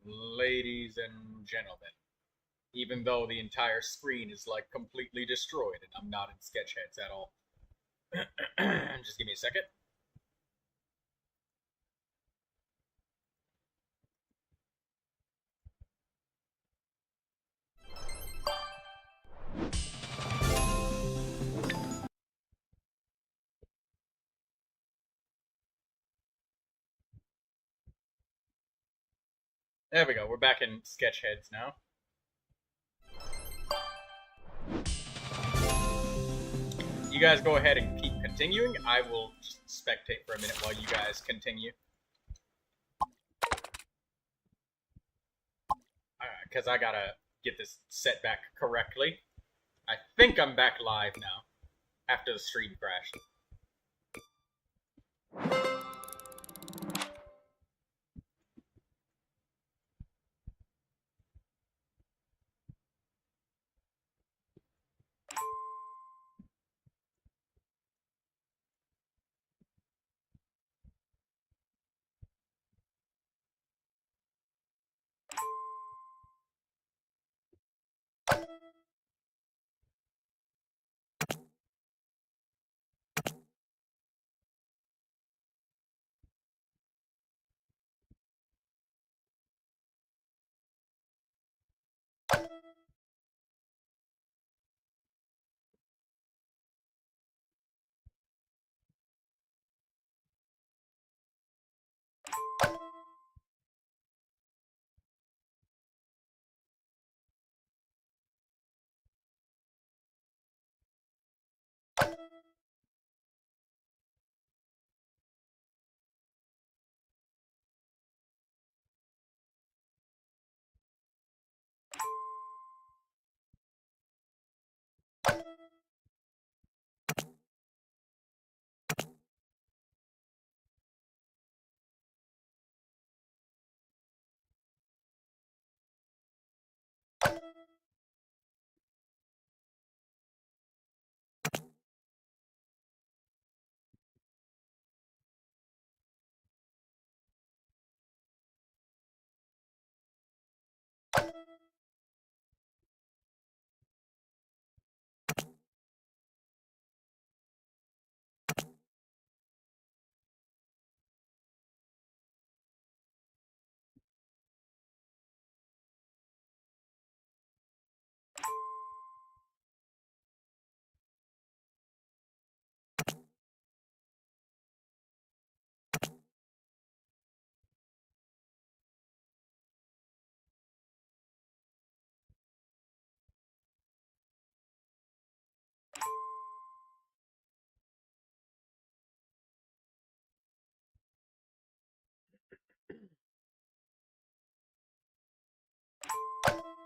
ladies and gentlemen. Even though the entire screen is like completely destroyed and I'm not in sketch heads at all. Just give me a second. There we go. We're back in sketch heads now. You guys go ahead and keep continuing. I will just spectate for a minute while you guys continue. Because I gotta get this set back correctly. I think I'm back live now after the stream crashed.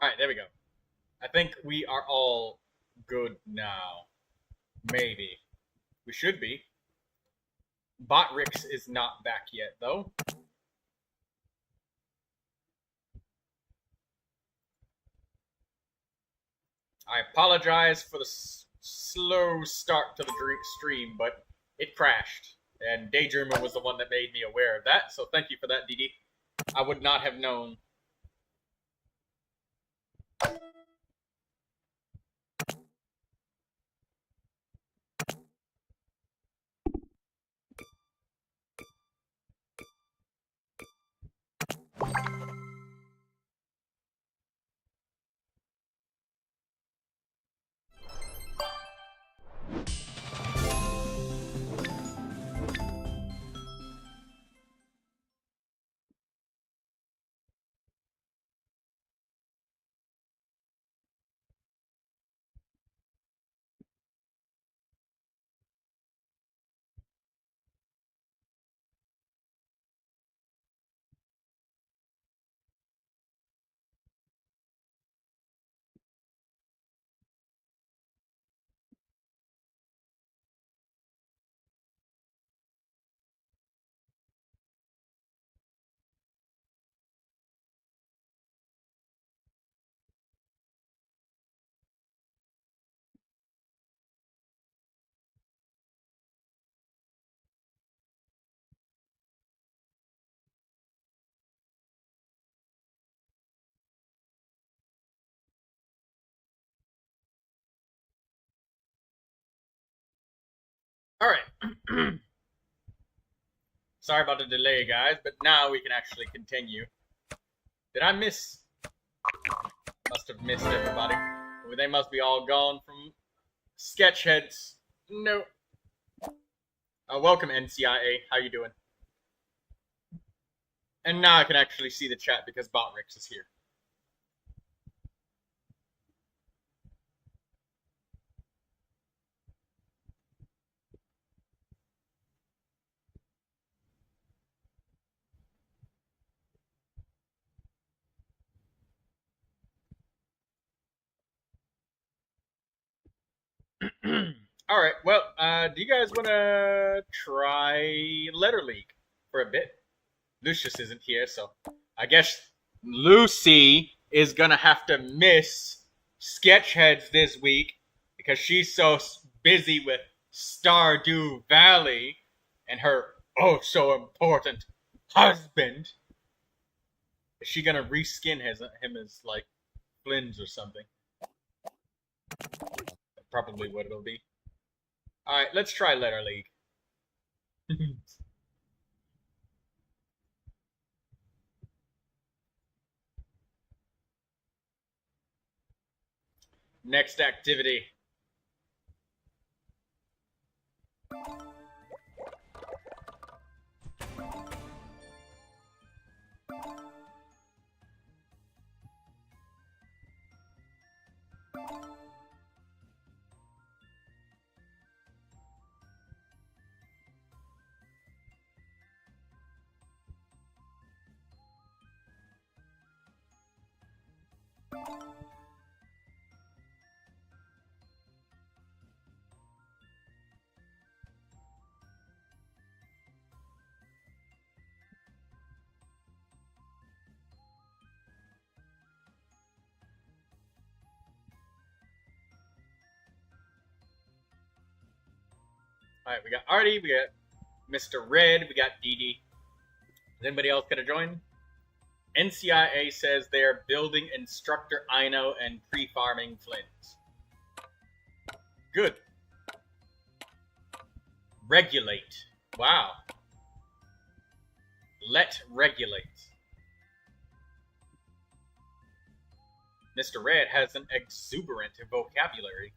Alright, there we go. I think we are all good now. Maybe. We should be. Botrix is not back yet, though. I apologize for the slow start to the stream, but it crashed. And Daydreamer was the one that made me aware of that, so thank you for that, DD. I would not have known. Alright. Sorry about the delay, guys, but now we can actually continue. Did I miss? Must have missed everybody. They must be all gone from Sketchheads. No. Welcome, NCIA. How you doing? And now I can actually see the chat because Botrix is here. All right. Well, do you guys want to try Letter League for a bit? Lucius isn't here, so I guess Lucy is gonna have to miss Sketchheads this week because she's so busy with Stardew Valley and her oh so important husband. Is she gonna reskin him as like Flynn's or something? That's probably what it'll be. All right, let's try Letter League. Next activity. Alright, we got Artie, we got Mr. Red, we got Dee Dee. Is anybody else gonna join? NCIA says they're building Instructor Ino and pre-farming Flynn's. Good. Regulate. Wow. Let regulate. Mr. Red has an exuberant vocabulary.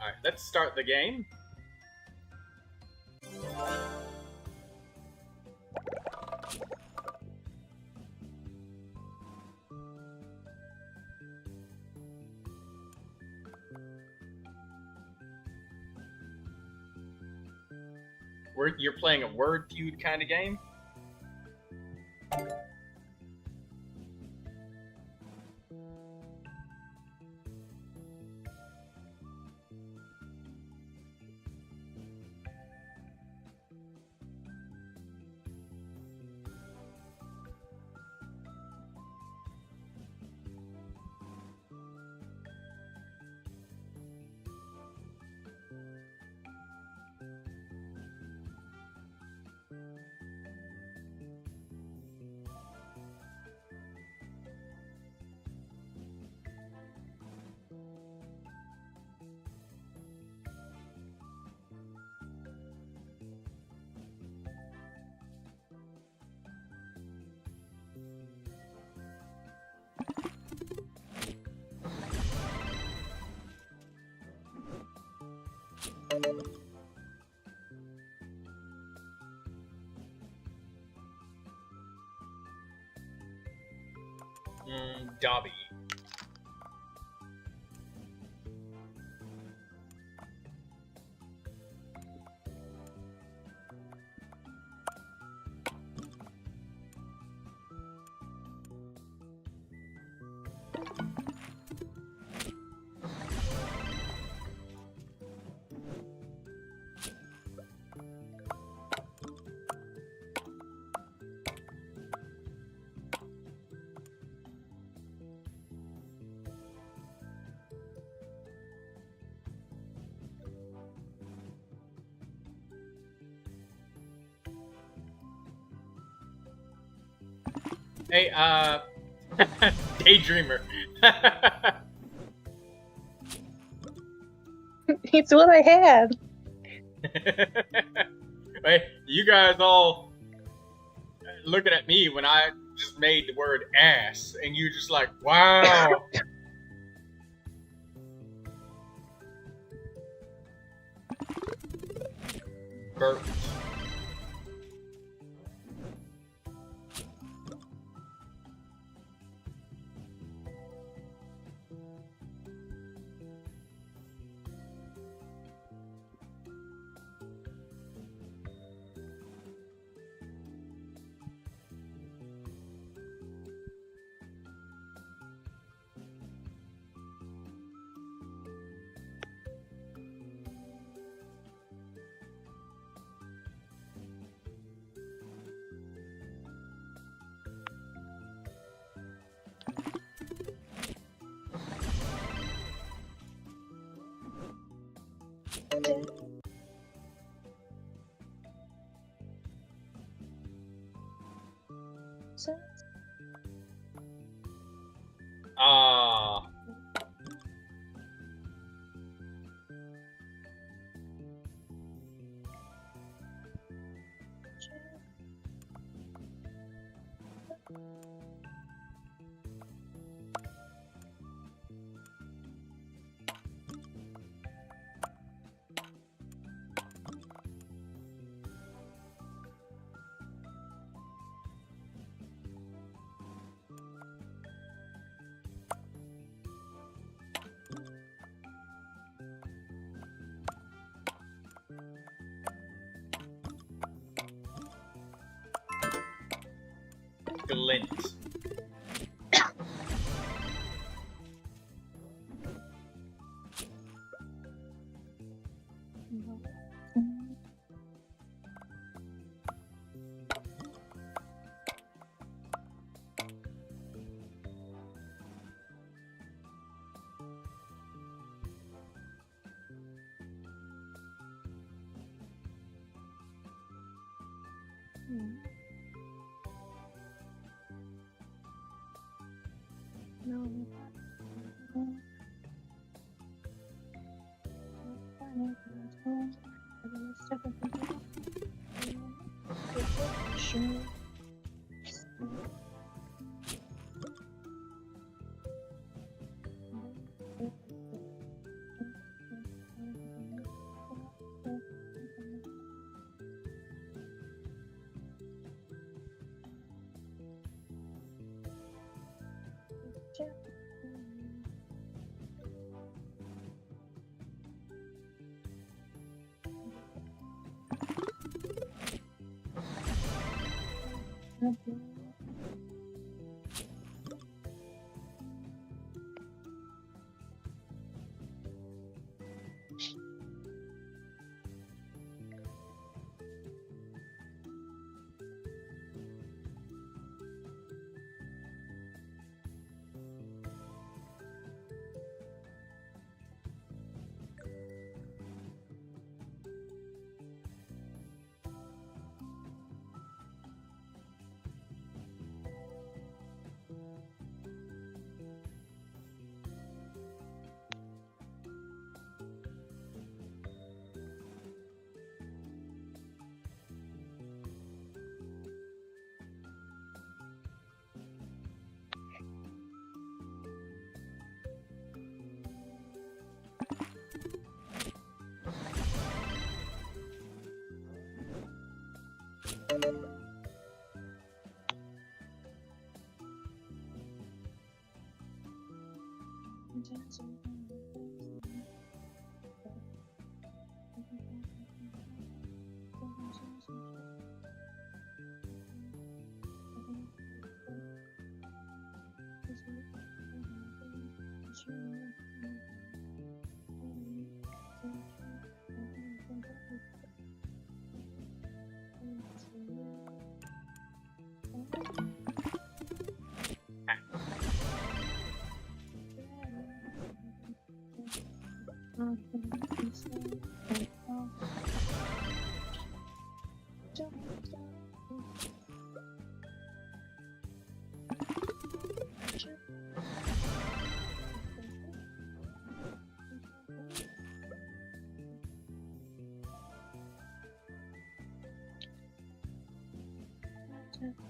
Alright, let's start the game. You're playing a word feud kind of game? Dobby. Hey, Daydreamer. It's what I had. Hey, you guys all looking at me when I just made the word ass, and you just like, wow. Burp. Ah. Glint.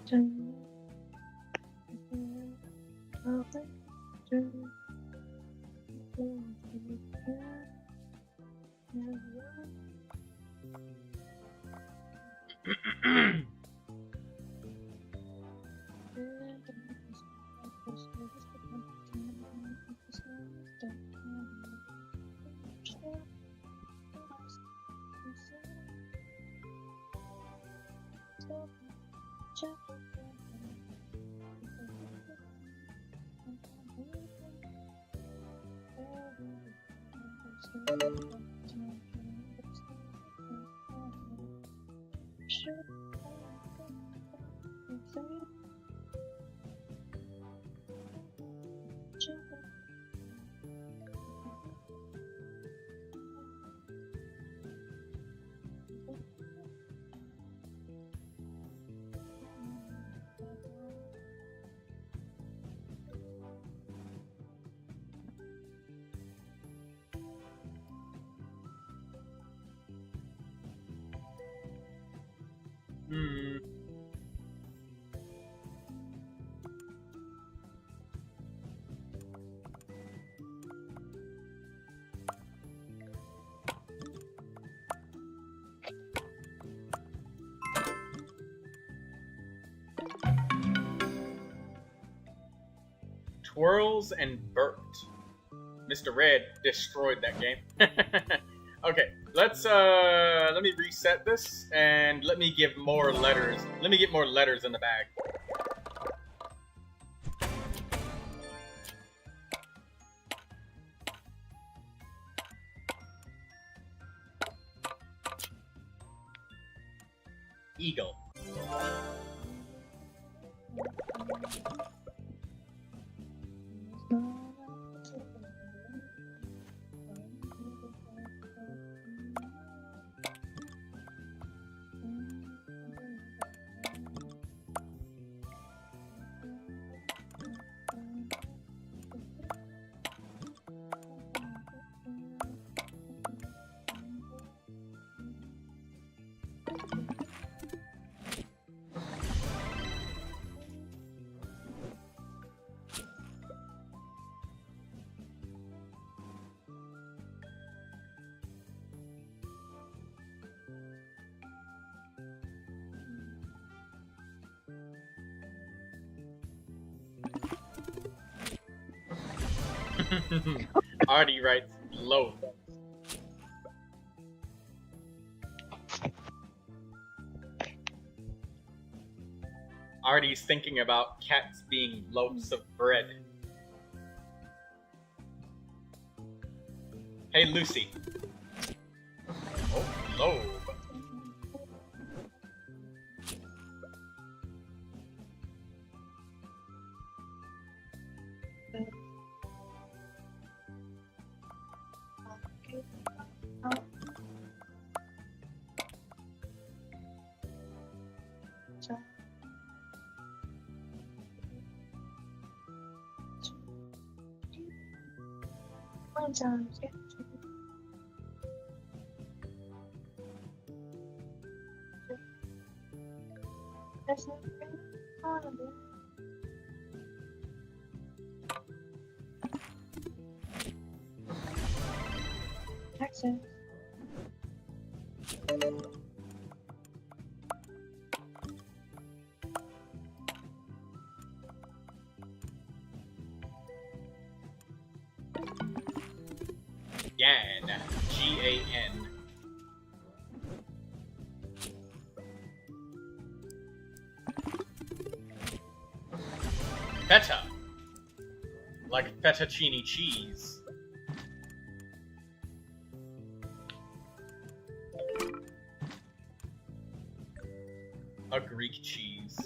Hmm. Twirls and burped. Mr. Red destroyed that game. Okay, let me reset this and let me give more letters. Let me get more letters in the bag. Eagle. Artie writes low. Artie's thinking about cats being loaves of bread. Hey, Lucy. Oh, lobe. Texas. Gan. G-A-N. Feta. Like fettuccine cheese. A Greek cheese.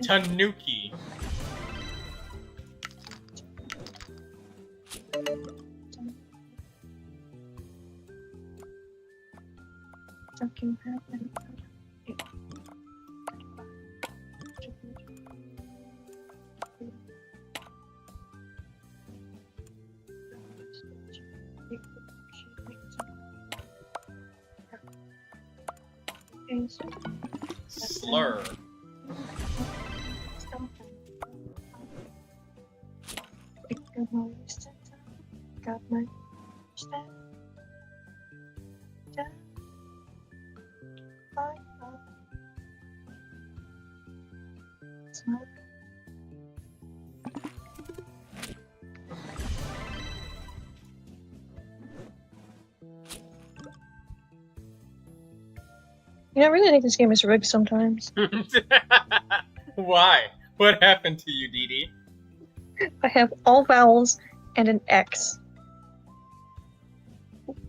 Tanuki. Slur. Got my step. You know, I really think this game is rigged sometimes. Why? What happened to you, Dee Dee? I have all vowels and an X.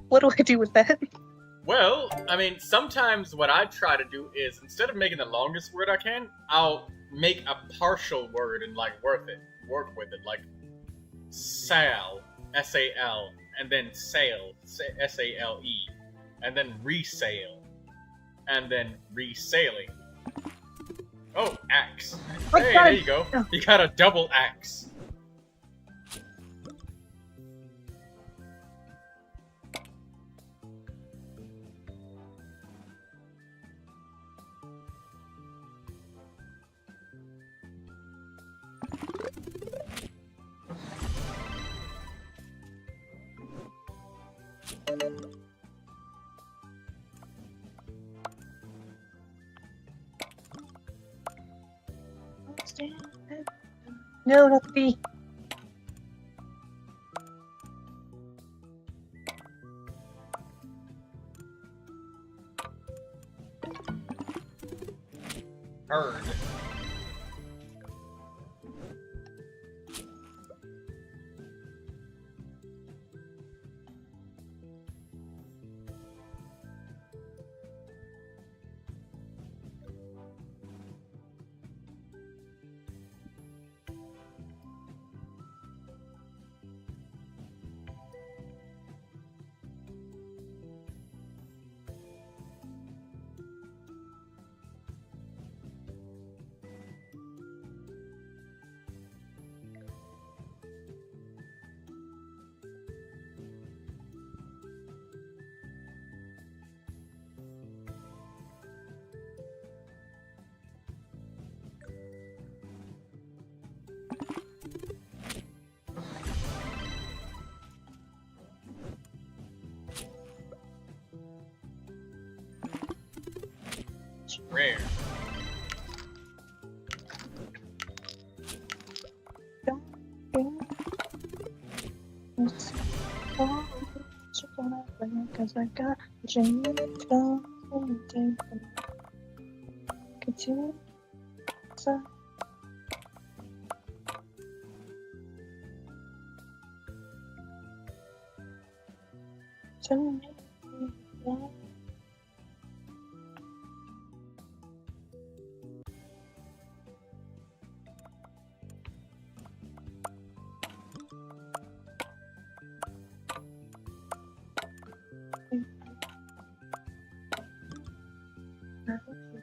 What do I do with that? Well, I mean, sometimes what I try to do is, instead of making the longest word I can, I'll make a partial word and, like, work with it, like, sal, S-A-L, and then sail, S-A-L-E, and then resale, and then resailing. Oh, axe. Hey, there you go. Oh. You got a double axe. No, not the B. Herd. Rare. Cause I got Jane continue. So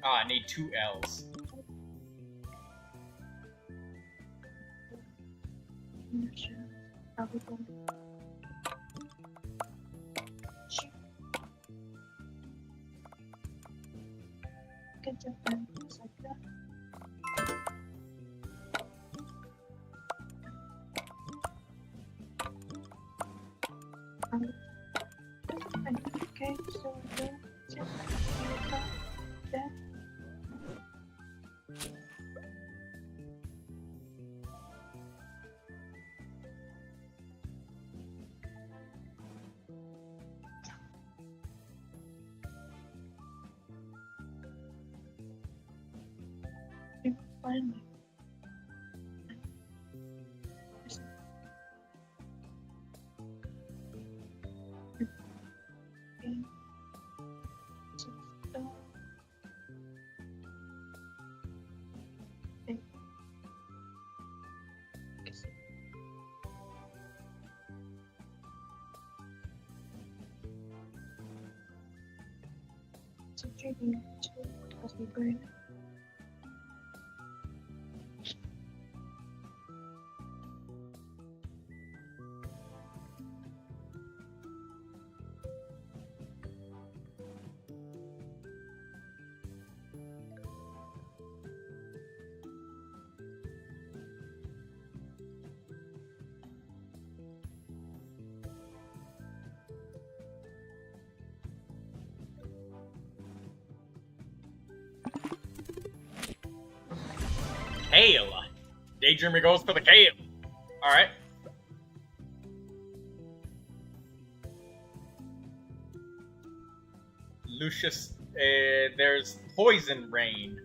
Oh, I need 2 L's. Okay, so that. Finally. So trading to Cosby Brain. kale. Daydreamer goes for the kale. Alright. Lucius, there's Poison Rain.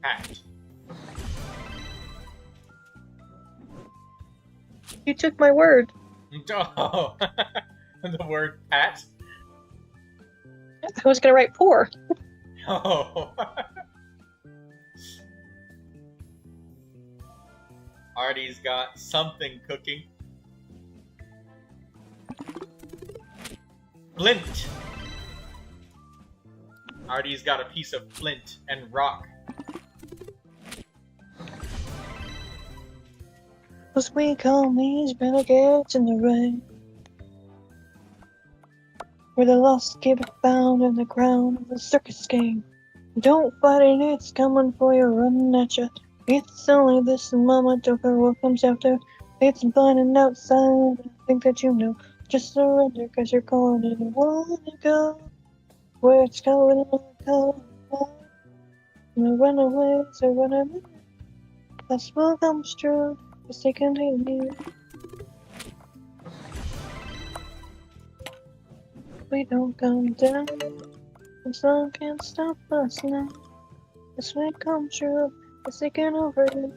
Pat. You took my word. Oh, the word pat. I was gonna write poor. Oh. Artie's got something cooking. Flint. Artie's got a piece of flint and rock. As we call these renegades in the rain, where the lost give it bound in the crown of the circus game. Don't fight it, it's coming for you, running at you. It's only this moment, don't care what comes after. It's blinding outside, I think that you know. Just surrender, cause you're going and you wanna go. Where it's going, go. The runaways are running. That's what comes true. Cause they can hear me. We don't come down. The sun can't stop us now. This may come true. It's taking over you.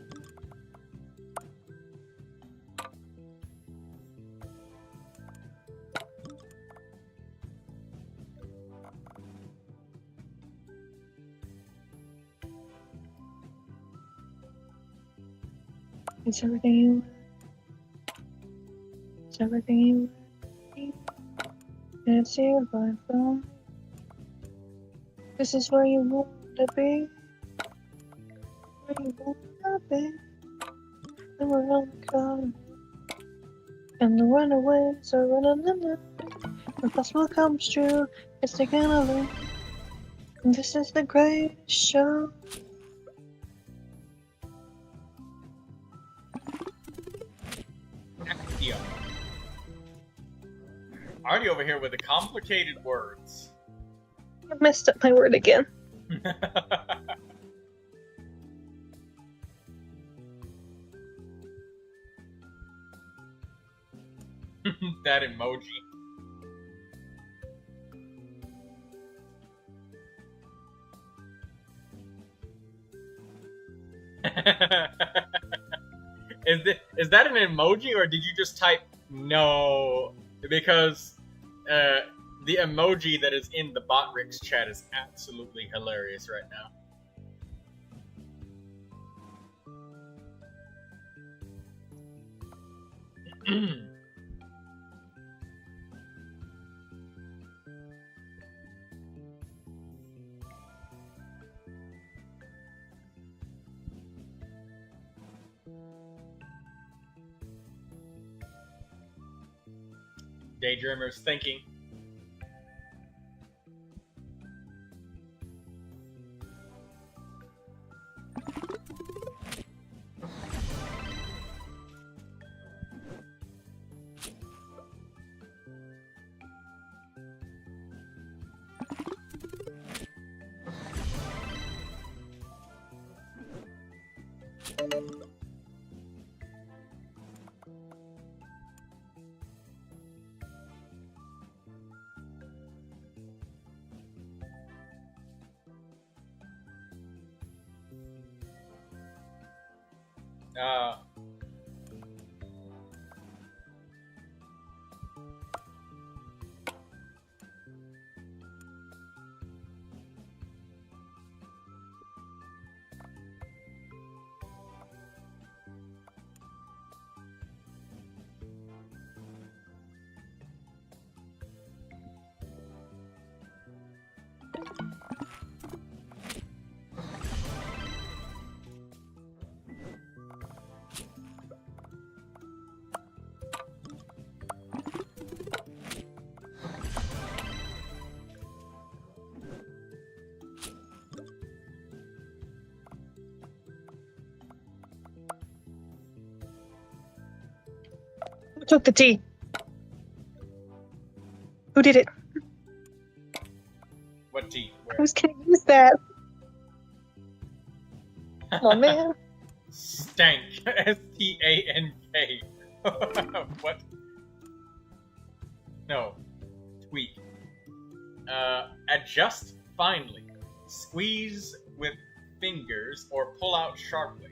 It's everything you want. It's everything you need. And it's here by far. This is where you want to be. Where you want to be. And we're on the corner. And the runaways are running the night. The possible comes true. It's taking over. And this is the greatest show. Yeah. Artie over here with the complicated words. I messed up my word again. That emoji. Is that an emoji, or did you just type no? Because the emoji that is in the Botrix chat is absolutely hilarious right now. Daydreamer's thinking. Who took the tea? Who did it? What tea? Where? Who's gonna use that? Oh man. Stank. S-T-A-N-K. What? No. Tweak. Adjust finely. Squeeze with fingers or pull out sharply.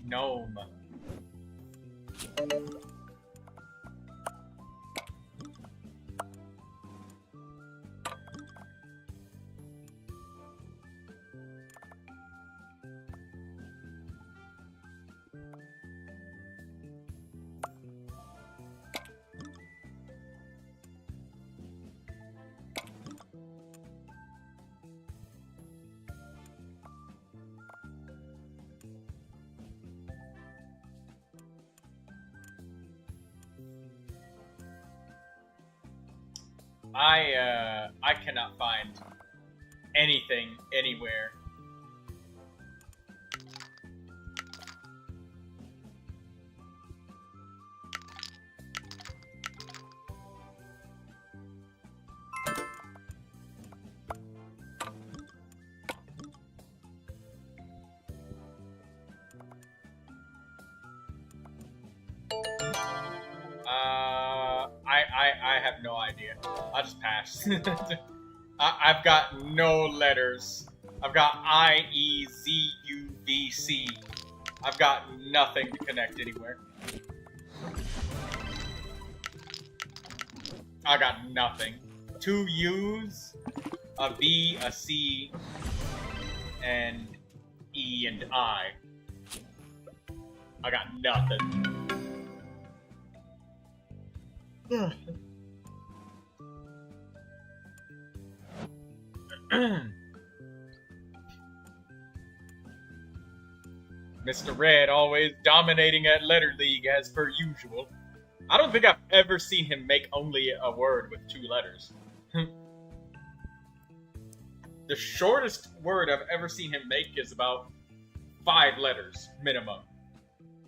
Gnome. I cannot find anything anywhere. I have no idea. I'll just pass. I've got no letters. I've got I, E, Z, U, V, C. I've got nothing to connect anywhere. I got nothing. 2 U's, a V, a C, and E and I. I got nothing. Mr. Red always dominating at Letter League as per usual. I don't think I've ever seen him make only a word with 2 letters. The shortest word I've ever seen him make is about 5 letters, minimum.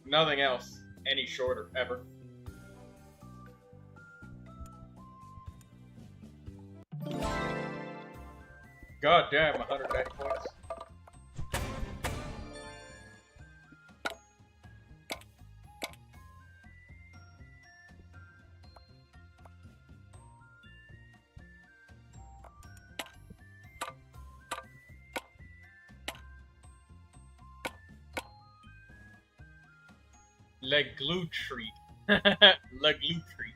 Nothing else any shorter, ever. God damn, 190 points. Le glue treat. Le glue treat.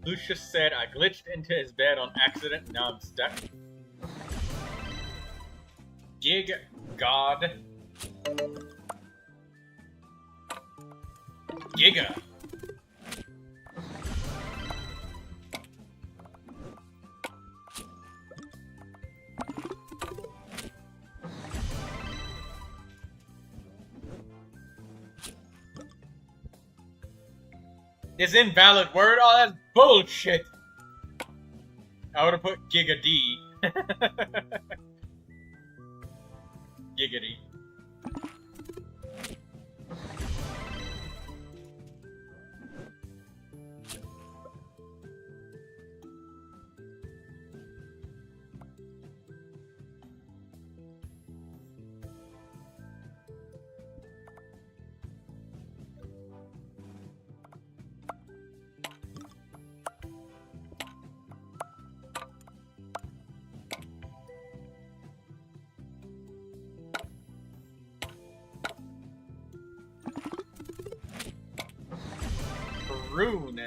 Lucius said, I glitched into his bed on accident, now I'm stuck. Gig God. Giga. This invalid word? Oh, that's bullshit. I would have put Giga D. Giggity. Rune.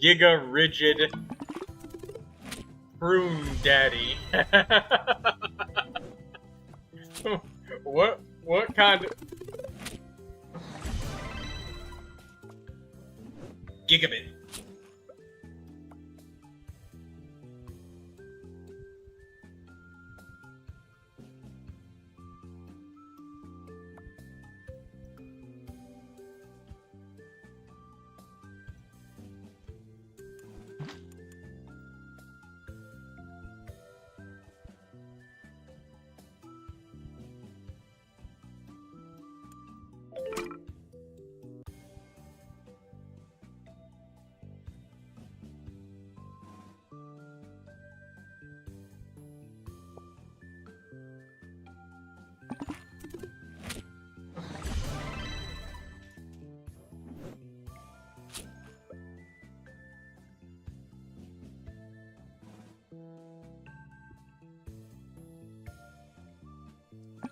Giga Rigid Prune Daddy. What kind of gigabit?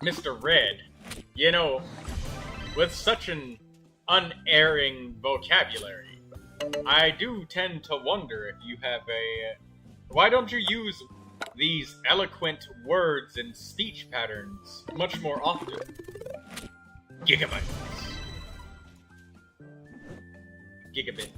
Mr. Red, you know, with such an unerring vocabulary, I do tend to wonder if you have a... Why don't you use these eloquent words and speech patterns much more often? Gigabytes. Gigabits.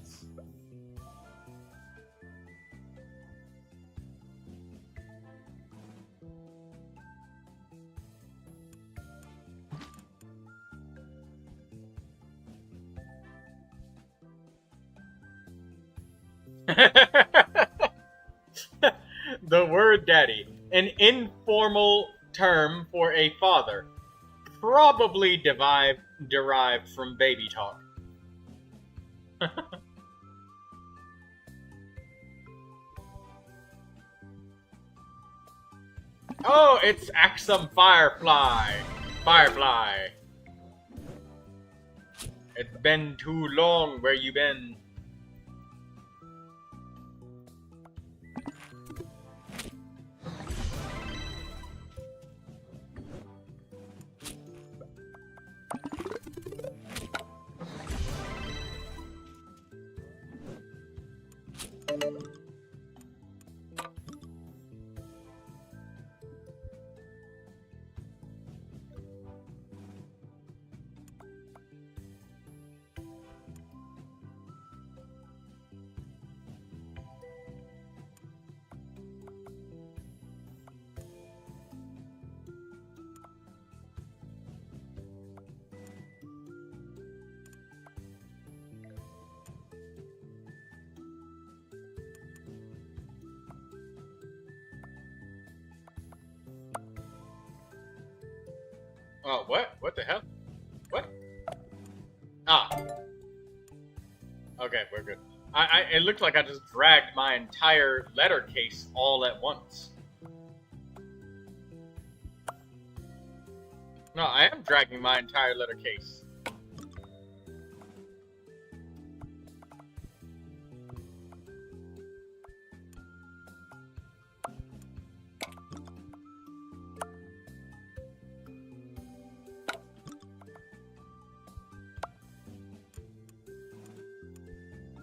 The word daddy, an informal term for a father, probably derived from baby talk. Oh, it's Axum Firefly. Firefly. It's been too long. Where you been? Oh, what? What the hell? What? Ah. Okay, we're good. It looked like I just dragged my entire letter case all at once. No, I am dragging my entire letter case.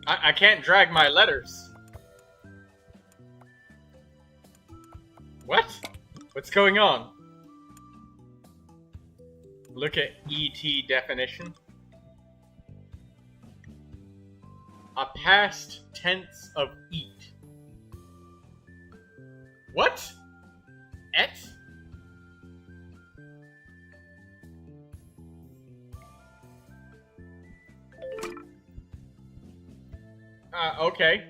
I can't drag my letters. What? What's going on? Look at ET definition. A past tense of eat. What? Et? Okay.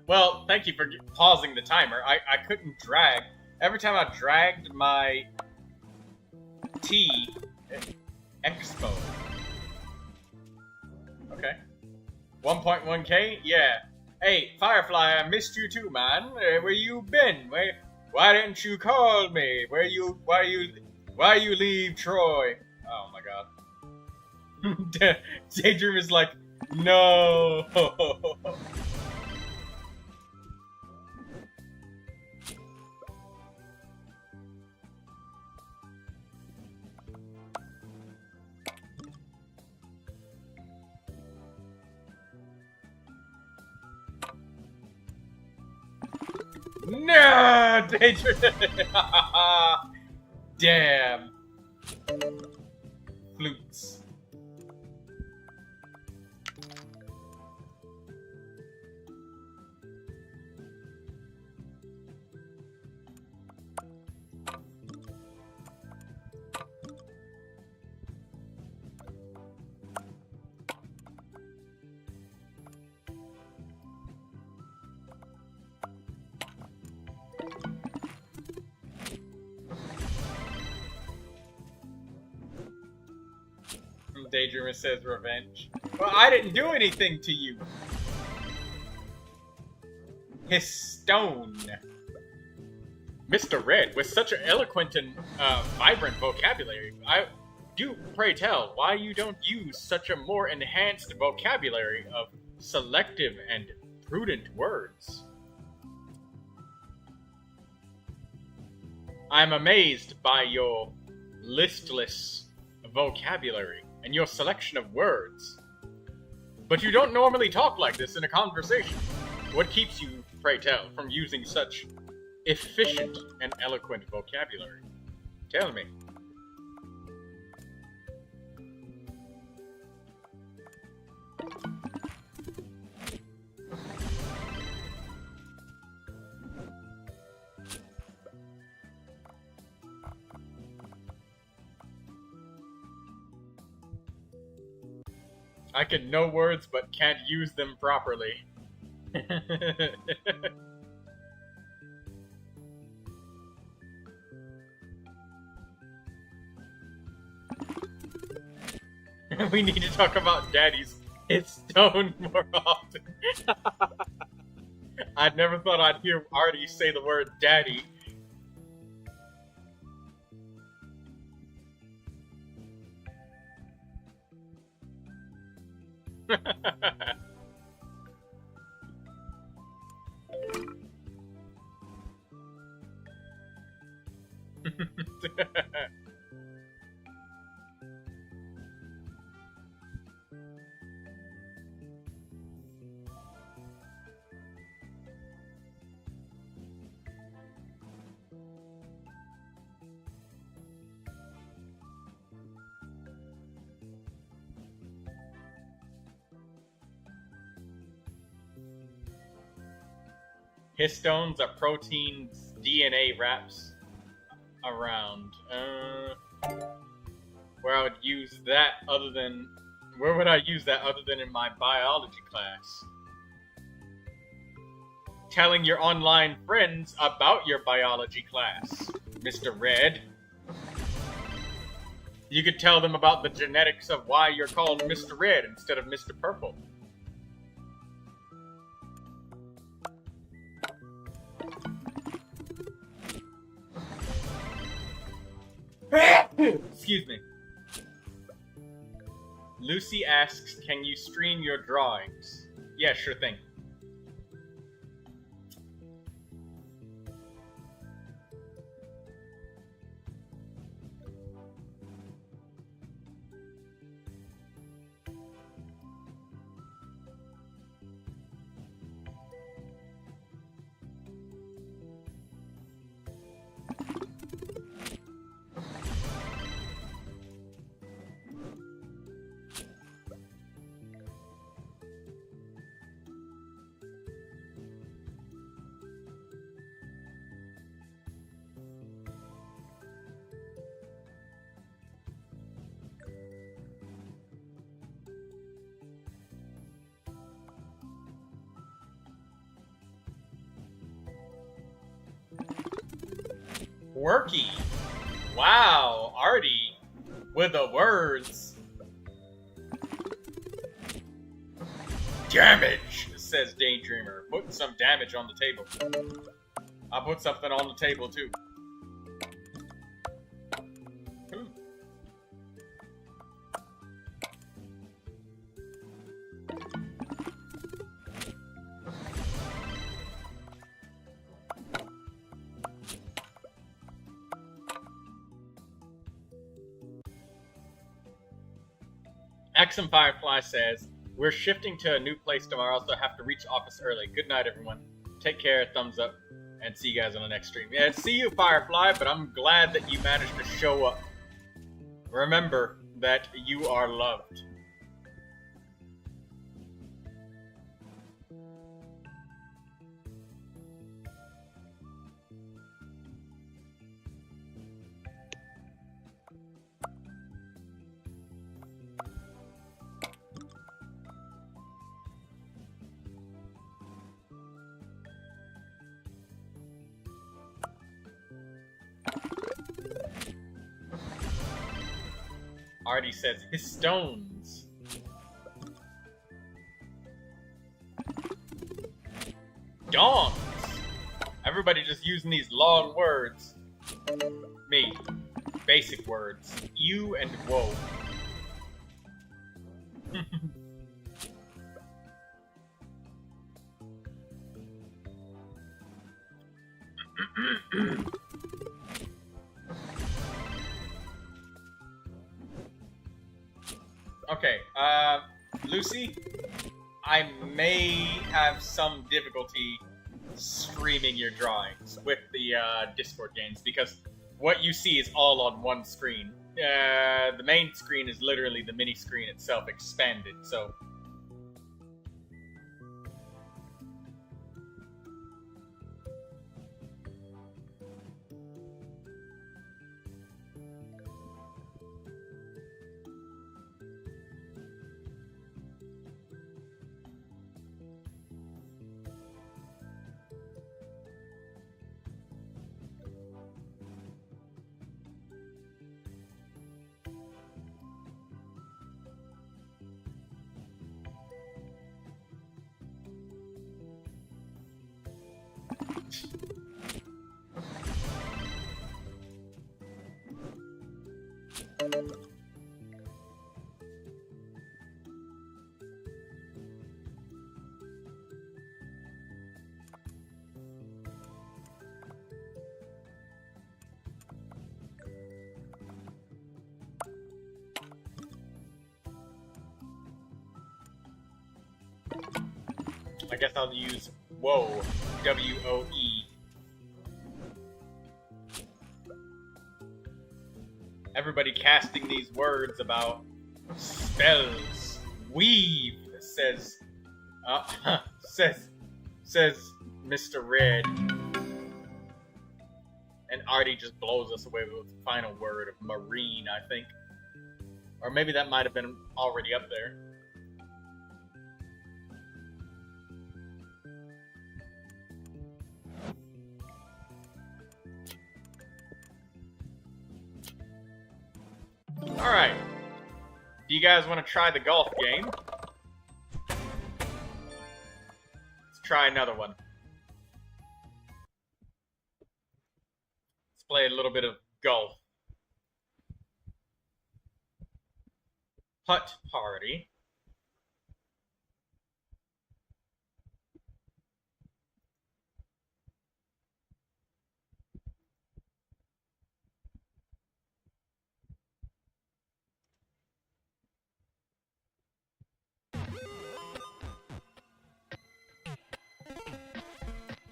Well, thank you for pausing the timer. I couldn't drag. Every time I dragged my T, Expo. Okay. 1.1k? Yeah. Hey, Firefly, I missed you too, man. Where you been? Why didn't you call me? Why you leave Troy? Oh my god. Daydream is like, no. No, Daydream. Damn. Flutes. Daydreamer says revenge. Well, I didn't do anything to you. His stone. Mr. Red, with such an eloquent and vibrant vocabulary, I do pray tell why you don't use such a more enhanced vocabulary of selective and prudent words. I'm amazed by your listless vocabulary and your selection of words. But you don't normally talk like this in a conversation. What keeps you, pray tell, from using such efficient and eloquent vocabulary? Tell me. I can know words but can't use them properly. We need to talk about daddies. It's stoned more often. I never thought I'd hear Artie say the word daddy. Histones are proteins DNA wraps around. Where I would use that other than... Where would I use that other than in my biology class? Telling your online friends about your biology class, Mr. Red. You could tell them about the genetics of why you're called Mr. Red instead of Mr. Purple. Excuse me. Lucy asks, can you stream your drawings? Yeah, sure thing. Quirky. Wow, Artie with the words. Damage, says Daydreamer. Put some damage on the table. I'll put something on the table too. Axum Firefly says, we're shifting to a new place tomorrow, so I have to reach office early. Good night, everyone. Take care, thumbs up, and see you guys on the next stream. Yeah, see you, Firefly, but I'm glad that you managed to show up. Remember that you are loved. Artie says his stones. Dawns. Everybody just using these long words. Me. Basic words. You and whoa. Okay, Lucy, I may have some difficulty streaming your drawings with the Discord games because what you see is all on one screen. The main screen is literally the mini screen itself expanded, so... I guess I'll use Woe, W-O-E. Everybody casting these words about spells. Weave, says Mr. Red. And Artie just blows us away with the final word of marine, I think. Or maybe that might have been already up there. Alright. Do you guys want to try the golf game? Let's try another one. Let's play a little bit of golf. Putt party.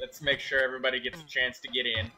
Let's make sure everybody gets a chance to get in.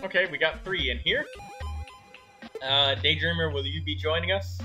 Okay, we got 3 in here. Daydreamer, will you be joining us?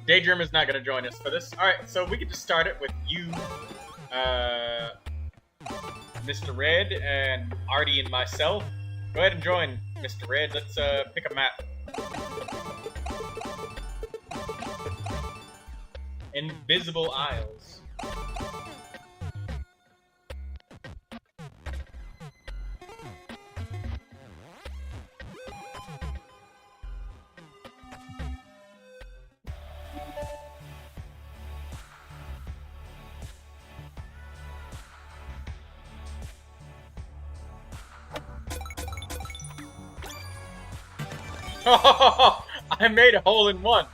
Daydreamer's not going to join us for this. Alright, so we can just start it with you, Mr. Red, and Artie and myself. Go ahead and join, Mr. Red. Let's pick a map. Invisible Isles. Oh, I made a hole-in-one.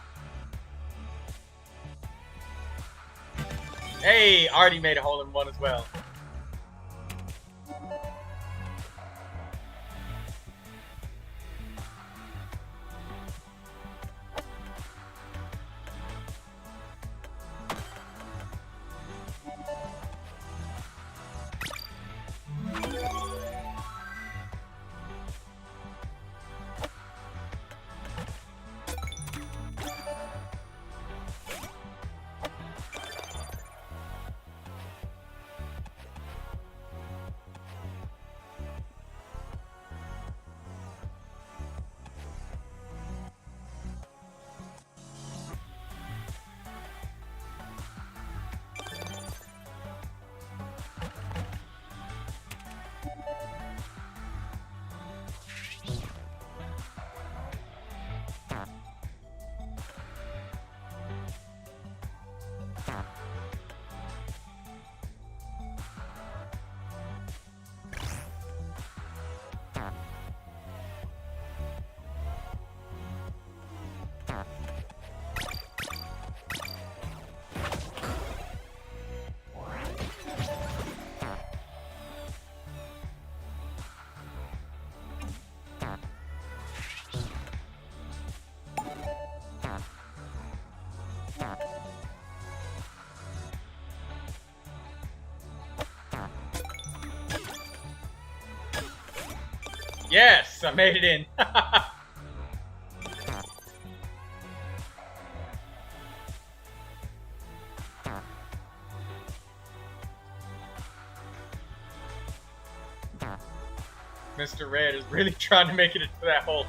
Hey, Artie made a hole-in-one as well. Yes, I made it in. Mr. Red is really trying to make it into that hole.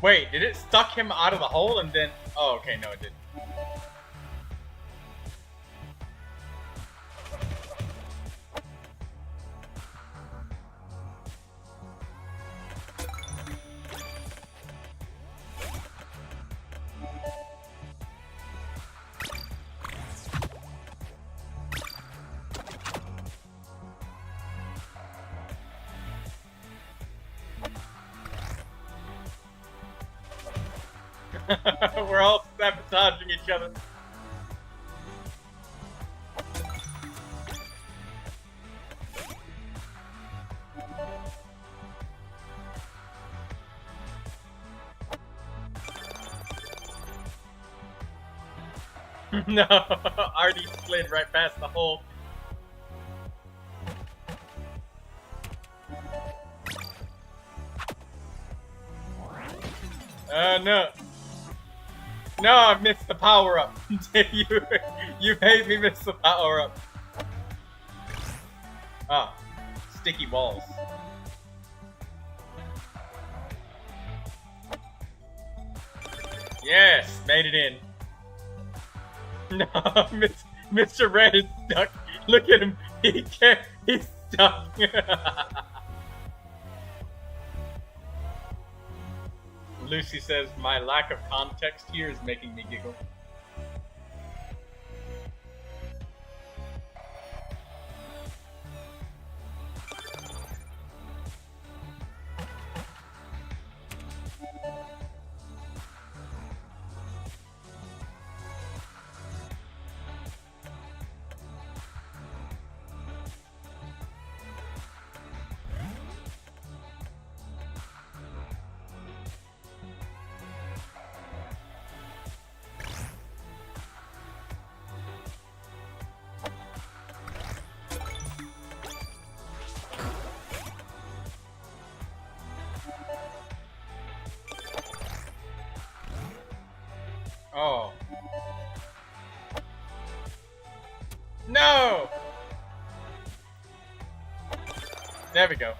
Wait, did it suck him out of the hole and then... Oh, okay, no it didn't. We're all sabotaging each other. No, already slid right past the hole. No. No, I missed the power up. You made me miss the power up. Ah, sticky walls. Yes, made it in. No, Mr. Red is stuck. Look at him. He can't. He's stuck. Lucy says, my lack of context here is making me giggle. Oh. No! There we go.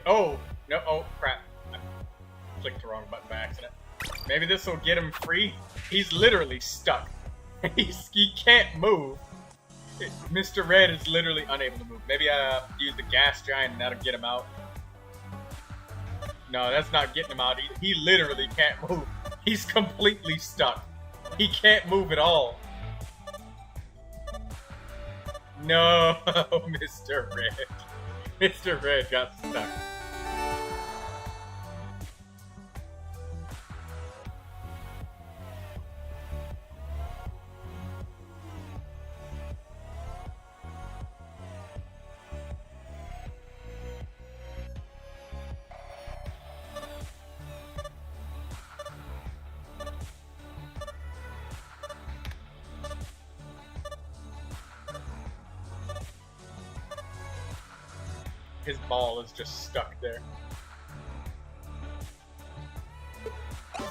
Oh, no, oh, crap. I clicked the wrong button by accident. Maybe this will get him free? He's literally stuck. He can't move. Mr. Red is literally unable to move. Maybe I use the gas giant and that'll get him out. No, that's not getting him out either. He literally can't move. He's completely stuck. He can't move at all. No, Mr. Red. Mr. Red got stuck. His ball is just stuck there.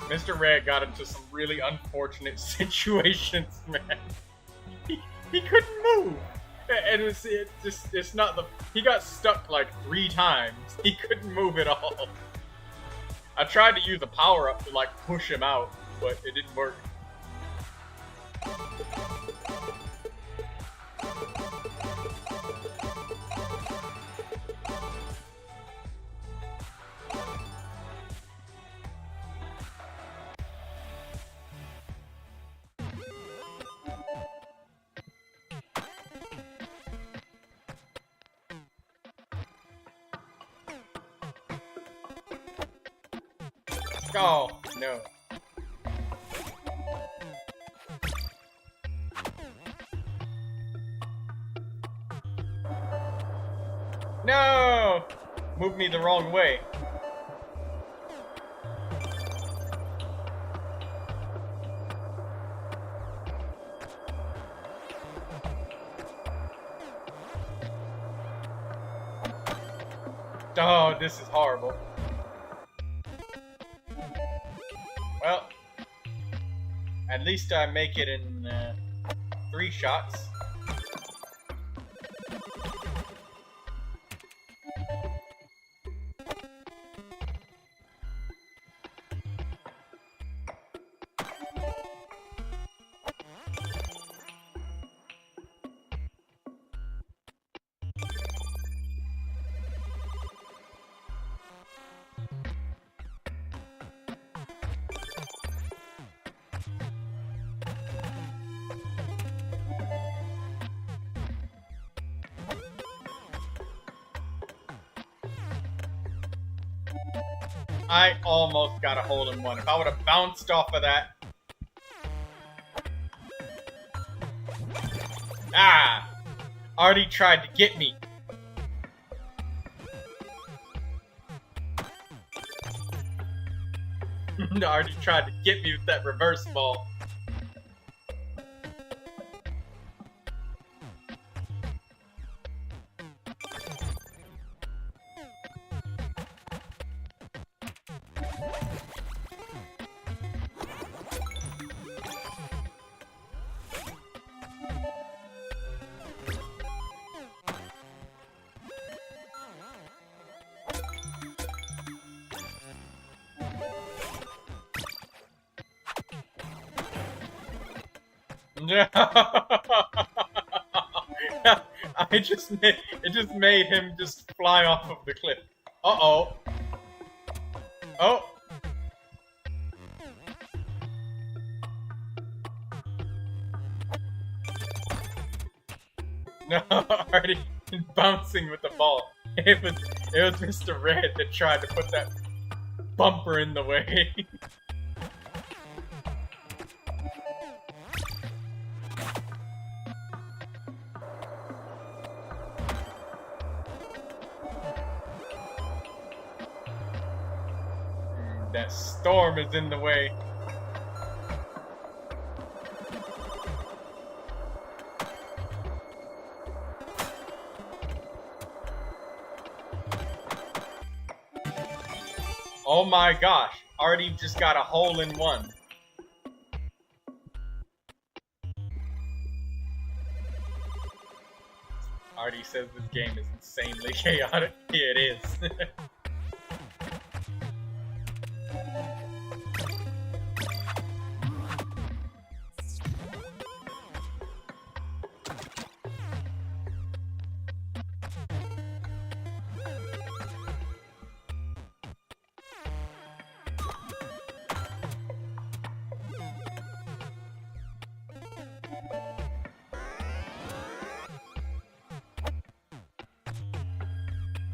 Mr. Red got into some really unfortunate situations, man. He couldn't move. And it's not the... He got stuck like 3 times. He couldn't move at all. I tried to use a power-up to, like, push him out, but it didn't work. Oh, no. No! Moved me the wrong way. Oh, this is horrible. Well, at least I make it in 3 shots. I almost got a hole-in-one. If I would have bounced off of that. Ah! Already tried to get me. Already tried to get me with that reverse ball. It just made him just fly off of the cliff. Uh-oh. Oh. No, already bouncing with the ball. It was Mr. Red that tried to put that bumper in the way. That storm is in the way. Oh my gosh, already just got a hole-in-one. Artie says this game is insanely chaotic. Yeah, it is.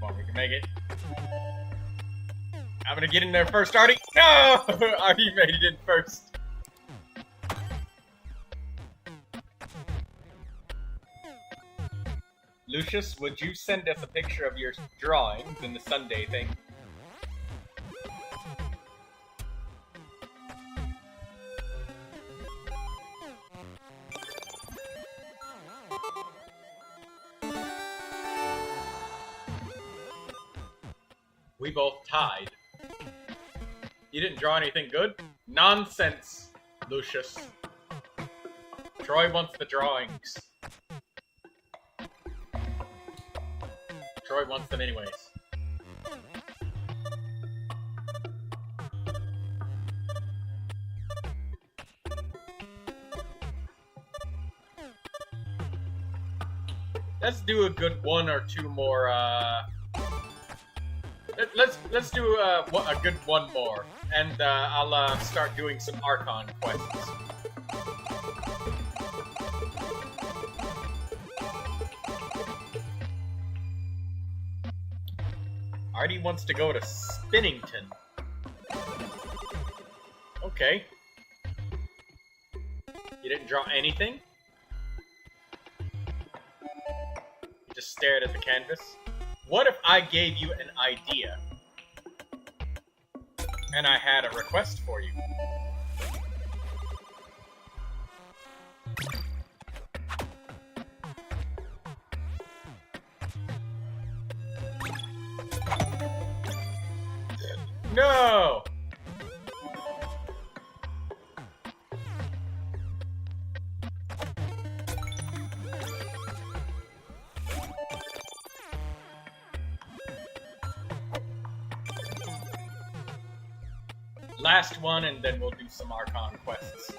Well, we can make it. I'm gonna get in there first, Artie. No! Artie made it in first. Lucius, would you send us a picture of your drawings in the Sunday thing? We both tied. You didn't draw anything good? Nonsense, Lucius. Troy wants the drawings. Troy wants them anyways. let's do a good one or two more. Let's do a good one more, and I'll start doing some Archon quests. Artie wants to go to Spinnington. Okay. You didn't draw anything? You just stared at the canvas? What if I gave you an idea? And I had a request for you? No! Last one, and then we'll do some Archon quests.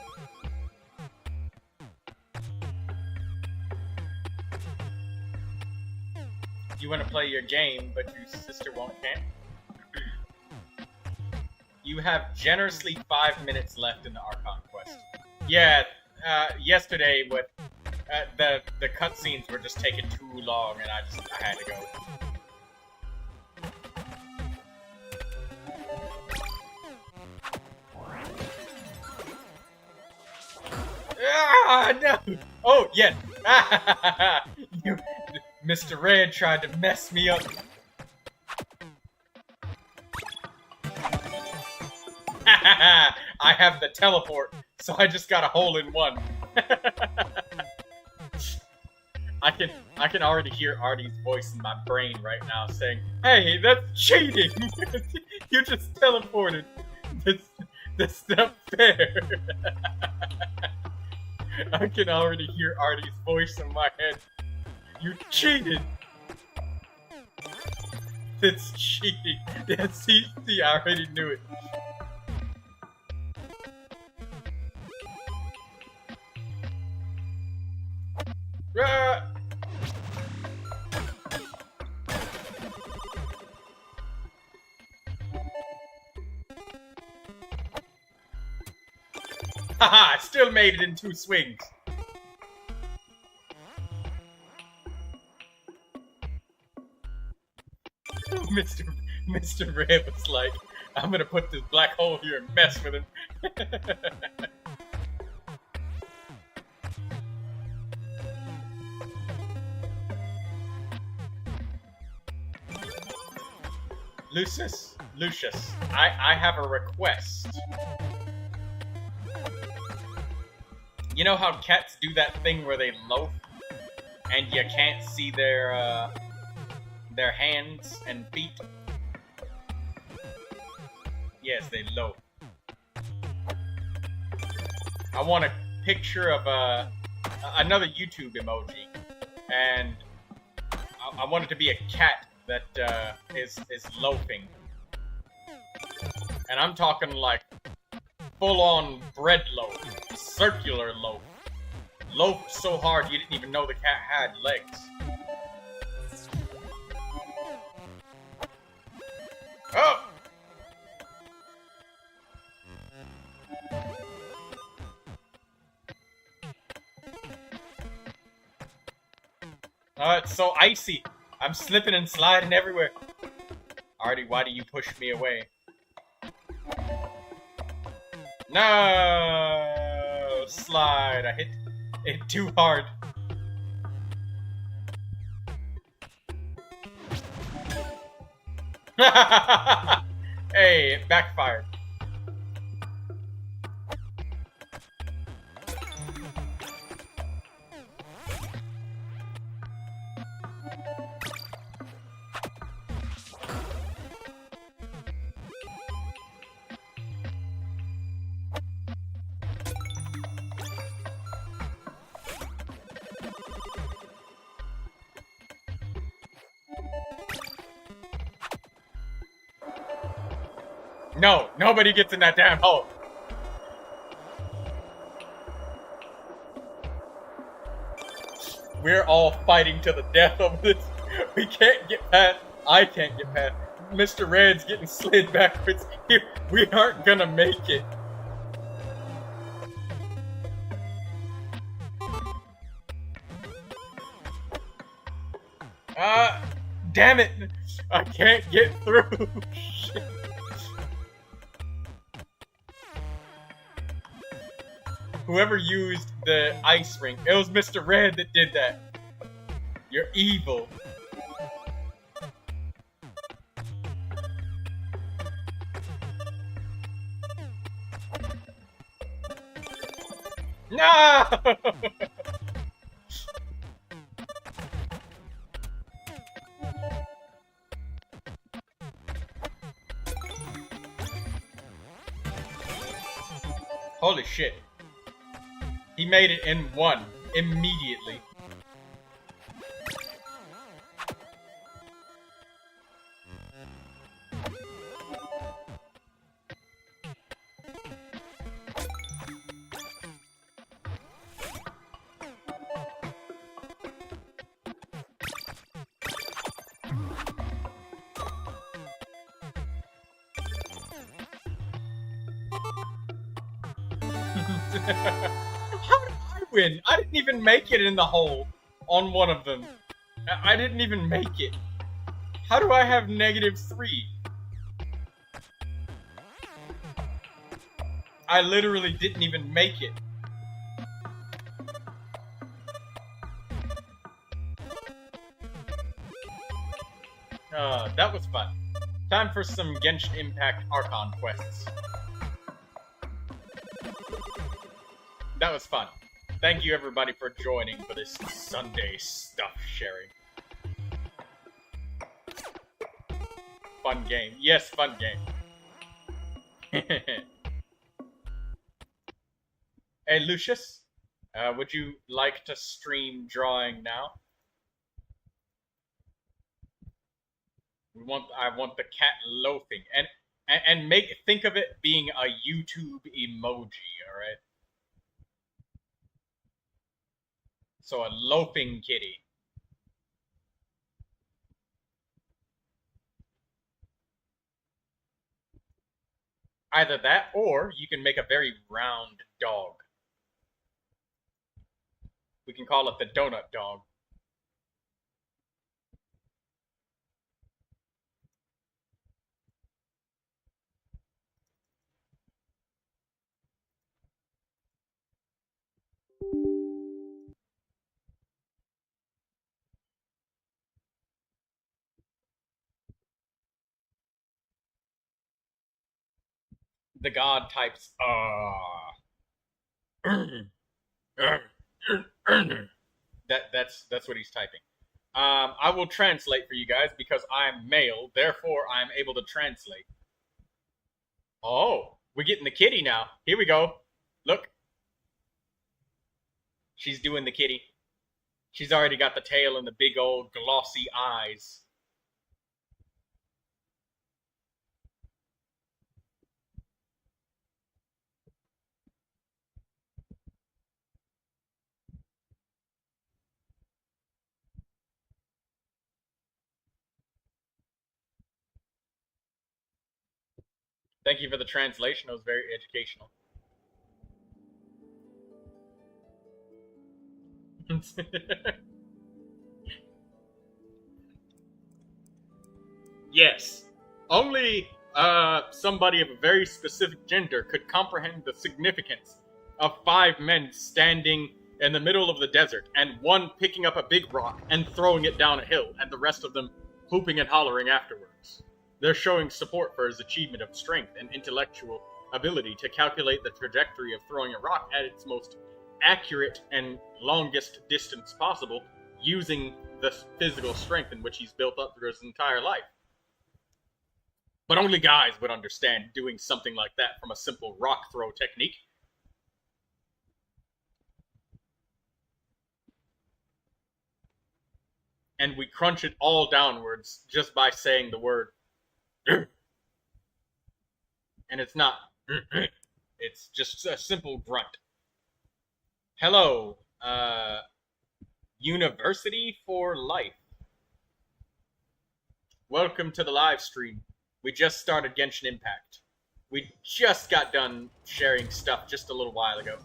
You want to play your game, but your sister won't, can't? You have generously 5 minutes left in the Archon quest. Yeah, yesterday with the cutscenes were just taking too long, and I had to go. Ah, no! Oh, yes! You, Mr. Red tried to mess me up. I have the teleport, so I just got a hole in one. I can already hear Artie's voice in my brain right now saying, "Hey, that's cheating! You just teleported. That's not fair." I can already hear Artie's voice in my head. You cheated! That's cheating. Yeah, see, I already knew it. Ah! Haha, I still made it in 2 swings. Mr. Red was like, I'm gonna put this black hole here and mess with him. Lucius, I have a request. You know how cats do that thing where they loaf, and you can't see their hands and feet? Yes, they loaf. I want a picture of another YouTube emoji, and I want it to be a cat that is loafing. And I'm talking like full-on bread loaf, circular loaf. Loaf so hard you didn't even know the cat had legs. Oh! It's so icy. I'm slipping and sliding everywhere. Artie, why do you push me away? No! Slide. I hit it too hard. Hey, it backfired. No, nobody gets in that damn hole. we're all fighting to the death over this. We can't get past. I can't get past. Mr. Red's getting slid backwards. We aren't gonna make it. Damn it! I can't get through. Shit. Whoever used the ice ring, it was Mr. Red that did that. You're evil. No! Holy shit. He made it in one immediately. How did I win? I didn't even make it in the hole on one of them. I didn't even make it. How do I have -3? I literally didn't even make it. That was fun. Time for some Genshin Impact Archon quests. That was fun. Thank you everybody for joining for this Sunday stuff sharing. Fun game. Yes, fun game. Hey Lucius, would you like to stream drawing now? I want the cat loafing, and think of it being a YouTube emoji, alright? So a loafing kitty. Either that, or you can make a very round dog. We can call it the donut dog. The god types, that's what he's typing. I will translate for you guys because I'm male, therefore I'm able to translate. Oh, we're getting the kitty now. Here we go. Look. She's doing the kitty. She's already got the tail and the big old glossy eyes. Thank you for the translation. It was very educational. Yes. Only somebody of a very specific gender could comprehend the significance of 5 men standing in the middle of the desert and one picking up a big rock and throwing it down a hill and the rest of them whooping and hollering afterwards. They're showing support for his achievement of strength and intellectual ability to calculate the trajectory of throwing a rock at its most accurate and longest distance possible using the physical strength in which he's built up through his entire life. But only guys would understand doing something like that from a simple rock throw technique. And we crunch it all downwards just by saying the word. And it's not. It's just a simple grunt. Hello, University for life. Welcome to the live stream. We just started Genshin Impact. We just got done sharing stuff just a little while ago.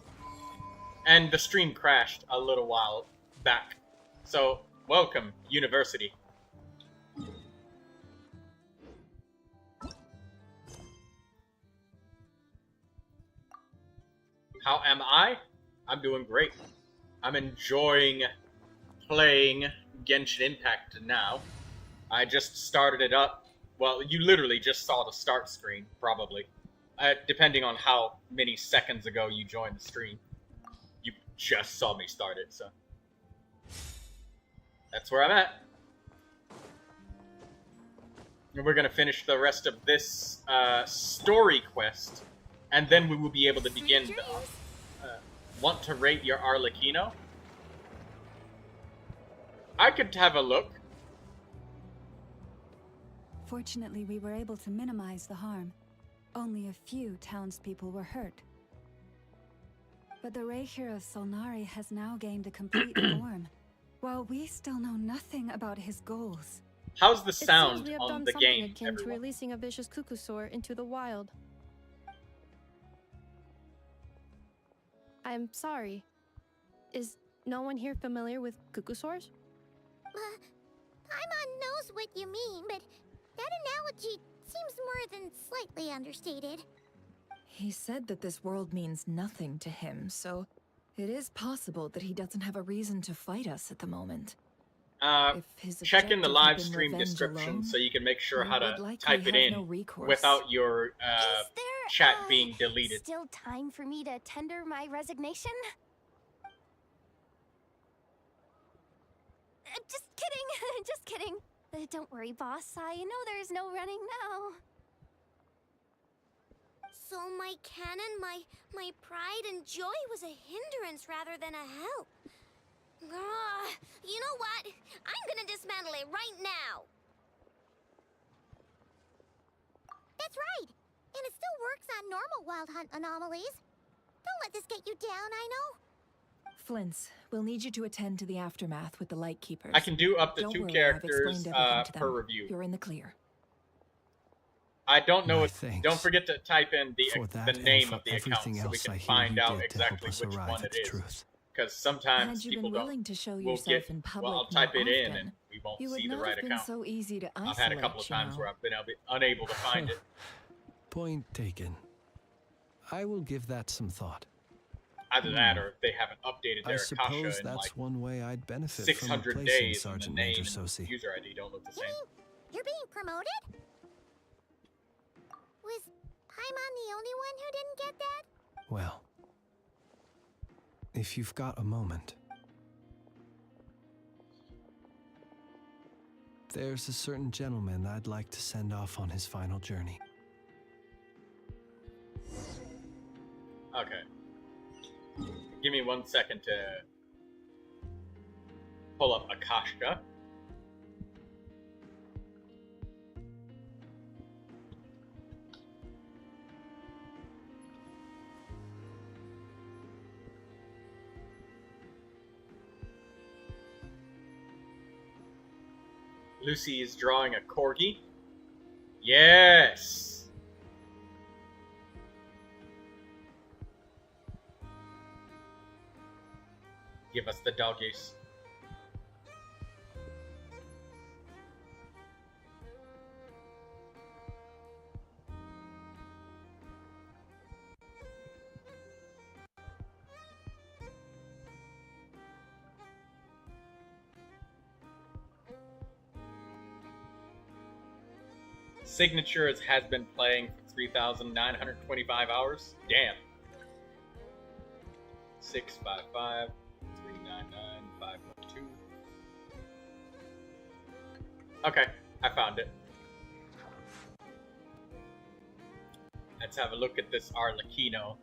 And the stream crashed a little while back. So, welcome, University. How am I? I'm doing great. I'm enjoying playing Genshin Impact now. I just started it up. Well, you literally just saw the start screen, probably. Depending on how many seconds ago you joined the stream. You just saw me start it, so. That's where I'm at. And we're gonna finish the rest of this story quest, and then we will be able to begin the... want to rate your Arlecchino? I could have a look. Fortunately, we were able to minimize the harm. Only a few townspeople were hurt. But the Raihir of Solnari has now gained a complete form, while we still know nothing about his goals. How's the sound we have on done the something game, akin everyone? to releasing a vicious cuckoosaur into the wild. I'm sorry. Is no one here familiar with cuckoosaurs? Paimon knows what you mean, but that analogy seems more than slightly understated. He said that this world means nothing to him, so it is possible that he doesn't have a reason to fight us at the moment. If his Check in the objective live had been stream revenge description alone, so you can make sure we how would to likely type it have in no recourse. without your Is there chat being deleted. still time for me to tender my resignation? Just kidding, just kidding. Don't worry, boss. I know there's no running now. So my canon, my pride and joy was a hindrance rather than a help. You know what? I'm gonna dismantle it right now. That's right. And it still works on normal wild hunt anomalies. Don't let this get you down, I know. Flint's, we'll need you to attend to the aftermath with the Lightkeepers. I can do up to Don't 2 worry, I've characters explained everything to per them. review. You're in the clear. I don't know My if... thanks Don't forget to type in for the that name and for of the account everything so we else can I hear find you out did to help exactly us which arrive one at it the is. truth. Because sometimes Had you people been willing to show will yourself get... in public Well, I'll type more it in often, and we won't you would see the not right have been account. so easy to isolate, I've had a couple of times where I've been unable to find it. Point taken. I will give that some thought. Either that or they haven't updated I their suppose Akasha in that's like one way I'd benefit 600 from replacing days and the Sergeant name Major and Sosi. user ID don't look the same. You're being promoted? Was Paimon the only one who didn't get that? Well, if you've got a moment. There's a certain gentleman I'd like to send off on his final journey. Okay. Give me 1 second to pull up Akasha. Lucy is drawing a corgi. Yes! Give us the doggies. Signatures has been playing for 3,925 hours. Damn. 655 399 512. Okay, I found it. Let's have a look at this Arlecchino.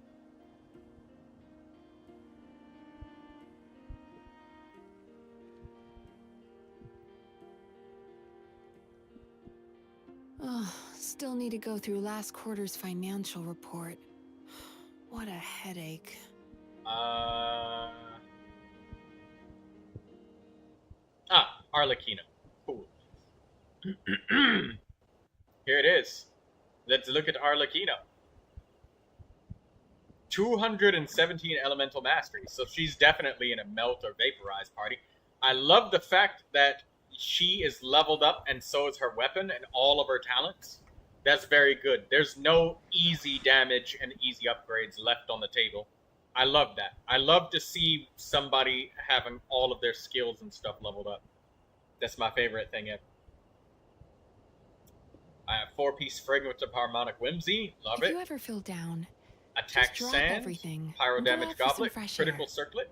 Oh, still need to go through last quarter's financial report. What a headache. Ah, Arlecchino. Cool. Here it is. Let's look at Arlecchino. 217 elemental mastery, so she's definitely in a melt or vaporize party. I love the fact that she is leveled up and so is her weapon and all of her talents. That's very good. There's no easy damage and easy upgrades left on the table. I love that. I love to see somebody having all of their skills and stuff leveled up. That's my favorite thing ever. I have 4-piece Fragrance of Harmonic Whimsy. Love it. If you ever feel down, Attack just drop Sand. everything Pyro and go Damage out for some Goblet. fresh Critical air. Circlet.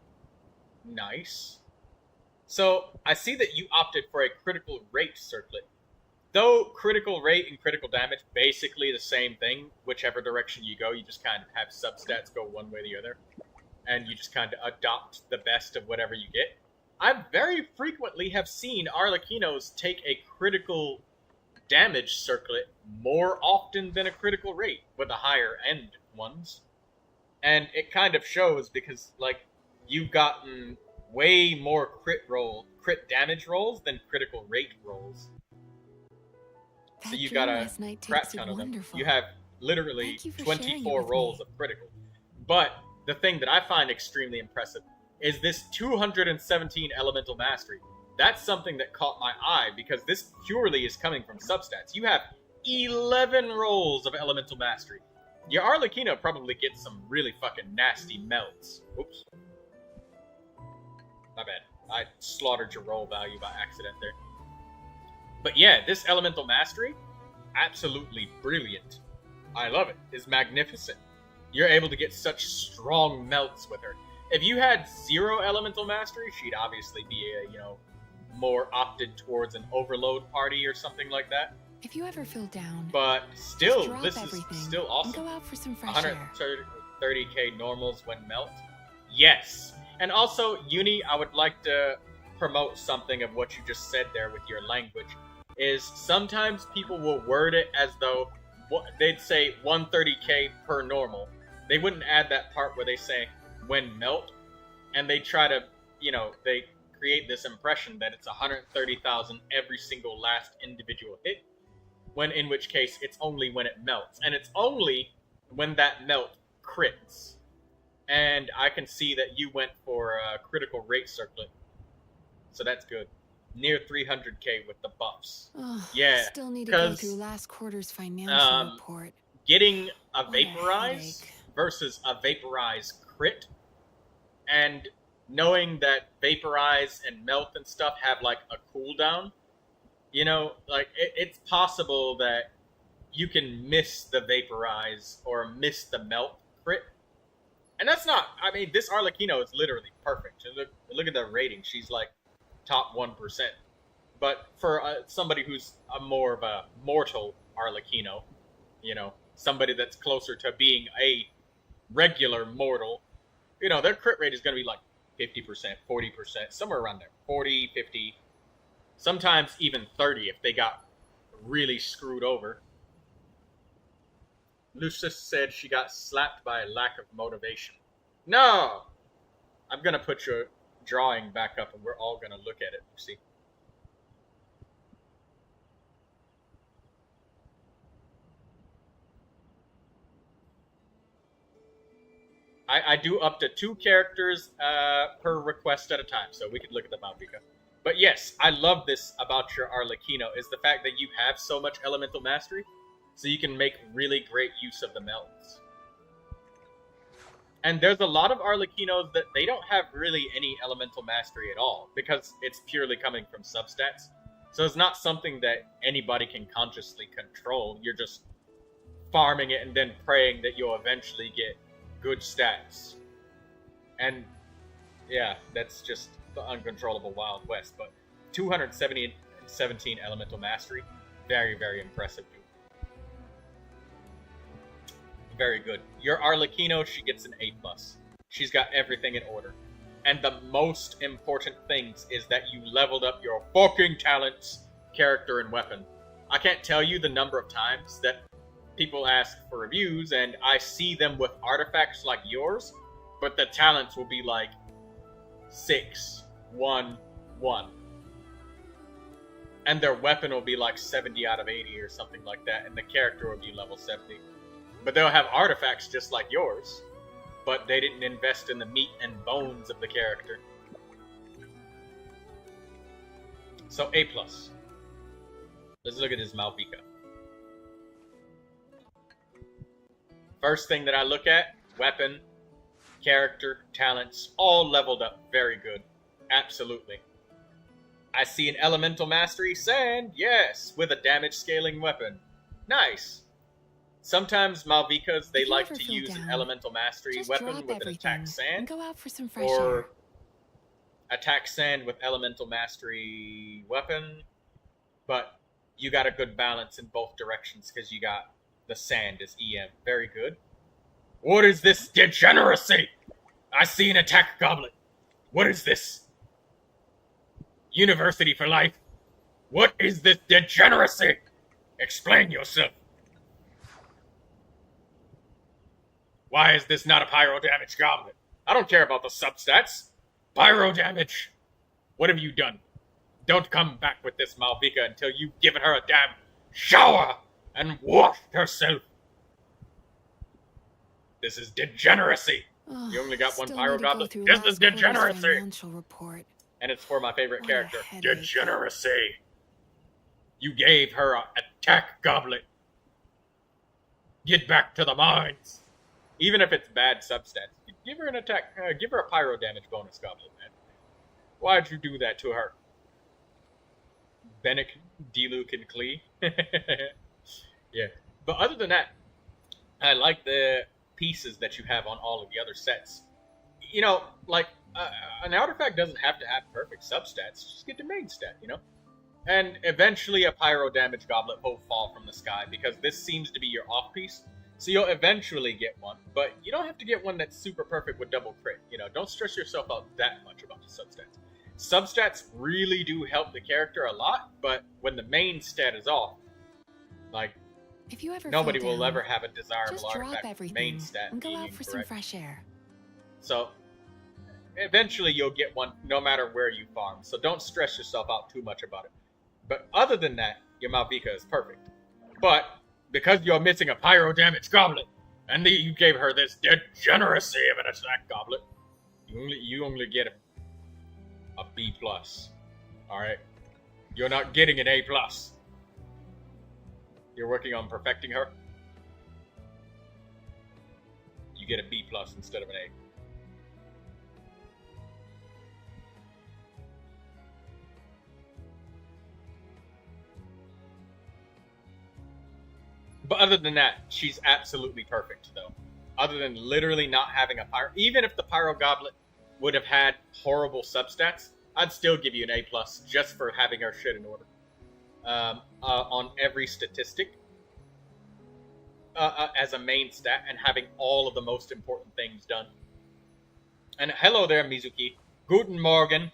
Nice. So, I see that you opted for a critical rate circlet. Though critical rate and critical damage basically the same thing, whichever direction you go, you just kind of have substats go one way or the other. And you just kind of adopt the best of whatever you get. I very frequently have seen Arlecchinos take a critical damage circlet more often than a critical rate with the higher end ones. And it kind of shows because, like, you've gotten way more crit damage rolls than critical rate rolls. So you got a crap ton of them. You have literally 24 rolls of critical. But the thing that I find extremely impressive is this 217 elemental mastery. That's something that caught my eye because this purely is coming from substats. You have 11 rolls of elemental mastery. Your Arlecchino probably gets some really fucking nasty melts. Oops. My bad. I slaughtered your roll value by accident there. But yeah, this elemental mastery, absolutely brilliant. I love it. It's magnificent. You're able to get such strong melts with her. If you had 0 elemental mastery, she'd obviously be a, more opted towards an overload party or something like that. If you ever feel down, but still, this is everything still awesome. And go out for some fresh air. 130k normals when melt. Yes. And also, Uni, I would like to promote something of what you just said there with your language. Is sometimes people will word it as though they'd say 130k per normal. They wouldn't add that part where they say when melt, and they try to, they create this impression that it's 130,000 every single last individual hit, when in which case it's only when it melts, and it's only when that melt crits. And I can see that you went for a critical rate circlet, so that's good. Near 300k with the buffs. Oh, yeah, still need to go through last quarter's financial report. Getting a vaporize versus a vaporize crit, and knowing that vaporize and melt and stuff have like a cooldown, it's possible that you can miss the vaporize or miss the melt crit. And that's not, this Arlecchino is literally perfect. Look at the rating. She's like top 1%. But for somebody who's more of a mortal Arlecchino, somebody that's closer to being a regular mortal, their crit rate is going to be like 50%, 40%, somewhere around there. 40, 50, sometimes even 30 if they got really screwed over. Lucis said she got slapped by a lack of motivation. No! I'm going to put your drawing back up and we're all going to look at it, Lucy. I do up to 2 characters per request at a time, so we could look at them out, Vika. But yes, I love this about your Arlecchino, is the fact that you have so much elemental mastery, so you can make really great use of the melts. And there's a lot of Arlecchinos that they don't have really any elemental mastery at all, because it's purely coming from substats. So it's not something that anybody can consciously control. You're just farming it and then praying that you'll eventually get good stats. And yeah, that's just the uncontrollable Wild West. But 217 elemental mastery, very, very impressive. Very good. Your Arlecchino, she gets an A+. She's got everything in order. And the most important things is that you leveled up your fucking talents, character, and weapon. I can't tell you the number of times that people ask for reviews, and I see them with artifacts like yours, but the talents will be like 6, 1, 1. and their weapon will be like 70 out of 80 or something like that, and the character will be level 70. But they'll have artifacts just like yours, but they didn't invest in the meat and bones of the character. So A+. Let's look at his Malvika. First thing that I look at, weapon, character, talents, all leveled up. Very good. Absolutely. I see an elemental mastery, sand, yes, with a damage scaling weapon. Nice. Sometimes Malvikas, they like to use an elemental mastery weapon with an attack sand, and go out for some fresh or air. attack sand with elemental mastery weapon, but you got a good balance in both directions because you got the sand as EM. Very good. What is this degeneracy? I see an attack goblet. What is this? University for life. What is this degeneracy? Explain yourself. Why is this not a pyro damage goblet? I don't care about the substats. Pyro damage. What have you done? Don't come back with this Malvika until you've given her a damn shower and washed herself. This is degeneracy. You only got one pyro goblet. This is degeneracy. And it's for my favorite character. Degeneracy. You gave her an attack goblet. Get back to the mines. Even if it's bad substats, give her an attack. Give her a pyro damage bonus goblet, man. Why'd you do that to her? Bennick, Diluc, and Klee. Yeah. But other than that, I like the pieces that you have on all of the other sets. You know, like, an artifact doesn't have to have perfect substats. Just get the main stat, you know? And eventually a pyro damage goblet will fall from the sky, because this seems to be your off-piece. So you'll eventually get one, but you don't have to get one that's super perfect with double crit. You know, don't stress yourself out that much about the substats. Substats really do help the character a lot, but when the main stat is off, like, if you ever nobody feel will down, ever have a desirable just drop artifact with main stat and go being out for some incorrect. fresh air. So eventually you'll get one no matter where you farm, so don't stress yourself out too much about it. But other than that, your Malvika is perfect. But because you're missing a pyro damage goblet, and you gave her this degeneracy of an attack goblet, you only get a B+. Alright? You're not getting an A+. You're working on perfecting her. You get a B+ instead of an A. But other than that, she's absolutely perfect, though. Other than literally not having a pyro. Even if the pyro goblet would have had horrible substats, I'd still give you an A+ just for having her shit in order. On every statistic as a main stat, and having all of the most important things done. And hello there, Mizuki. Guten Morgen.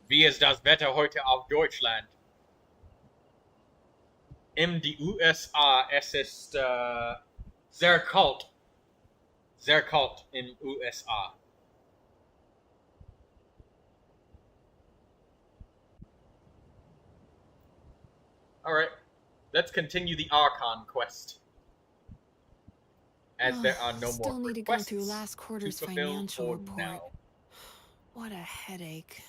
Wie ist das Wetter heute auf Deutschland? Die USA, es ist sehr kalt. Sehr kalt in USA. Alright, let's continue the Archon quest. As there are no still more need to go requests through last quarter's to fulfill financial for report. now. What a headache.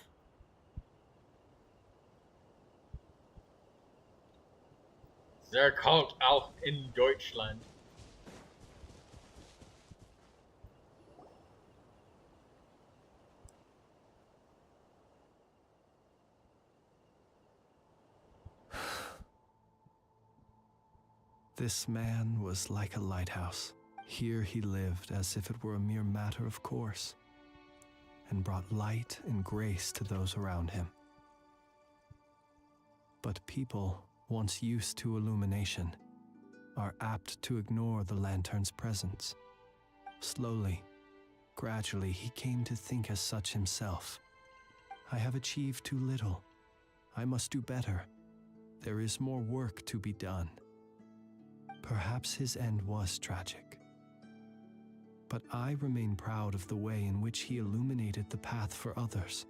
Sehr kalt auch in Deutschland. This man was like a lighthouse. Here he lived as if it were a mere matter of course, and brought light and grace to those around him. But people, once used to illumination, are apt to ignore the lantern's presence. Slowly, gradually, he came to think as such himself. I have achieved too little. I must do better. There is more work to be done. Perhaps his end was tragic. But I remain proud of the way in which he illuminated the path for others.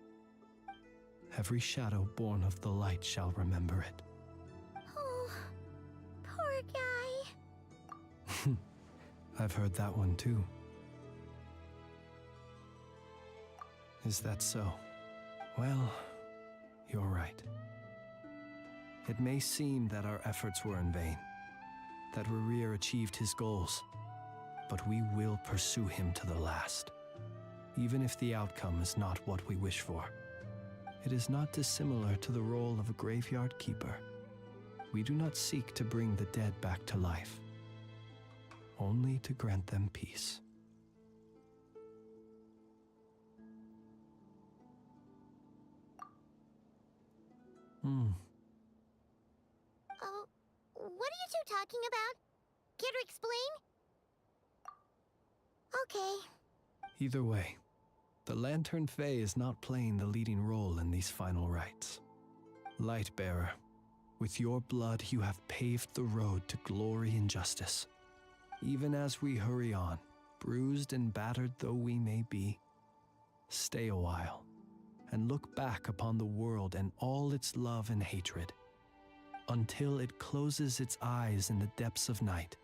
Every shadow born of the light shall remember it. Oh, poor guy. I've heard that one too. Is that so? Well, you're right. It may seem that our efforts were in vain, that Rerir achieved his goals, but we will pursue him to the last, even if the outcome is not what we wish for. It is not dissimilar to the role of a graveyard keeper. We do not seek to bring the dead back to life, only to grant them peace. Oh, what are you two talking about? Care to explain? Okay. Either way, the Lantern Fae is not playing the leading role in these final rites. Lightbearer, with your blood you have paved the road to glory and justice. Even as we hurry on, bruised and battered though we may be, stay a while and look back upon the world and all its love and hatred, until it closes its eyes in the depths of night,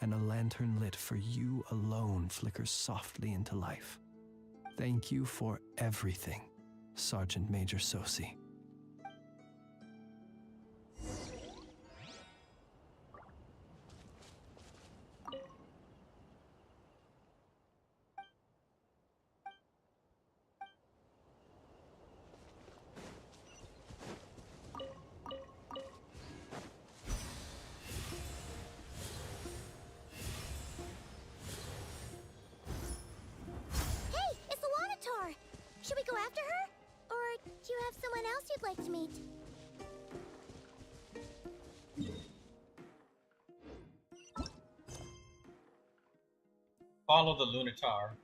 and a lantern lit for you alone flickers softly into life. Thank you for everything, Sergeant Major Sosi. Should we go after her? Or do you have someone else you'd like to meet? Follow the Lunatar.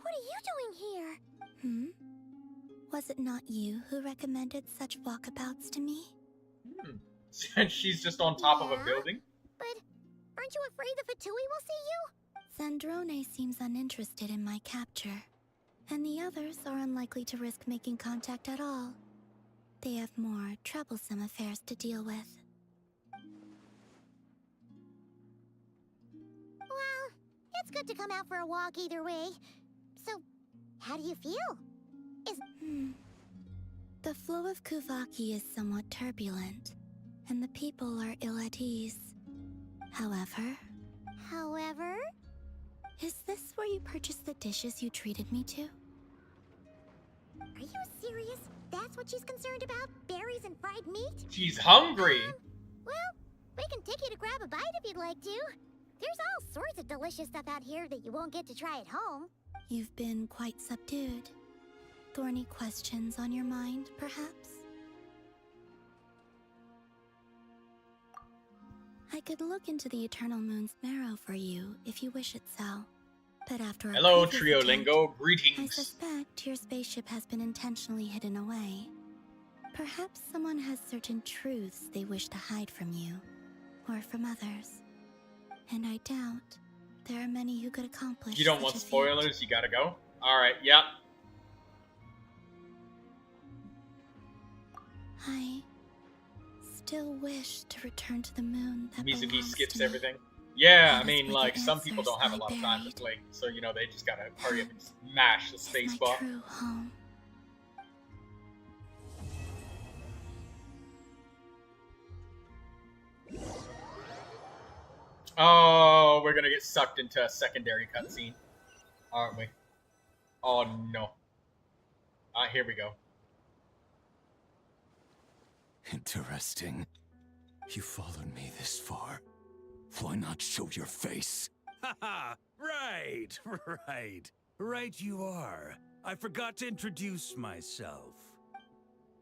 What are you doing here? Was it not you who recommended such walkabouts to me? And she's just on top of a building? But aren't you afraid the Fatui will see you? Zandrone seems uninterested in my capture, and the others are unlikely to risk making contact at all. They have more troublesome affairs to deal with. Well, it's good to come out for a walk either way. So, how do you feel? The flow of Kuvaki is somewhat turbulent, and the people are ill at ease. However? Is this where you purchased the dishes you treated me to? Are you serious? That's what she's concerned about? Berries and fried meat? She's hungry! Well, we can take you to grab a bite if you'd like to. There's all sorts of delicious stuff out here that you won't get to try at home. You've been quite subdued. Thorny questions on your mind, perhaps? I could look into the Eternal Moon's marrow for you if you wish it so. But after our Hello, previous attempt, Triolingo. I Greetings. suspect your spaceship has been intentionally hidden away. Perhaps someone has certain truths they wish to hide from you, or from others. And I doubt there are many who could accomplish. You don't such want a feat. spoilers? You gotta go? Alright, yep. I still wish to return to the moon that Mizuki belongs skips to me. everything. Yeah, I That is mean, where like, the some people don't have a answers lot of lie time to buried. play, so, you know, they just gotta hurry up and smash the Is space my bar. true home. Oh, we're gonna get sucked into a secondary cutscene, aren't we? Oh no. Here we go. Interesting. You followed me this far. Why not show your face? Haha, right, right. Right you are. I forgot to introduce myself.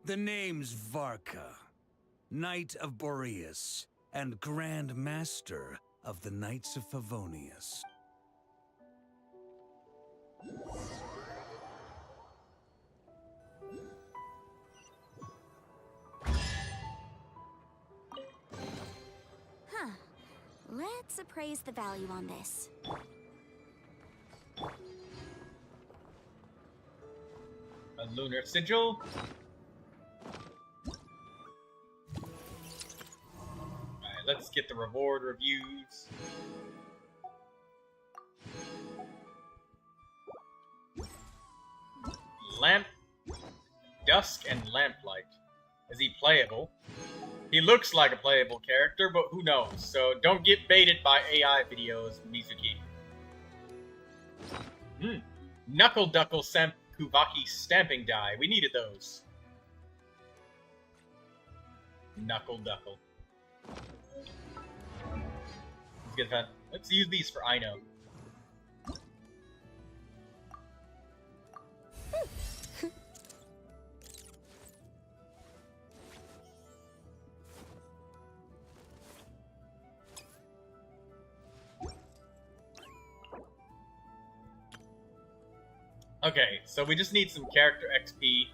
The name's Varka, Knight of Boreas, and Grand Master of the Knights of Favonius. Huh. Let's appraise the value on this. A lunar sigil. Alright, let's get the reward reviews. Lamp, Dusk, and Lamplight. Is he playable? He looks like a playable character, but who knows? So don't get baited by AI videos, Mizuki. Knuckle Duckle Kuvaki stamping die. We needed those. Knuckle Duckle. Let's get that. Let's use these for Ino. Okay, so we just need some character XP,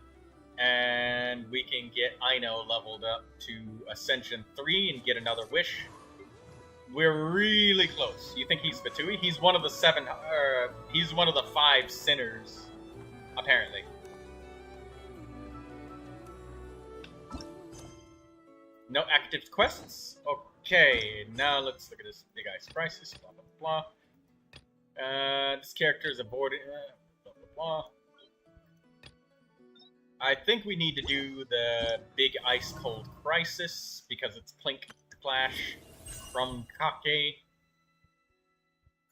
and we can get Ino leveled up to Ascension 3 and get another wish. We're really close. You think he's Fatui? He's one of the he's one of the 5 sinners, apparently. No active quests? Okay, now let's look at this Big Ice Crisis, blah blah blah. This character is aborted. I think we need to do the Big Ice Cold Crisis because it's Plink Clash from Kake.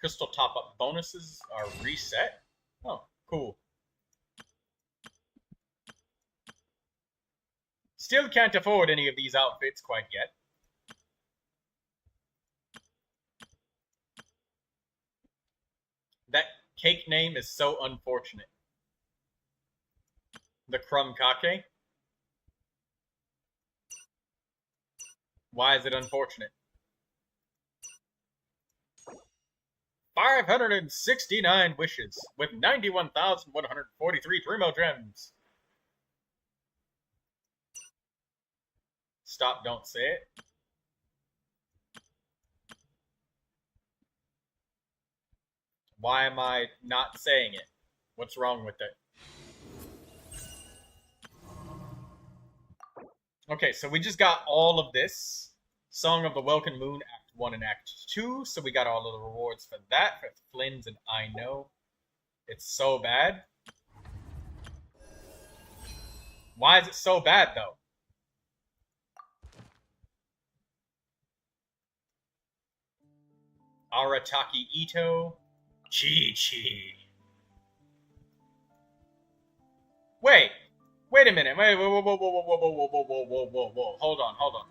Crystal top-up bonuses are reset. Oh, cool. Still can't afford any of these outfits quite yet. That cake name is so unfortunate. The Crumb Kake. Why is it unfortunate? 569 wishes with 91,143 Primo Gems. Stop, don't say it. Why am I not saying it? What's wrong with it? Okay, so we just got all of this. Song of the Welkin Moon, Act 1 and Act 2. So we got all of the rewards for that, for Flynn's and I Know. It's so bad. Why is it so bad, though? Arataki Ito. Chi-Chi. Wait a minute. Whoa. Hold on.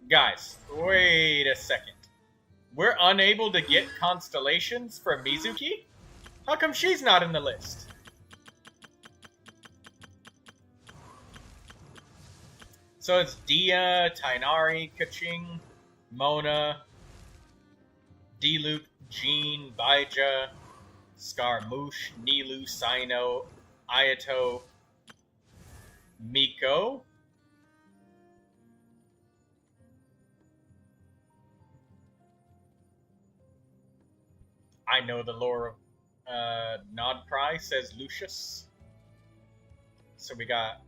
Guys, wait a second. We're unable to get constellations for Mizuki? How come she's not in the list? So it's Dia, Tainari, Kaching, Mona, Diluc, Jean, Baija, Scarmouche, Nilu, Sino, Ayato, Miko. I know the lore of Nodcry, says Lucius. So we got...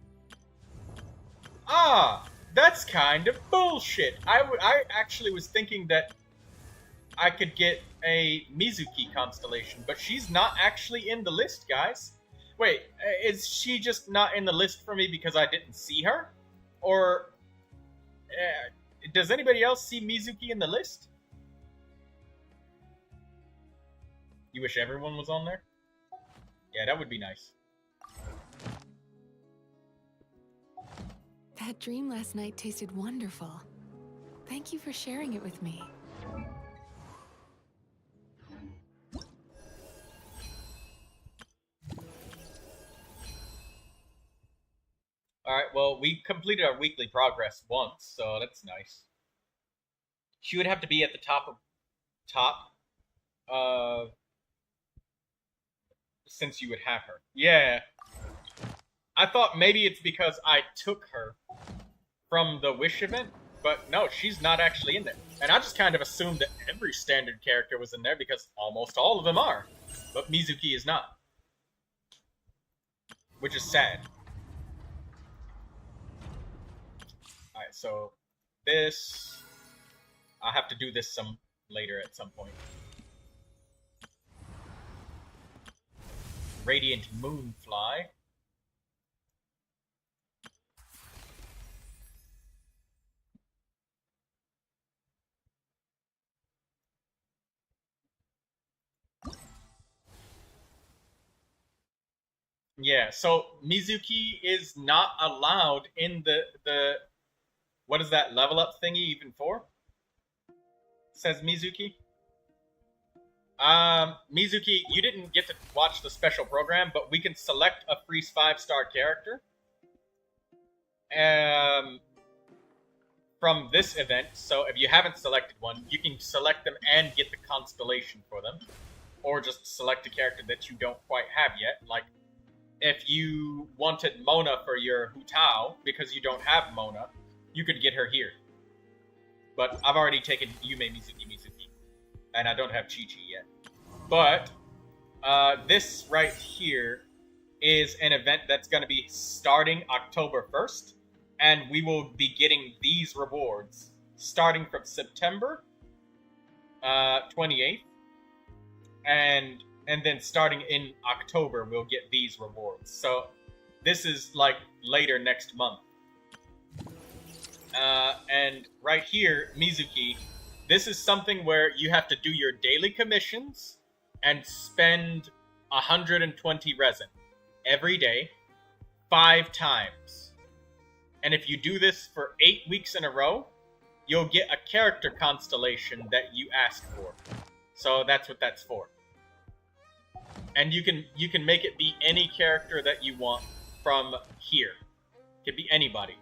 Ah! That's kind of bullshit. I actually was thinking that I could get a Mizuki constellation, but she's not actually in the list, guys. Wait, is she just not in the list for me because I didn't see her? Or does anybody else see Mizuki in the list? You wish everyone was on there? Yeah, that would be nice. That dream last night tasted wonderful. Thank you for sharing it with me. well, we completed our weekly progress once, so that's nice. She would have to be at the top. Since you would have her. Yeah. I thought maybe it's because I took her from the Wish event, but no, she's not actually in there. And I just kind of assumed that every standard character was in there because almost all of them are. But Mizuki is not. Which is sad. Alright, so this... I'll have to do this some later at some point. Radiant Moonfly. Yeah, so Mizuki is not allowed in the what is that level up thingy even for? Says Mizuki. Mizuki, you didn't get to watch the special program, but we can select a free 5-star character. From this event, so if you haven't selected one, you can select them and get the constellation for them. Or just select a character that you don't quite have yet, like if you wanted Mona for your Hutao, because you don't have Mona, you could get her here. But I've already taken Yume Mizuki, and I don't have Chi-Chi yet. But this right here is an event that's going to be starting October 1st, and we will be getting these rewards starting from September 28th, and then starting in October, we'll get these rewards. So this is like later next month. And right here, Mizuki, this is something where you have to do your daily commissions and spend 120 resin every day, 5 times. And if you do this for 8 weeks in a row, you'll get a character constellation that you asked for. So that's what that's for. And you can make it be any character that you want from here. It could be anybody.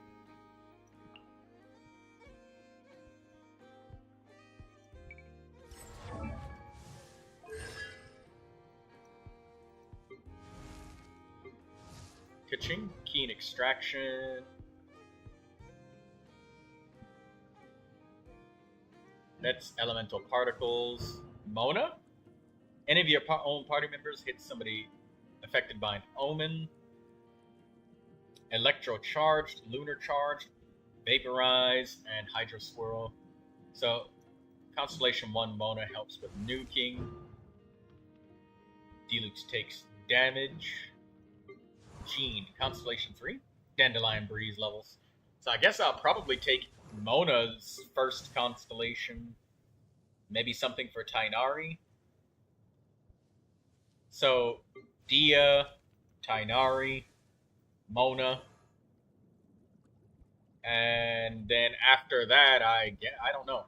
Kaching, Keen Extraction. That's Elemental Particles. Mona? Any of your own party members hit somebody affected by an omen. Electro Charged, Lunar Charged, Vaporize, and Hydro Swirl. So, Constellation 1 Mona helps with nuking. Deluxe takes damage. Gene, Constellation 3, Dandelion Breeze levels. So I guess I'll probably take Mona's first constellation. Maybe something for Tainari. So, Dia, Tainari, Mona. And then after that, I don't know.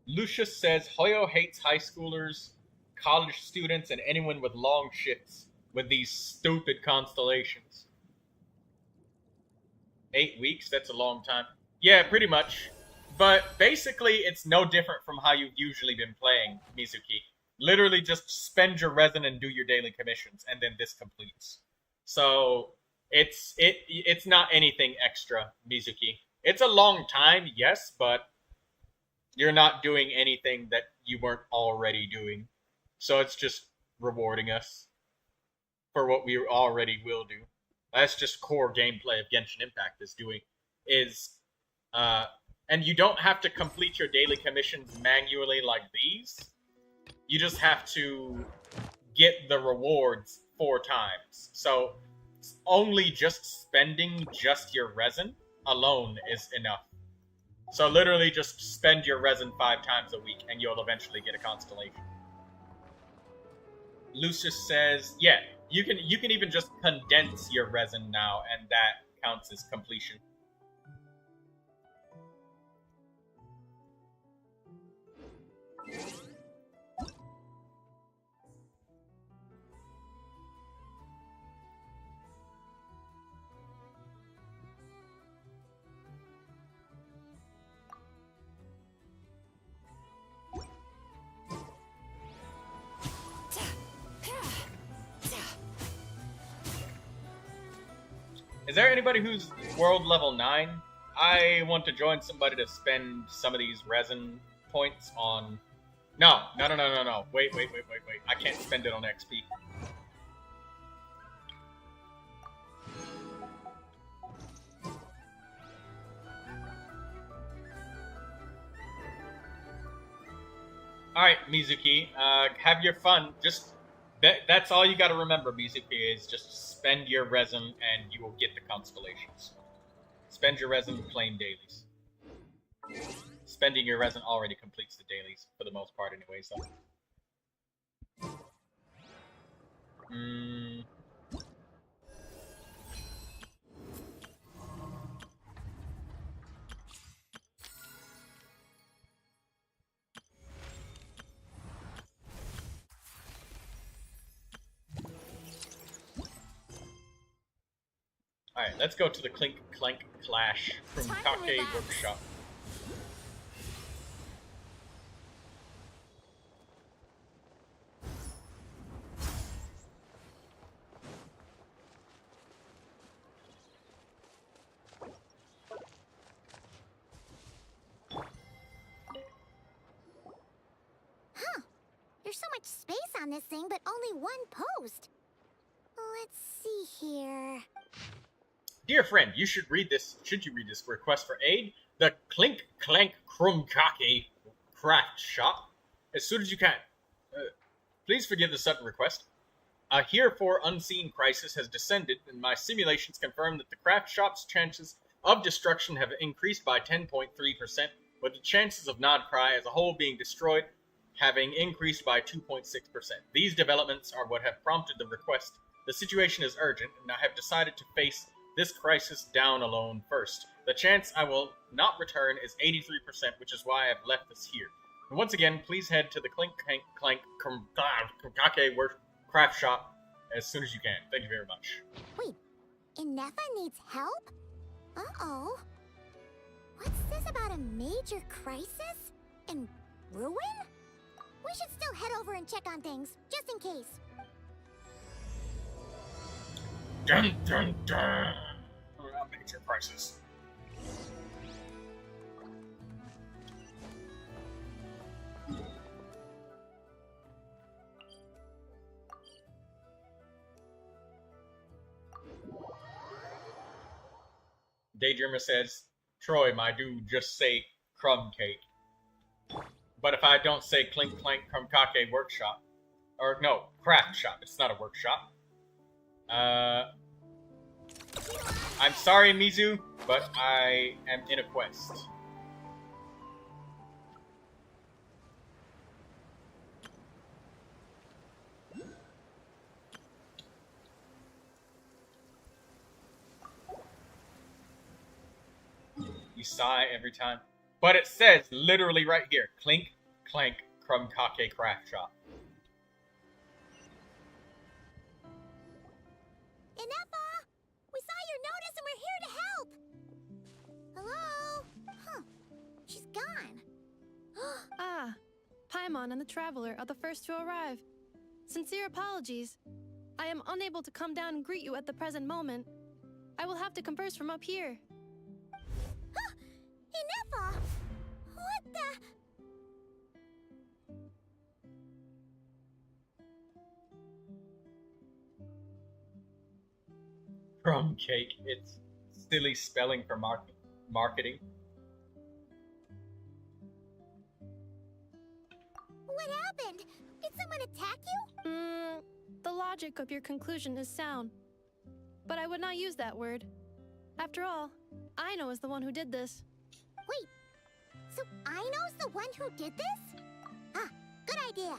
Lucius says, Hoyo hates high schoolers, college students, and anyone with long shifts with these stupid constellations. 8 weeks? That's a long time. Yeah, pretty much. But basically, it's no different from how you've usually been playing, Mizuki. Literally just spend your resin and do your daily commissions, and then this completes. So, it's not anything extra, Mizuki. It's a long time, yes, but you're not doing anything that you weren't already doing. So it's just rewarding us for what we already will do. That's just core gameplay of Genshin Impact and you don't have to complete your daily commissions manually like these. You just have to get the rewards 4 times. So only just spending just your resin alone is enough. So literally just spend your resin 5 times a week and you'll eventually get a constellation. Lucius says, yeah, you can even just condense your resin now and that counts as completion. Is there anybody who's world level 9? I want to join somebody to spend some of these resin points on... No. Wait. I can't spend it on XP. Alright, Mizuki, have your fun. Just, that's all you gotta remember, Mizuki, is just spend your resin and you will get the constellations. Spend your resin playing dailies. Spending your resin already completes the dailies, for the most part anyway, so... Alright, let's go to the Clink Clank Clash from Kake Workshop. Huh. There's so much space on this thing, but only one post. Let's see here. Dear friend, you should read this. Should you read this request for aid? The Clink Clank Krumkake Craft Shop as soon as you can. Please forgive the sudden request. A herefore unseen crisis has descended, and my simulations confirm that the craft shop's chances of destruction have increased by 10.3%, with the chances of Nodcry as a whole being destroyed having increased by 2.6%. These developments are what have prompted the request. The situation is urgent, and I have decided to face this crisis down alone first. The chance I will not return is 83%, which is why I have left this here. And once again, please head to the Clink Clank Krumkake Craft Shop as soon as you can. Thank you very much. Wait, Inefa needs help? Uh-oh. What's this about a major crisis? And ruin? We should still head over and check on things, just in case. Dun dun dun! A major crisis. Daydreamer says, Troy, my dude, just say crumb cake. But if I don't say Clink Clank Krumkake Workshop, or no, Craft Shop, it's not a workshop. I'm sorry, Mizu, but I am in a quest. You sigh every time. But it says, literally right here, Clink Clank Krumkake Craft Shop. Inefa! We saw your notice and we're here to help! Hello? Huh. She's gone. Ah, Paimon and the Traveler are the first to arrive. Sincere apologies. I am unable to come down and greet you at the present moment. I will have to converse from up here. Inefa! What the... Crumb cake. It's silly spelling for marketing. What happened? Did someone attack you? The logic of your conclusion is sound. But I would not use that word. After all, Aino is the one who did this. Wait, so Aino's the one who did this? Ah, good idea.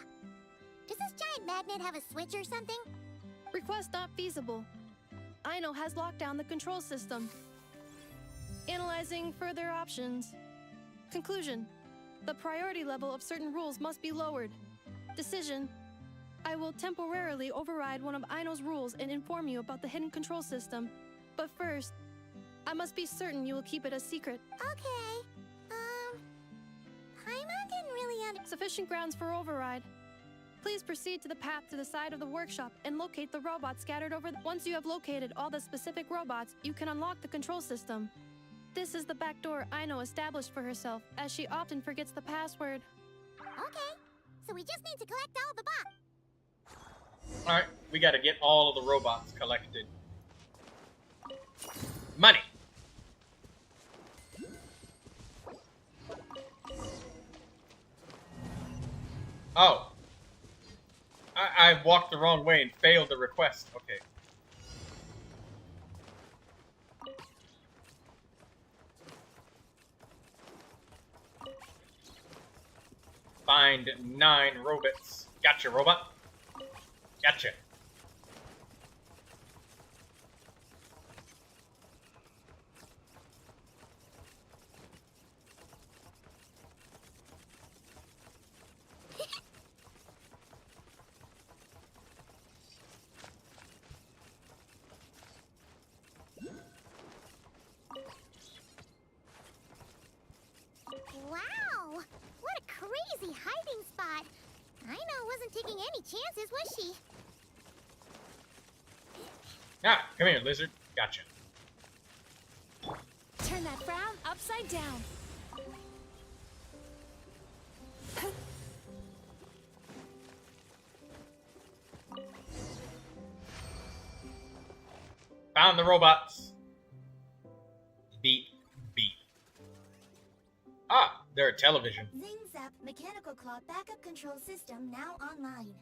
Does this giant magnet have a switch or something? Request not feasible. Aino has locked down the control system. Analyzing further options. Conclusion. The priority level of certain rules must be lowered. Decision. I will temporarily override one of Aino's rules and inform you about the hidden control system. But first, I must be certain you will keep it a secret. Okay. Paimon didn't really Sufficient grounds for override. Please proceed to the path to the side of the workshop and locate the robots scattered over Once you have located all the specific robots, you can unlock the control system. This is the back door Aino established for herself, as she often forgets the password. Okay, so we just need to collect all the bots. Alright, we gotta get all of the robots collected. Money! Oh. I walked the wrong way and failed the request. Okay. Find 9 robots. Gotcha, robot. Gotcha. Wow! What a crazy hiding spot! Aino wasn't taking any chances, was she? Ah, come here, lizard. Gotcha. Turn that frown upside down. Found the robots. Beep, beep. Ah, they're a television. Zing Zap Mechanical Claw Backup Control System now online.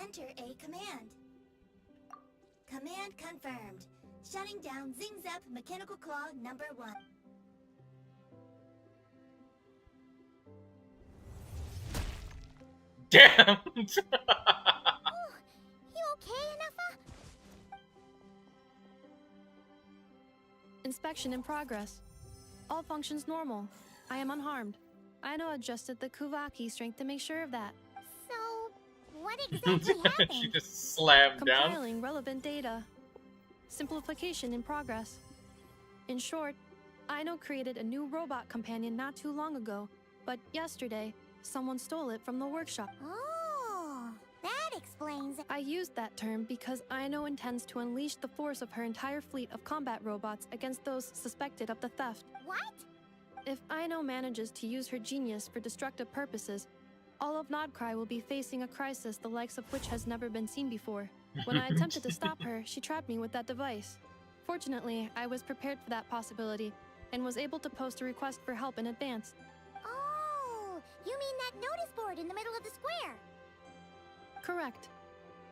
Enter a command. Command confirmed. Shutting down Zing Zap Mechanical Claw number 1. Damn! Oh, you okay, Anafa? Inspection in progress. All functions normal. I am unharmed. Aino adjusted the Kuvaki strength to make sure of that. So, what exactly happened? She just slammed down. Compiling relevant data. Simplification in progress. In short, Aino created a new robot companion not too long ago, but yesterday, someone stole it from the workshop. Oh, that explains it. I used that term because Aino intends to unleash the force of her entire fleet of combat robots against those suspected of the theft. What? If Aino manages to use her genius for destructive purposes, all of Nodcry will be facing a crisis the likes of which has never been seen before. When I attempted to stop her, she trapped me with that device. Fortunately, I was prepared for that possibility and was able to post a request for help in advance. Oh, you mean that notice board in the middle of the square? Correct.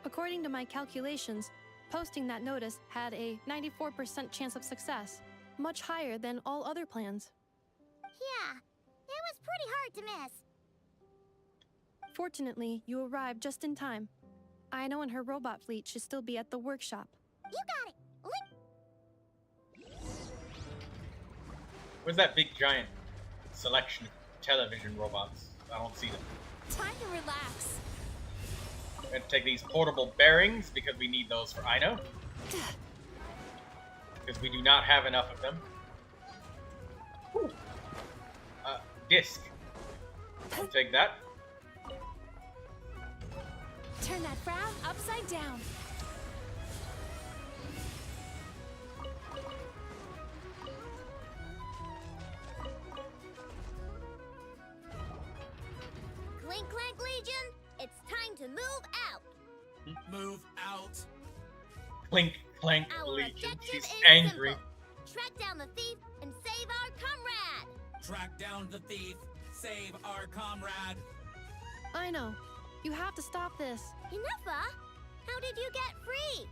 According to my calculations, posting that notice had a 94% chance of success, much higher than all other plans. Yeah, it was pretty hard to miss. Fortunately, you arrived just in time. Aino and her robot fleet should still be at the workshop. You got it. Where's that big giant selection of television robots? I don't see them. Time to relax. We're gonna take these portable bearings because we need those for Aino. Because we do not have enough of them. Ooh. Disc. I'll take that. Turn that frown upside down. Clink Clank Legion, it's time to move out. Move out. Clink, clank, Our Legion. objective She's is angry. simple. Track down the thief and save our comrade. Track down the thief. Save our comrade. Aino, you have to stop this. Inufa, how did you get free?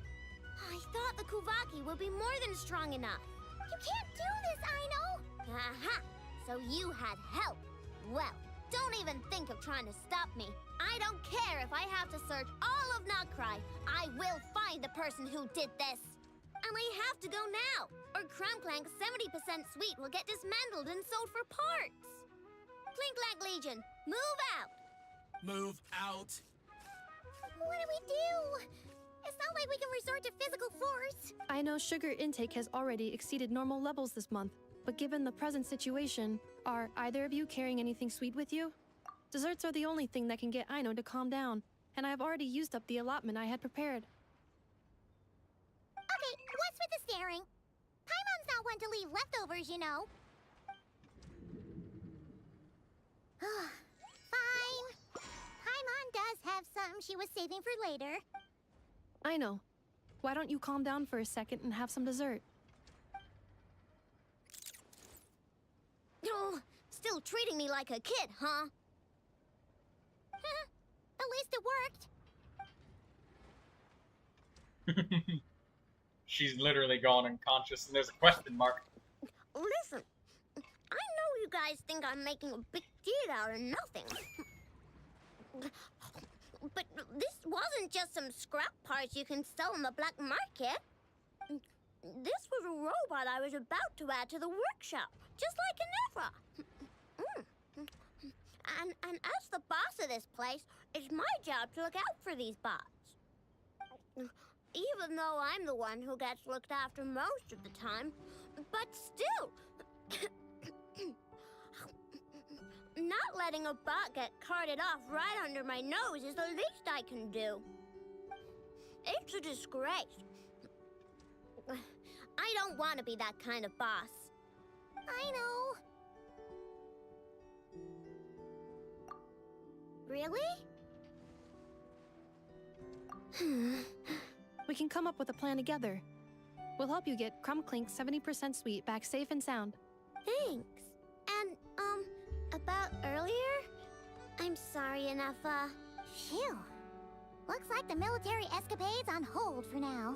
I thought the Kuvaki would be more than strong enough. You can't do this, Aino. Aha! So you had help. Well, don't even think of trying to stop me. I don't care if I have to search all of Nodcry. I will find the person who did this. And I have to go now, or Clamclank's 70% suite will get dismantled and sold for parts. Clink Clank Legion, move out. Move out. What do we do? It's not like we can resort to physical force. Aino's sugar intake has already exceeded normal levels this month, but given the present situation, are either of you carrying anything sweet with you? Desserts are the only thing that can get Aino to calm down. and I have already used up the allotment I had prepared. Okay, what's with the staring? Paimon's not one to leave leftovers, you know. Fine. Paimon does have some she was saving for later. I know. Why don't you calm down for a second and have some dessert? Oh, still treating me like a kid, huh? At least it worked. She's literally gone unconscious, and there's a question mark. Listen, I know you guys think I'm making a big deal out of nothing. But this wasn't just some scrap parts you can sell on the black market. This was a robot I was about to add to the workshop, just like Inefra. And as the boss of this place, it's my job to look out for these bots. Even though I'm the one who gets looked after most of the time. But still, not letting a bot get carted off right under my nose is the least I can do. It's a disgrace. I don't want to be that kind of boss. I know. Really? We can come up with a plan together. We'll help you get Crumb Clink's 70% sweet back safe and sound. Thanks. And, about earlier? I'm sorry, Ineffa. Phew. Looks like the military escapade's on hold for now.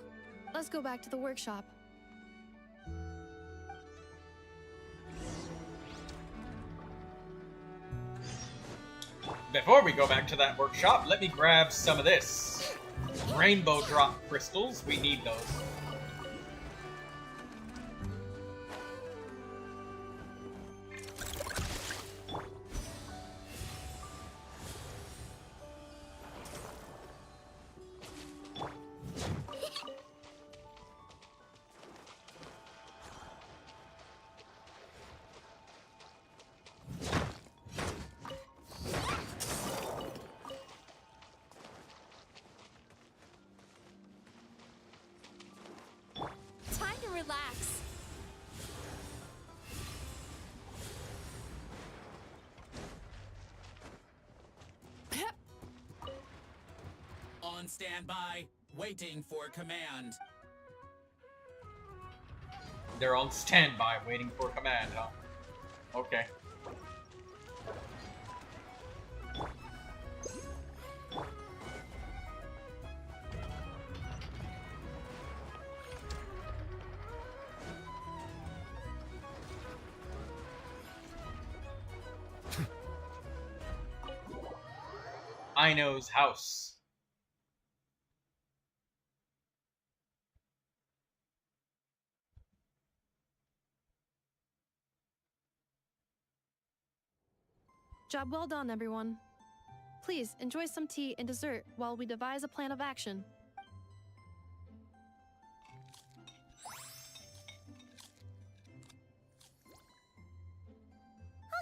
Let's go back to the workshop. Before we go back to that workshop, let me grab some of this. Rainbow drop crystals, we need those. Relax. On standby, waiting for command. They're on standby, waiting for command, huh? Okay. Ino's house. Job well done, everyone. Please enjoy some tea and dessert while we devise a plan of action.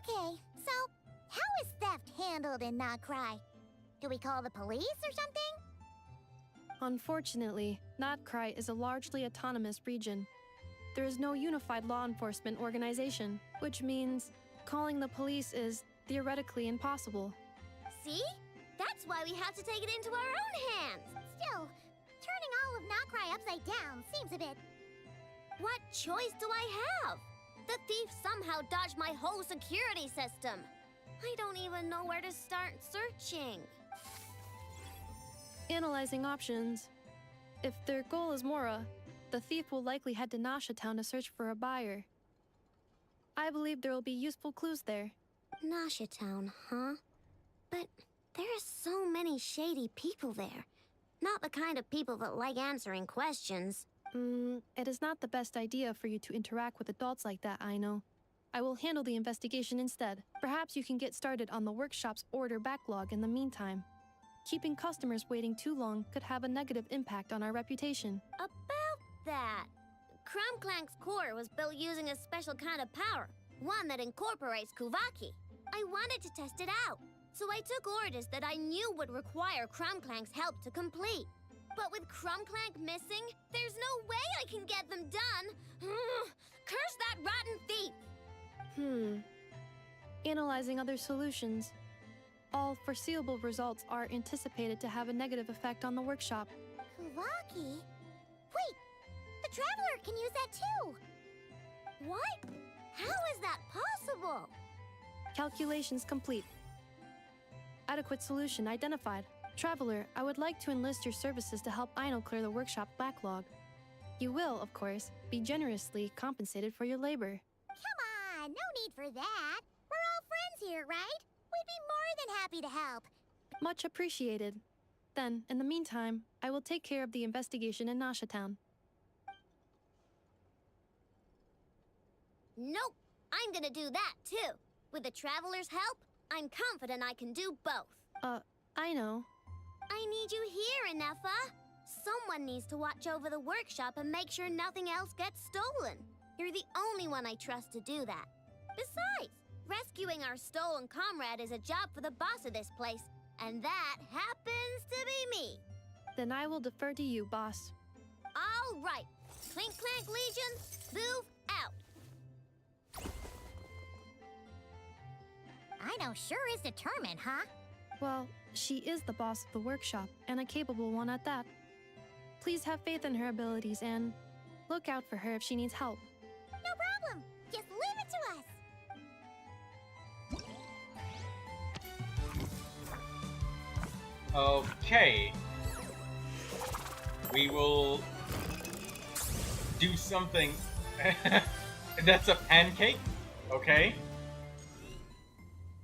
Okay, so how is theft handled in Not Cry? Do we call the police or something? Unfortunately, Not Cry is a largely autonomous region. There is no unified law enforcement organization, which means calling the police is theoretically impossible. See? That's why we have to take it into our own hands. Still, turning all of Not Cry upside down seems a bit... What choice do I have? The thief somehow dodged my whole security system. I don't even know where to start searching. Analyzing options. If their goal is Mora, the thief will likely head to Nasha Town to search for a buyer. I believe there will be useful clues there. Nasha Town, huh? But there are so many shady people there. Not the kind of people that like answering questions. It is not the best idea for you to interact with adults like that, I know. I will handle the investigation instead. Perhaps you can get started on the workshop's order backlog in the meantime. Keeping customers waiting too long could have a negative impact on our reputation. About that, Crumclank's core was built using a special kind of power, one that incorporates Kuvaki. I wanted to test it out, So I took orders that I knew would require Crumclank's help to complete. But with Crumclank missing, there's no way I can get them done. Curse that rotten thief! Analyzing other solutions. All foreseeable results are anticipated to have a negative effect on the workshop. Kawaki? Wait! The Traveler can use that too! What? How is that possible? Calculations complete. Adequate solution identified. Traveler, I would like to enlist your services to help Aino clear the workshop backlog. You will, of course, be generously compensated for your labor. Come on, no need for that. We're all friends here, right? We'd be more than happy to help. Much appreciated. Then, in the meantime, I will take care of the investigation in Nasha Town. Nope, I'm gonna do that too. With the Traveler's help, I'm confident I can do both. I know. I need you here, Inefa. Someone needs to watch over the workshop and make sure nothing else gets stolen. You're the only one I trust to do that. Besides, rescuing our stolen comrade is a job for the boss of this place, and that happens to be me. Then I will defer to you, boss. All right. Clink Clank Legion, move out. Aino sure is determined, huh? Well, she is the boss of the workshop, and a capable one at that. Please have faith in her abilities and look out for her if she needs help. No problem. Just leave it to us. Okay. We will do something. That's a pancake? Okay.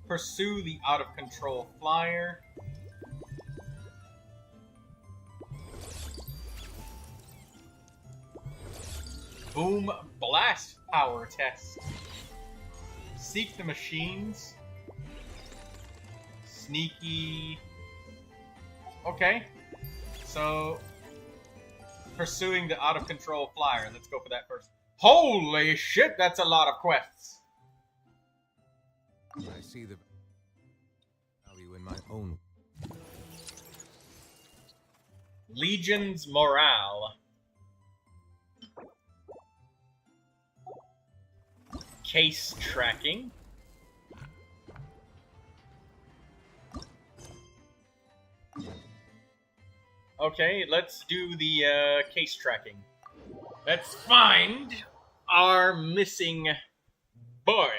Pursue the out-of-control flyer. Boom blast power test. Seek the machines. Sneaky. Okay. So, pursuing the out-of-control flyer. Let's go for that first. Holy shit, that's a lot of quests. I see the value in my own. Legion's morale. Case tracking. Okay, let's do the case tracking. Let's find our missing boy.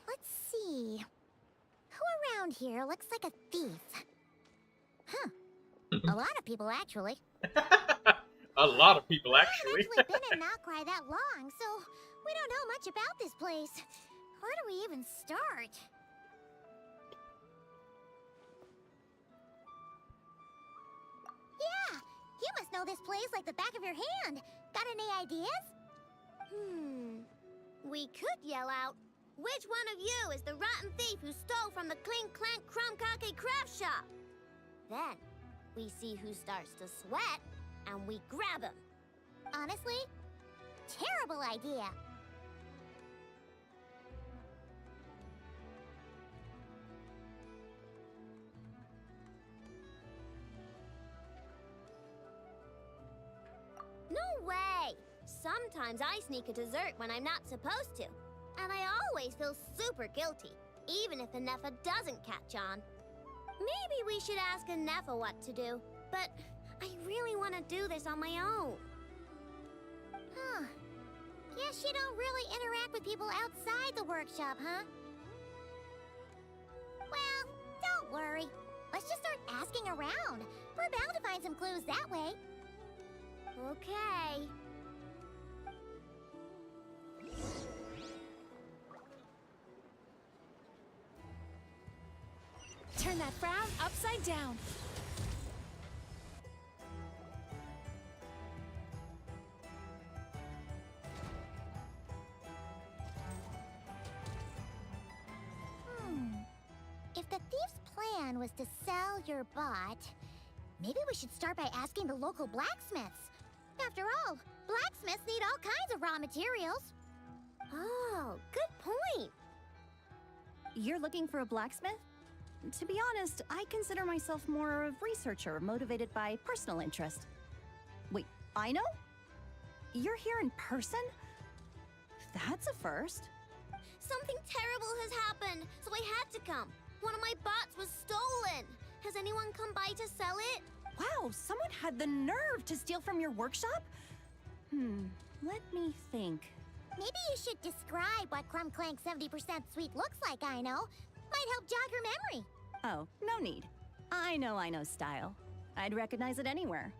Let's see. Who around here looks like a thief? Huh. A lot of people, actually. A lot of people, I actually. haven't actually been in Nocry that long, so we don't know much about this place. Where do we even start? Yeah, you must know this place like the back of your hand. Got any ideas? We could yell out, which one of you is the rotten thief who stole from the Clink Clank Crumkake craft shop? Then, we see who starts to sweat, and we grab him. Honestly, terrible idea. No way! Sometimes I sneak a dessert when I'm not supposed to. And I always feel super guilty, even if Inefa doesn't catch on. Maybe we should ask Inefa what to do, but I really want to do this on my own. Huh. Guess you don't really interact with people outside the workshop, huh? Well, don't worry. Let's just start asking around. We're bound to find some clues that way. Okay. Turn that frown upside down. If the thief's plan was to sell your bot, maybe we should start by asking the local blacksmiths. After all, blacksmiths need all kinds of raw materials. Oh, good point. You're looking for a blacksmith? To be honest, I consider myself more of a researcher motivated by personal interest. Wait, I know? You're here in person? That's a first. Something terrible has happened, so I had to come. One of my bots was stolen. Has anyone come by to sell it? Wow, someone had the nerve to steal from your workshop? Let me think. Maybe you should describe what Crumb Clank 70% sweet looks like, I know. Might help jog your memory. Oh, no need. I know style. I'd recognize it anywhere.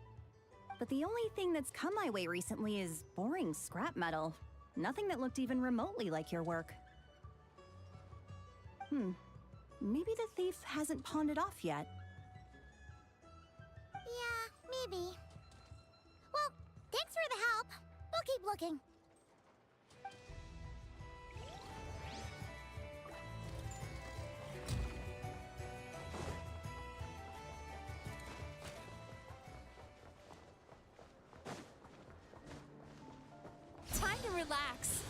But the only thing that's come my way recently is boring scrap metal. Nothing that looked even remotely like your work. Maybe the thief hasn't pawned it off yet. Yeah, maybe. Well, thanks for the help. We'll keep looking. Time to relax.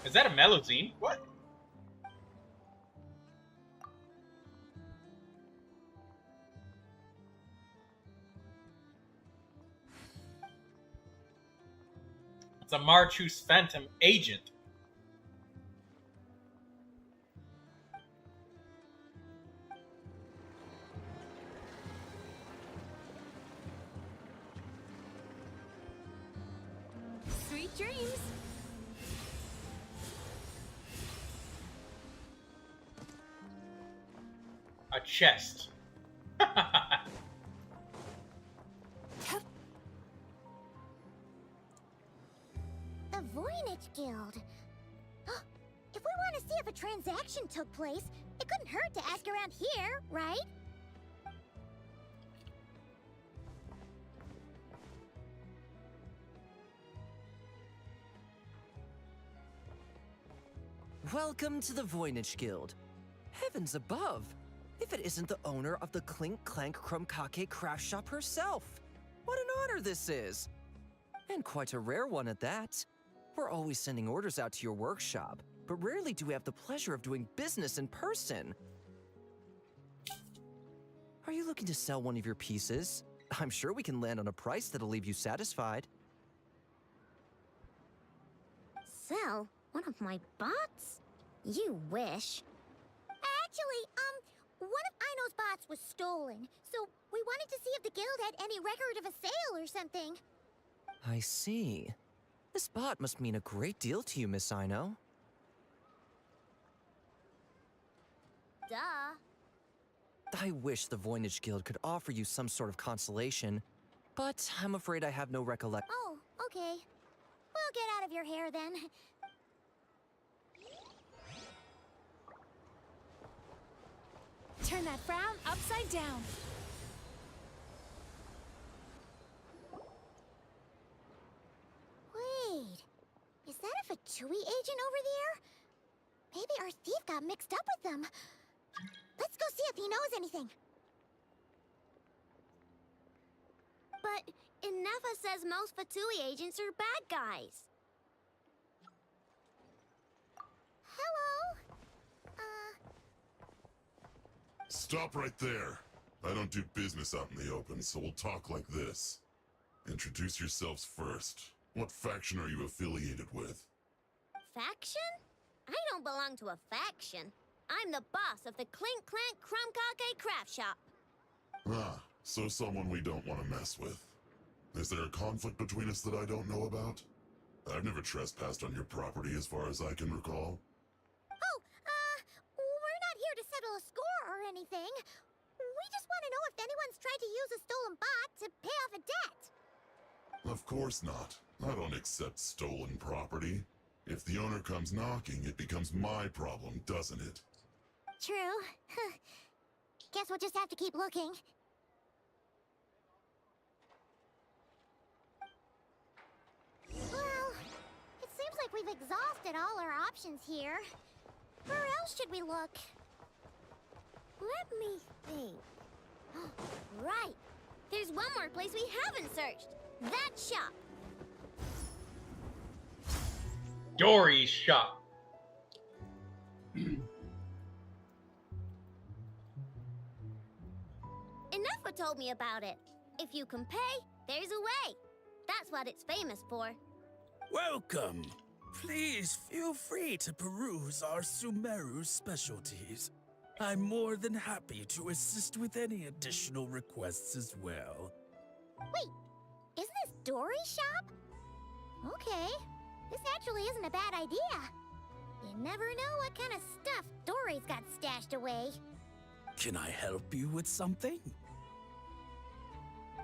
Is that a Melozine? What? It's a Marchus Phantom agent. Sweet dreams. A chest. The Voynich Guild. If we want to see if a transaction took place, it couldn't hurt to ask around here, right? Welcome to the Voynich Guild. Heavens above! If it isn't the owner of the Clink Clank Krumkake craft shop herself! What an honor this is! And quite a rare one at that. We're always sending orders out to your workshop, but rarely do we have the pleasure of doing business in person. Are you looking to sell one of your pieces? I'm sure we can land on a price that'll leave you satisfied. Sell one of my bots? You wish. Actually, one of Aino's bots was stolen, so we wanted to see if the guild had any record of a sale or something. I see. This bot must mean a great deal to you, Miss Aino. Duh. I wish the Voynich Guild could offer you some sort of consolation, but I'm afraid I have no recollection. Oh, okay. We'll get out of your hair then. Turn that frown upside down. Wait, is that a Fatui agent over there? Maybe our thief got mixed up with them. Let's go see if he knows anything. But Inefa says most Fatui agents are bad guys. Hello? Stop right there. I don't do business out in the open, so we'll talk like this. Introduce yourselves first. What faction are you affiliated with? Faction? I don't belong to a faction. I'm the boss of the Clink Clank Krumkake craft shop. Ah, so someone we don't want to mess with. Is there a conflict between us that I don't know about? I've never trespassed on your property as far as I can recall. Oh, we're not here to settle a score or anything. We just want to know if anyone's tried to use a stolen bot to pay off a debt. Of course not. I don't accept stolen property. If the owner comes knocking, it becomes my problem, doesn't it? True. Guess we'll just have to keep looking. Well, it seems like we've exhausted all our options here. Where else should we look? Let me think. Right! There's one more place we haven't searched. That shop. Dory's shop. Inefa told me about it. If you can pay, there's a way. That's what it's famous for. Welcome. Please feel free to peruse our Sumeru specialties. I'm more than happy to assist with any additional requests as well. Wait, isn't this Dory's shop? Okay, this actually isn't a bad idea. You never know what kind of stuff Dory's got stashed away. Can I help you with something?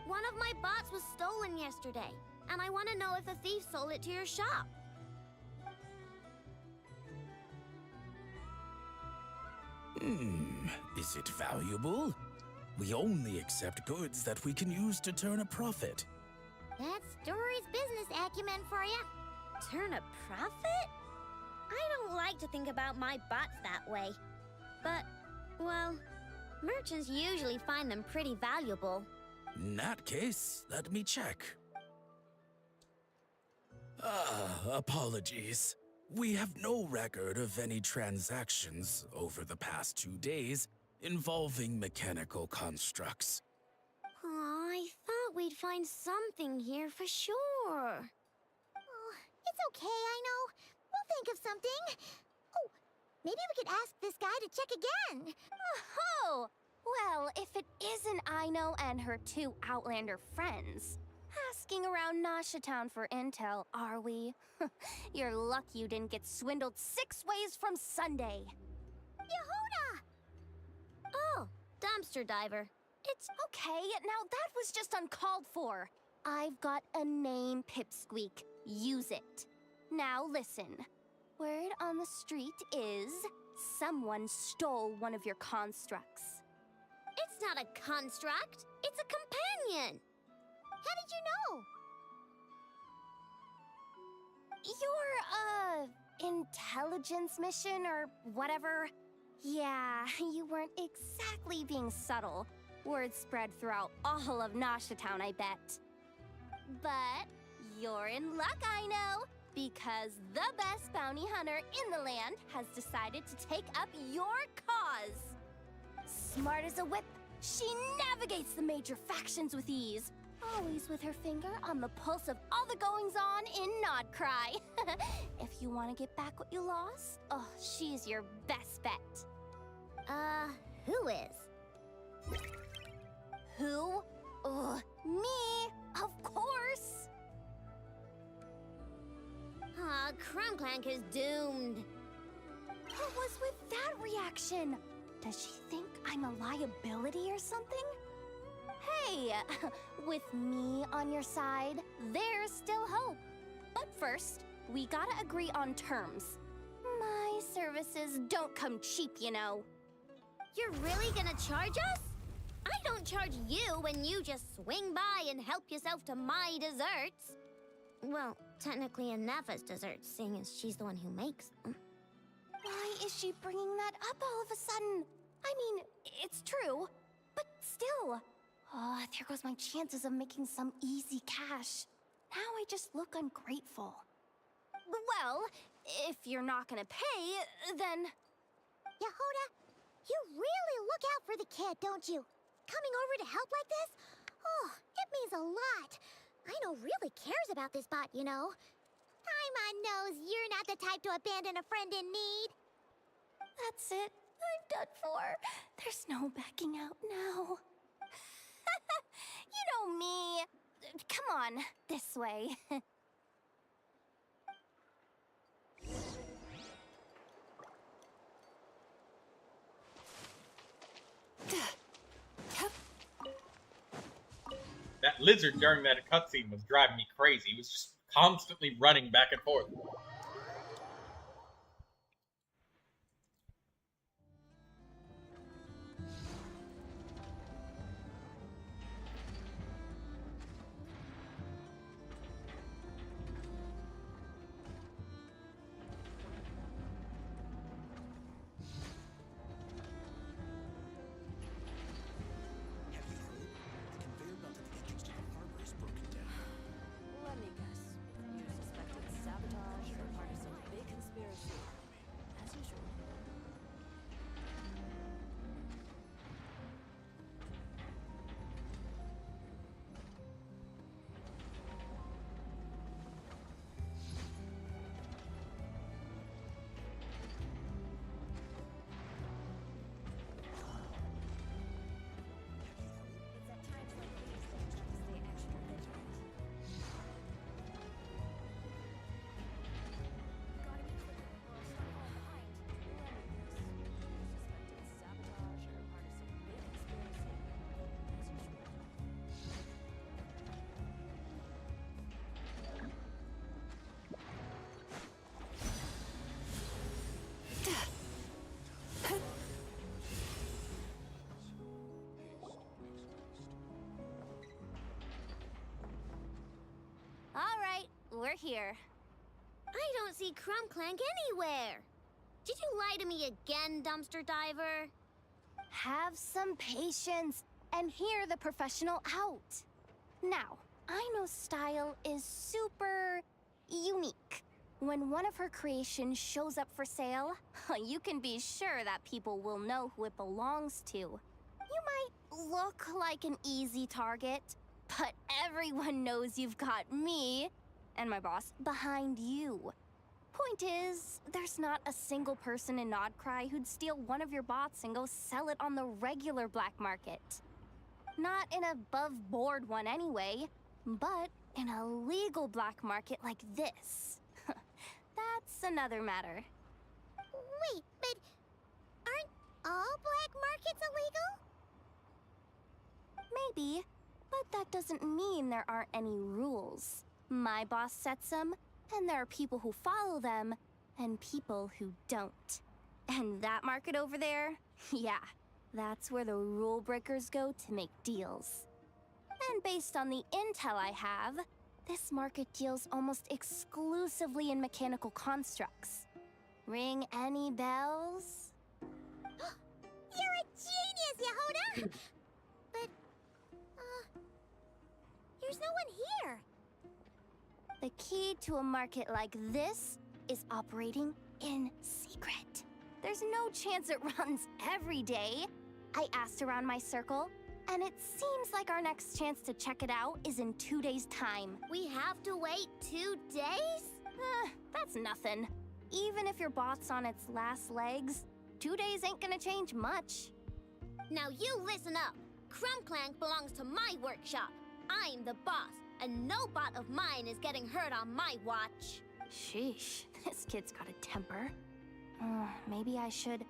One of my bots was stolen yesterday, and I want to know if the thief sold it to your shop. Is it valuable? We only accept goods that we can use to turn a profit. That's Dory's business acumen for you. Turn a profit? I don't like to think about my bots that way. But, well, merchants usually find them pretty valuable. In that case, let me check. Apologies. We have no record of any transactions over the past 2 days involving mechanical constructs. Aw, I thought we'd find something here for sure. Oh, it's okay, I know. We'll think of something. Oh, maybe we could ask this guy to check again. Oh, well, if it isn't Aino and her 2 Outlander friends. Asking around Nasha Town for intel, are we? You're lucky you didn't get swindled 6 ways from Sunday. Yehuda! Oh, dumpster diver. It's okay, now that was just uncalled for. I've got a name, Pipsqueak. Use it. Now listen. Word on the street is someone stole one of your constructs. It's not a construct. It's a companion. How did you know? Your, intelligence mission or whatever? Yeah, you weren't exactly being subtle. Word spread throughout all of Nasha Town, I bet. But you're in luck, I know, because the best bounty hunter in the land has decided to take up your cause. Smart as a whip, she navigates the major factions with ease. Always with her finger on the pulse of all the goings-on in Nodcry. If you want to get back what you lost, oh, she's your best bet. Who is? Who? Me, of course. Aw, Crumbclank is doomed. What was with that reaction? Does she think I'm a liability or something? Hey, with me on your side, there's still hope. But first, we gotta agree on terms. My services don't come cheap, you know. You're really gonna charge us? I don't charge you when you just swing by and help yourself to my desserts. Well, technically Inefa's desserts, seeing as she's the one who makes them. Why is she bringing that up all of a sudden? I mean, it's true, but still. Oh, there goes my chances of making some easy cash. Now I just look ungrateful. Well, if you're not gonna pay, then... Yehuda, you really look out for the kid, don't you? Coming over to help like this? Oh, it means a lot. Aino really cares about this bot, you know. Paimon knows you're not the type to abandon a friend in need. That's it. I'm done for. There's no backing out now. You know me. Come on, this way. That lizard during that cutscene was driving me crazy. He was just constantly running back and forth. Let me guess. You suspected sabotage or part of some big conspiracy. As usual. It's at times like these that you have to stay extra vigilant. Gotta be quicker or I'll start falling behind. Let me guess. You suspected sabotage or part of some big conspiracy. As usual. All right, we're here. I don't see Crumb Clank anywhere. Did you lie to me again, dumpster diver? Have some patience and hear the professional out. Now, I know style is super unique. When one of her creations shows up for sale, you can be sure that people will know who it belongs to. You might look like an easy target, but everyone knows you've got me and my boss behind you. Point is, there's not a single person in Nodcry who'd steal one of your bots and go sell it on the regular black market. Not an above-board one anyway, but in a legal black market like this. That's another matter. Wait, but aren't all black markets illegal? Maybe, but that doesn't mean there aren't any rules. My boss sets them, and there are people who follow them, and people who don't. And that market over there, yeah, that's where the rule breakers go to make deals. And based on the intel I have, this market deals almost exclusively in mechanical constructs. Ring any bells? You're a genius, Yehoda! But, there's no one here. The key to a market like this is operating in secret. There's no chance it runs every day. I asked around my circle, and it seems like our next chance to check it out is in 2 days' time. We have to wait 2 days? That's nothing. Even if your bot's on its last legs, 2 days ain't gonna change much. Now you listen up. Crumb Clank belongs to my workshop. I'm the boss, and no bot of mine is getting hurt on my watch. Sheesh, this kid's got a temper. Maybe I should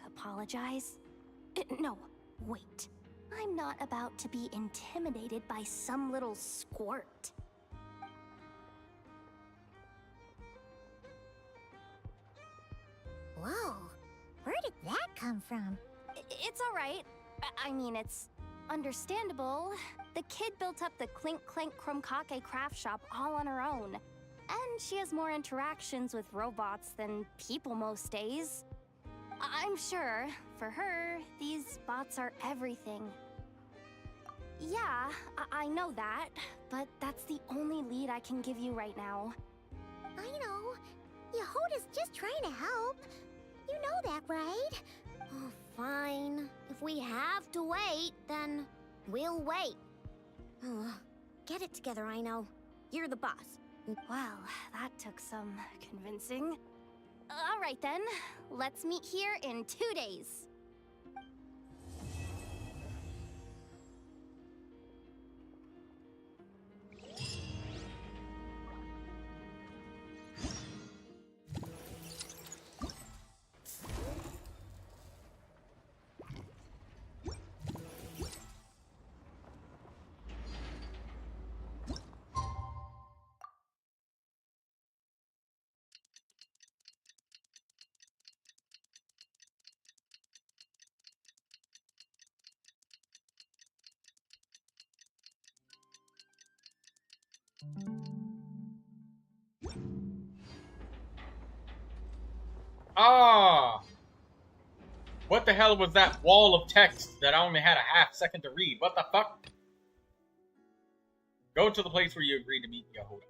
apologize. No, wait. I'm not about to be intimidated by some little squirt. Whoa, where did that come from? It's all right. I mean, it's understandable. The kid built up the Clink Clank Krumkake craft shop all on her own. And she has more interactions with robots than people most days. I'm sure, for her, these bots are everything. Yeah, I know that, but that's the only lead I can give you right now. I know. Yehoda's just trying to help. You know that, right? Oh, fine. If we have to wait, then we'll wait. Get it together, I know. You're the boss. Well, that took some convincing. All right then, let's meet here in 2 days. Ah! What the hell was that wall of text that I only had a half second to read? What the fuck? Go to the place where you agreed to meet Yehuda.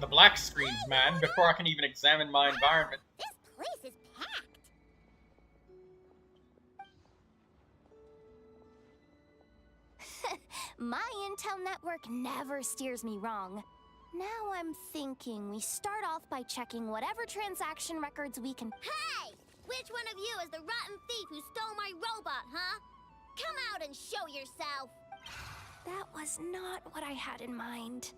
The black screens, man, before I can even examine my environment. This place is packed. My intel network never steers me wrong. Now I'm thinking we start off by checking whatever transaction records we can. Hey! Which one of you is the rotten thief who stole my robot, huh? Come out and show yourself! That was not what I had in mind.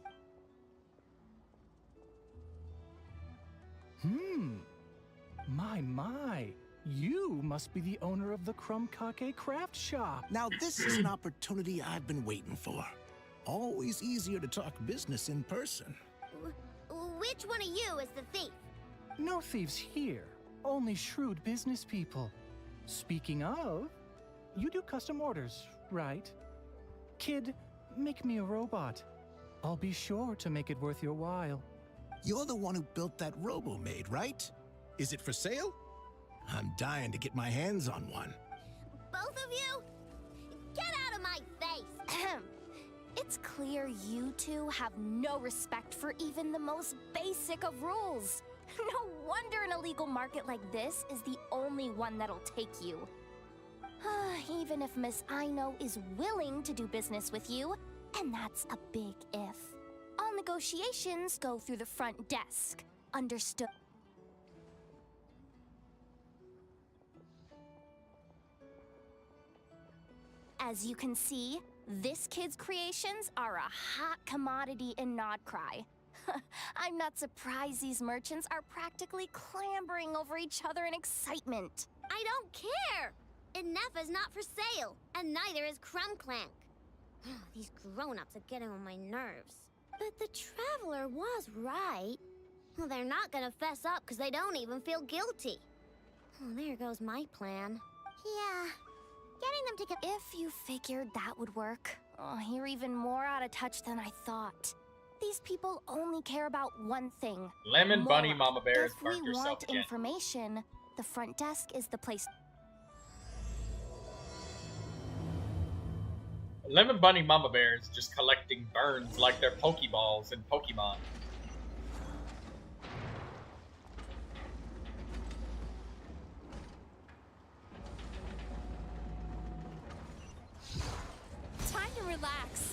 My. You must be the owner of the Crumb Kake craft shop. Now this is an opportunity I've been waiting for. Always easier to talk business in person. Which one of you is the thief? No thieves here. Only shrewd business people. Speaking of, you do custom orders, right? Kid, make me a robot. I'll be sure to make it worth your while. You're the one who built that robo-maid, right? Is it for sale? I'm dying to get my hands on one. Both of you? Get out of my face! It's clear you two have no respect for even the most basic of rules. No wonder an illegal market like this is the only one that'll take you. Even if Miss Aino is willing to do business with you, and that's a big if. All negotiations go through the front desk. Understood? As you can see, this kid's creations are a hot commodity in Nodcry. I'm not surprised these merchants are practically clambering over each other in excitement. I don't care! Inefa's not for sale, and neither is Crumb Clank. These grown-ups are getting on my nerves. But the Traveler was right. Well, they're not gonna fess up because they don't even feel guilty. Oh, there goes my plan. Yeah, getting them to If you figured that would work, you're even more out of touch than I thought. These people only care about one thing. Lemon Bunny Mama Bear has If we burnt herself want again. information, the front desk is the place. Lemon Bunny Mama Bear is just collecting burns like they're Pokeballs in Pokemon. Time to relax.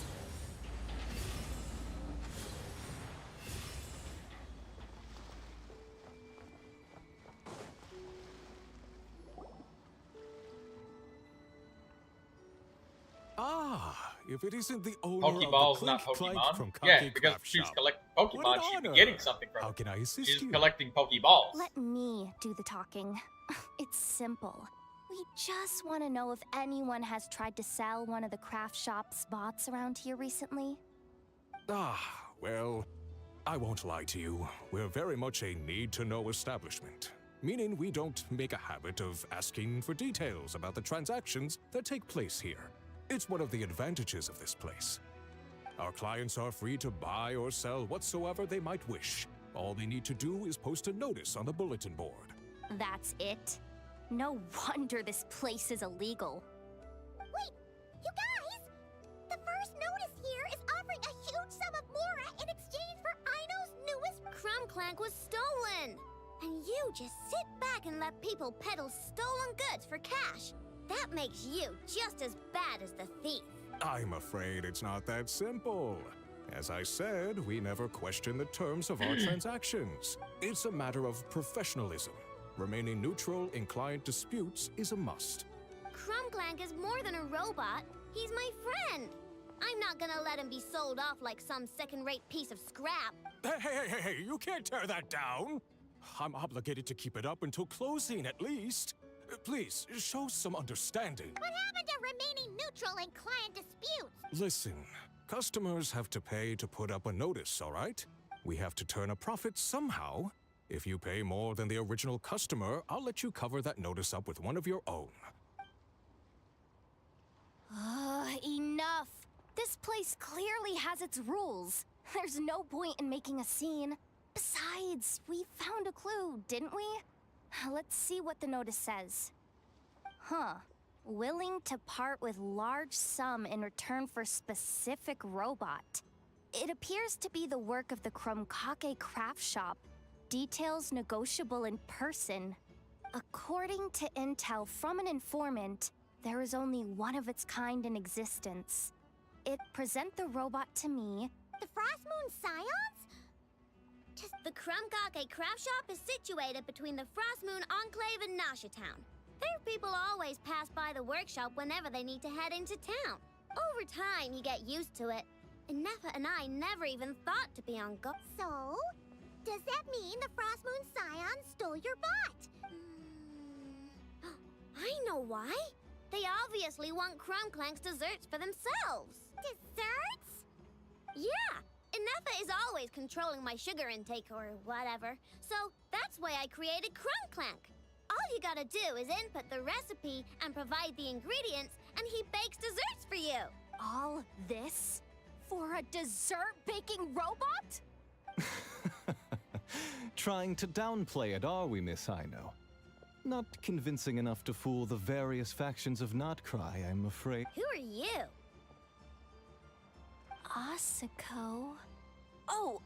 If it isn't the owner Pokeball's of the not Clink Clank Pokemon. from Yeah, Kake because Craft she's Shop. collecting What Pokemon, an she'd be honor. getting something from How it. can I assist She's you? collecting Pokeballs. Let me do the talking. It's simple. We just want to know if anyone has tried to sell one of the craft shop's bots around here recently. Well, I won't lie to you. We're very much a need-to-know establishment, meaning we don't make a habit of asking for details about the transactions that take place here. It's one of the advantages of this place. Our clients are free to buy or sell whatsoever they might wish. All they need to do is post a notice on the bulletin board. That's it? No wonder this place is illegal. Wait, you guys! The first notice here is offering a huge sum of Mora in exchange for Aino's newest Crumb Clank was stolen! And you just sit back and let people peddle stolen goods for cash. That makes you just as bad as the thief. I'm afraid it's not that simple. As I said, we never question the terms of our transactions. It's a matter of professionalism. Remaining neutral in client disputes is a must. Crumbclank is more than a robot. He's my friend. I'm not gonna let him be sold off like some second-rate piece of scrap. Hey, you can't tear that down! I'm obligated to keep it up until closing, at least. Please, show some understanding. What happened to remaining neutral in client disputes? Listen, customers have to pay to put up a notice, all right? We have to turn a profit somehow. If you pay more than the original customer, I'll let you cover that notice up with one of your own. Enough! This place clearly has its rules. There's no point in making a scene. Besides, we found a clue, didn't we? Let's see what the notice says. Willing to part with large sum in return for specific robot. It appears to be the work of the Krumkake craft shop. Details negotiable in person. According to intel from an informant, there is only one of its kind in existence. Present the robot to me. The Frost Moon Scions? The Krumkake craft shop is situated between the Frost Moon Enclave and Nasha Town. Their people always pass by the workshop whenever they need to head into town. Over time, you get used to it. And Nefa and I never even thought to be on go. So, does that mean the Frost Moon Scions stole your bot? I know why. They obviously want Crumbclank's desserts for themselves. Desserts? Yeah, and Nefa is always controlling my sugar intake or whatever. So that's why I created Crumbclank. All you gotta do is input the recipe and provide the ingredients, and he bakes desserts for you. All this for a dessert baking robot? Trying to downplay it, are we, Miss Aino? Not convincing enough to fool the various factions of Notcry, I'm afraid. Who are you? Asako? Oh,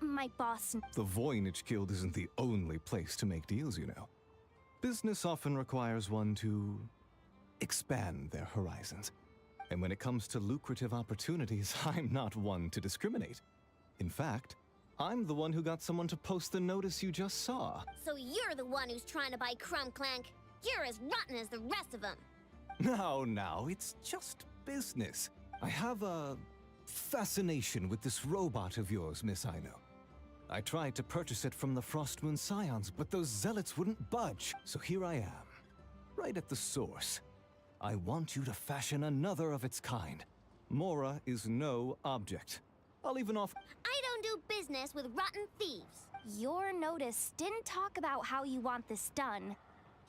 my boss. The Voynich Guild isn't the only place to make deals, you know. Business often requires one to expand their horizons. And when it comes to lucrative opportunities, I'm not one to discriminate. In fact, I'm the one who got someone to post the notice you just saw. So you're the one who's trying to buy Crumbclank. You're as rotten as the rest of them. No, it's just business. I have a fascination with this robot of yours, Miss Aino. I tried to purchase it from the Frostmoon Scions, but those zealots wouldn't budge. So here I am, right at the source. I want you to fashion another of its kind. Mora is no object. I'll even offer— I don't do business with rotten thieves. Your notice didn't talk about how you want this done.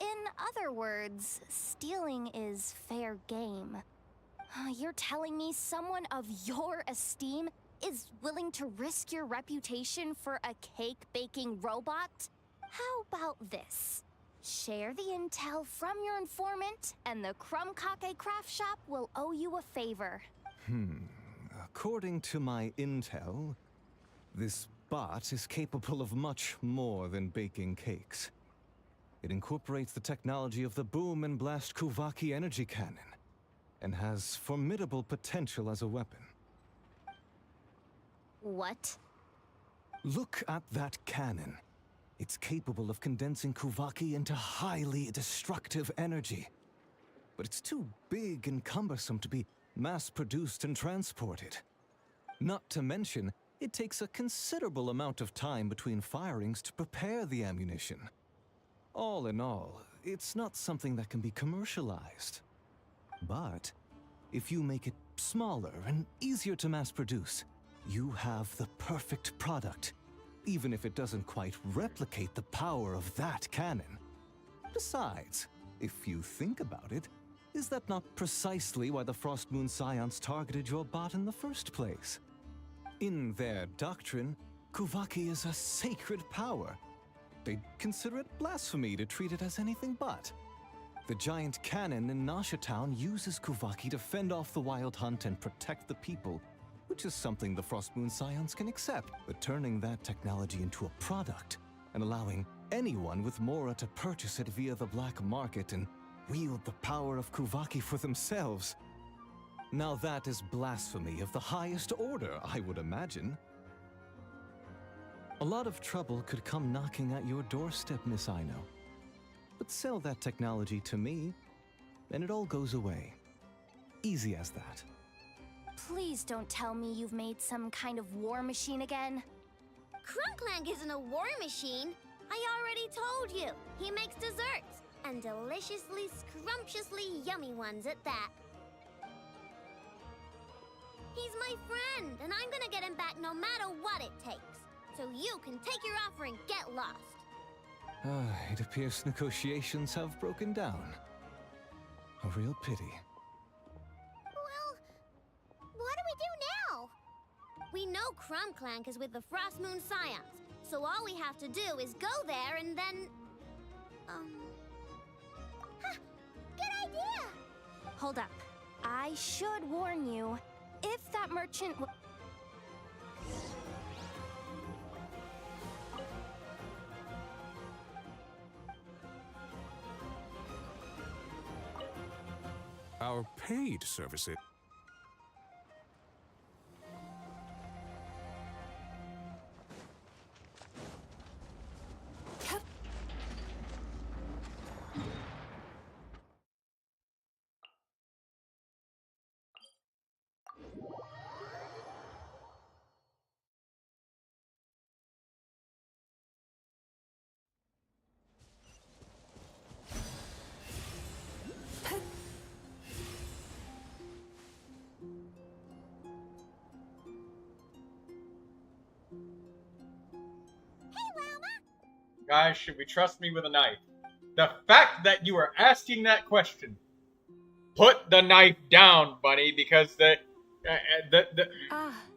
In other words, stealing is fair game. You're telling me someone of your esteem is willing to risk your reputation for a cake-baking robot? How about this? Share the intel from your informant, and the Krumkake craft shop will owe you a favor. According to my intel, this bot is capable of much more than baking cakes. It incorporates the technology of the Boom and Blast Kuvaki energy cannon, and has formidable potential as a weapon. What? Look at that cannon. It's capable of condensing Kuvaki into highly destructive energy. But it's too big and cumbersome to be mass-produced and transported. Not to mention, it takes a considerable amount of time between firings to prepare the ammunition. All in all, it's not something that can be commercialized. But if you make it smaller and easier to mass-produce, you have the perfect product, even if it doesn't quite replicate the power of that cannon. Besides, if you think about it, is that not precisely why the Frostmoon Scions targeted your bot in the first place? In their doctrine, Kuvaki is a sacred power. They'd consider it blasphemy to treat it as anything but. The giant cannon in Nasha Town uses Kuvaki to fend off the wild hunt and protect the people, which is something the Frostmoon Scions can accept. But turning that technology into a product and allowing anyone with Mora to purchase it via the black market and wield the power of Kuvaki for themselves. Now that is blasphemy of the highest order, I would imagine. A lot of trouble could come knocking at your doorstep, Miss Ino. But sell that technology to me, and it all goes away. Easy as that. Please don't tell me you've made some kind of war machine again. Crunklank isn't a war machine. I already told you. He makes desserts, and deliciously, scrumptiously yummy ones at that. He's my friend, and I'm gonna get him back no matter what it takes. So you can take your offer and get lost. It appears negotiations have broken down. A real pity. Well, what do we do now? We know Crunklank is with the Frost Moon Scions, so all we have to do is go there and then... Good idea! Hold up. I should warn you, if that merchant Our paid services. Guys, should we trust me with a knife? The fact that you are asking that question. Put the knife down, Bunny, because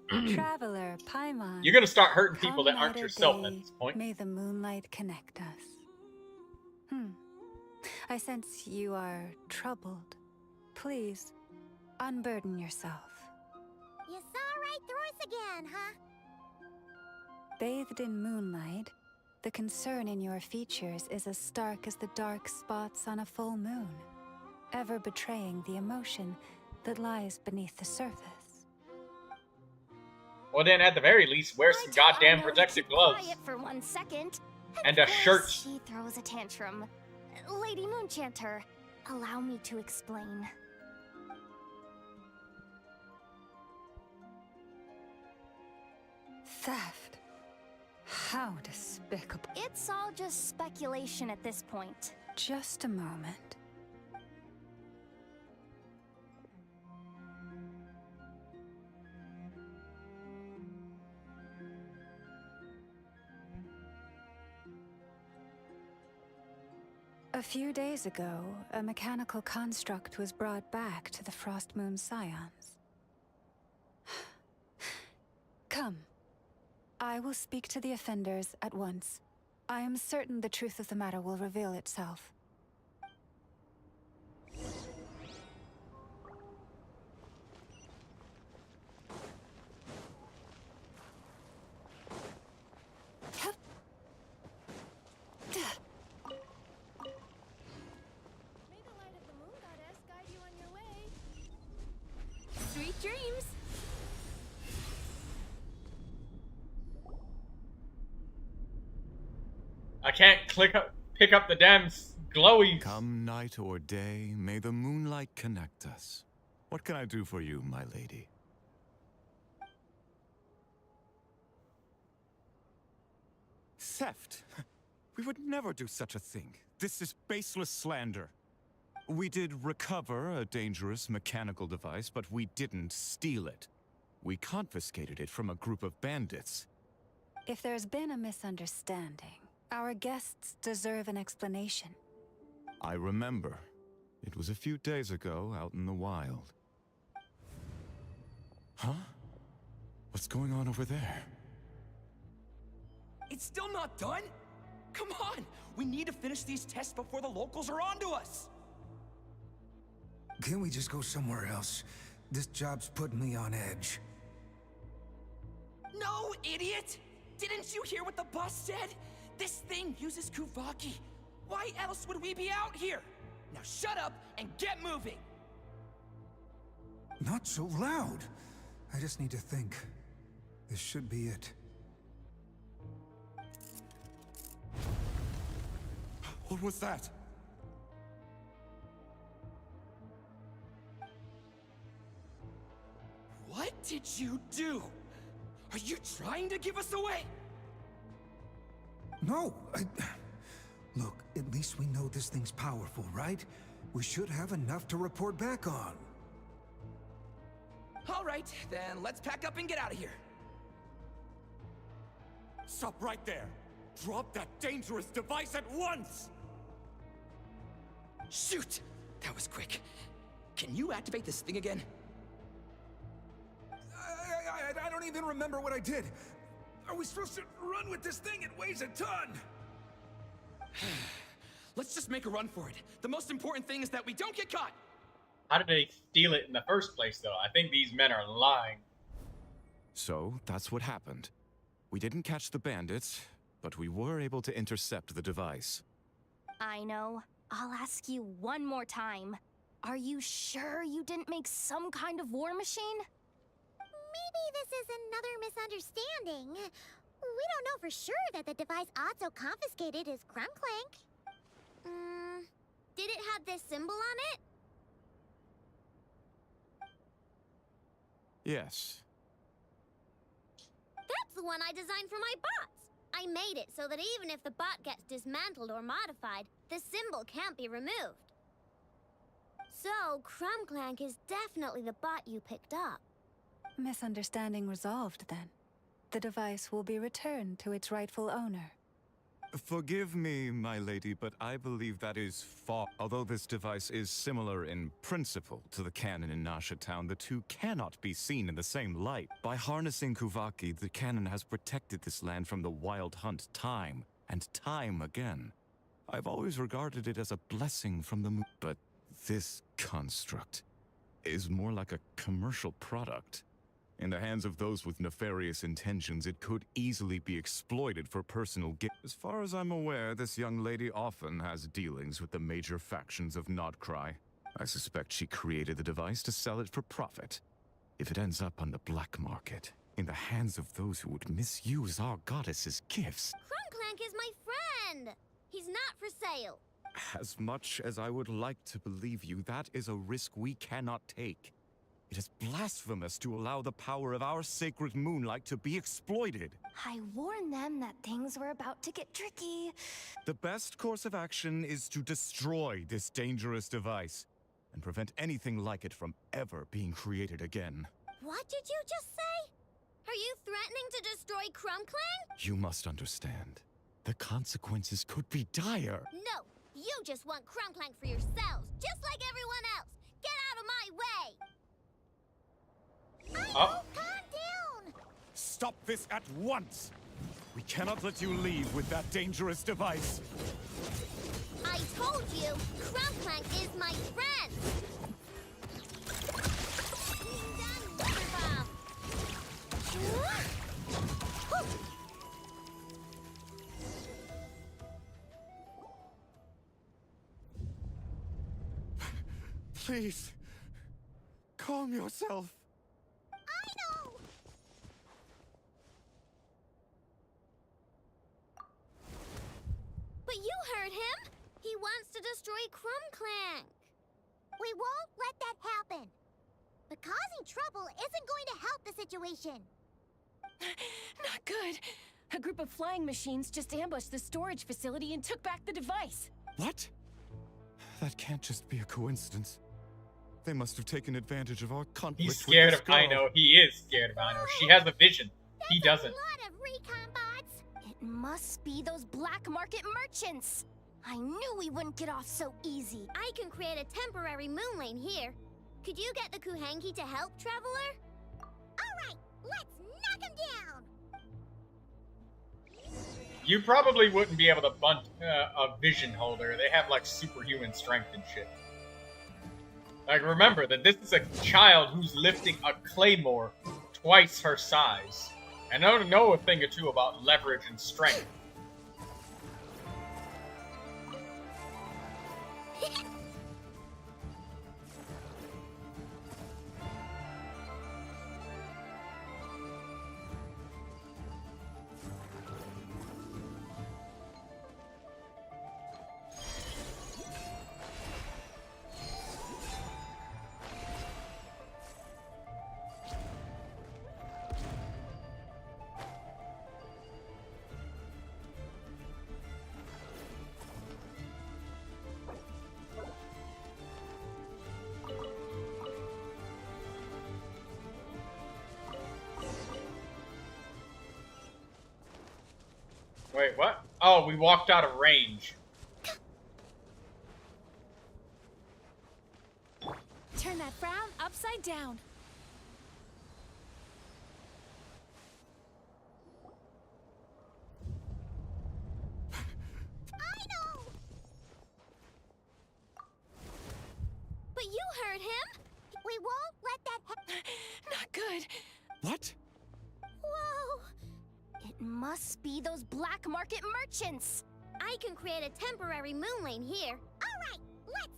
Traveler, Paimon. You're gonna start hurting people that aren't yourself at this point. May the moonlight connect us. I sense you are troubled. Please, unburden yourself. You saw right through us again, huh? Bathed in moonlight, the concern in your features is as stark as the dark spots on a full moon, ever betraying the emotion that lies beneath the surface. Well then, at the very least, wear some goddamn protective gloves. Quiet for 1 second. And a shirt. She throws a tantrum. Lady Moonchanter, allow me to explain. Theft. How despicable. It's all just speculation at this point. Just a moment. A few days ago, a mechanical construct was brought back to the Frost Moon Scions. Come. I will speak to the offenders at once. I am certain the truth of the matter will reveal itself. May the light of the moon goddess guide you on your way. Sweet dreams! I can't pick up the damn glowy. Come night or day, may the moonlight connect us. What can I do for you, my lady? Theft? We would never do such a thing. This is baseless slander. We did recover a dangerous mechanical device, but we didn't steal it. We confiscated it from a group of bandits. If there's been a misunderstanding, our guests deserve an explanation. I remember. It was a few days ago out in the wild. Huh? What's going on over there? It's still not done? Come on! We need to finish these tests before the locals are onto us! Can't we just go somewhere else? This job's putting me on edge. No, idiot! Didn't you hear what the boss said? This thing uses Kuvaki. Why else would we be out here? Now shut up and get moving! Not so loud. I just need to think. This should be it. What was that? What did you do? Are you trying to give us away? No, Look, at least we know this thing's powerful, right? We should have enough to report back on. All right, then let's pack up and get out of here. Stop right there! Drop that dangerous device at once! Shoot! That was quick. Can you activate this thing again? I don't even remember what I did. Are we supposed to run with this thing? It weighs a ton! Let's just make a run for it. The most important thing is that we don't get caught! How did they steal it in the first place, though? I think these men are lying. So, that's what happened. We didn't catch the bandits, but we were able to intercept the device. I know. I'll ask you one more time. Are you sure you didn't make some kind of war machine? Maybe this is another misunderstanding. We don't know for sure that the device Otto confiscated is Crumb Clank. Did it have this symbol on it? Yes. That's the one I designed for my bots. I made it so that even if the bot gets dismantled or modified, the symbol can't be removed. So, Crumb Clank is definitely the bot you picked up. Misunderstanding resolved, then. The device will be returned to its rightful owner. Forgive me, my lady, but I believe that is far. Although this device is similar in principle to the cannon in Nasha Town, the two cannot be seen in the same light. By harnessing Kuvaki, the cannon has protected this land from the wild hunt time and time again. I've always regarded it as a blessing from the moon. But this construct is more like a commercial product. In the hands of those with nefarious intentions, it could easily be exploited for personal gain. As far as I'm aware, this young lady often has dealings with the major factions of Nodcry. I suspect she created the device to sell it for profit. If it ends up on the black market, in the hands of those who would misuse our goddess's gifts... Crumb Clank is my friend! He's not for sale. As much as I would like to believe you, that is a risk we cannot take. It is blasphemous to allow the power of our sacred moonlight to be exploited. I warned them that things were about to get tricky. The best course of action is to destroy this dangerous device and prevent anything like it from ever being created again. What did you just say? Are you threatening to destroy Crumb Clank? You must understand. The consequences could be dire. No, you just want Crumb Clank for yourselves, just like everyone else. Get out of my way! Oh. Calm down! Stop this at once! We cannot let you leave with that dangerous device. I told you, Crumb Clank is my friend! Done, Wonder Bomb! Please, calm yourself. But you heard him! He wants to destroy Crumb Clank! We won't let that happen! But causing trouble isn't going to help the situation! Not good. A group of flying machines just ambushed the storage facility and took back the device. What? That can't just be a coincidence. They must have taken advantage of our conflict. He's scared of Aino. He is scared of Aino. She has a vision. He doesn't. A lot of recon bots! It must be those black market merchants. I knew we wouldn't get off so easy. I can create a temporary moon lane here. Could you get the Kuhangi to help, Traveler? Alright, let's knock him down! You probably wouldn't be able to bunt a vision holder. They have like superhuman strength and shit. Like, remember that this is a child who's lifting a claymore twice her size. And I don't know a thing or two about leverage and strength. Wait, what? Oh, we walked out of range. Turn that frown upside down. I know! But you heard him! We won't let that Not good. What? Whoa! It must be those black market merchants. I can create a temporary moon lane here. All right, let's...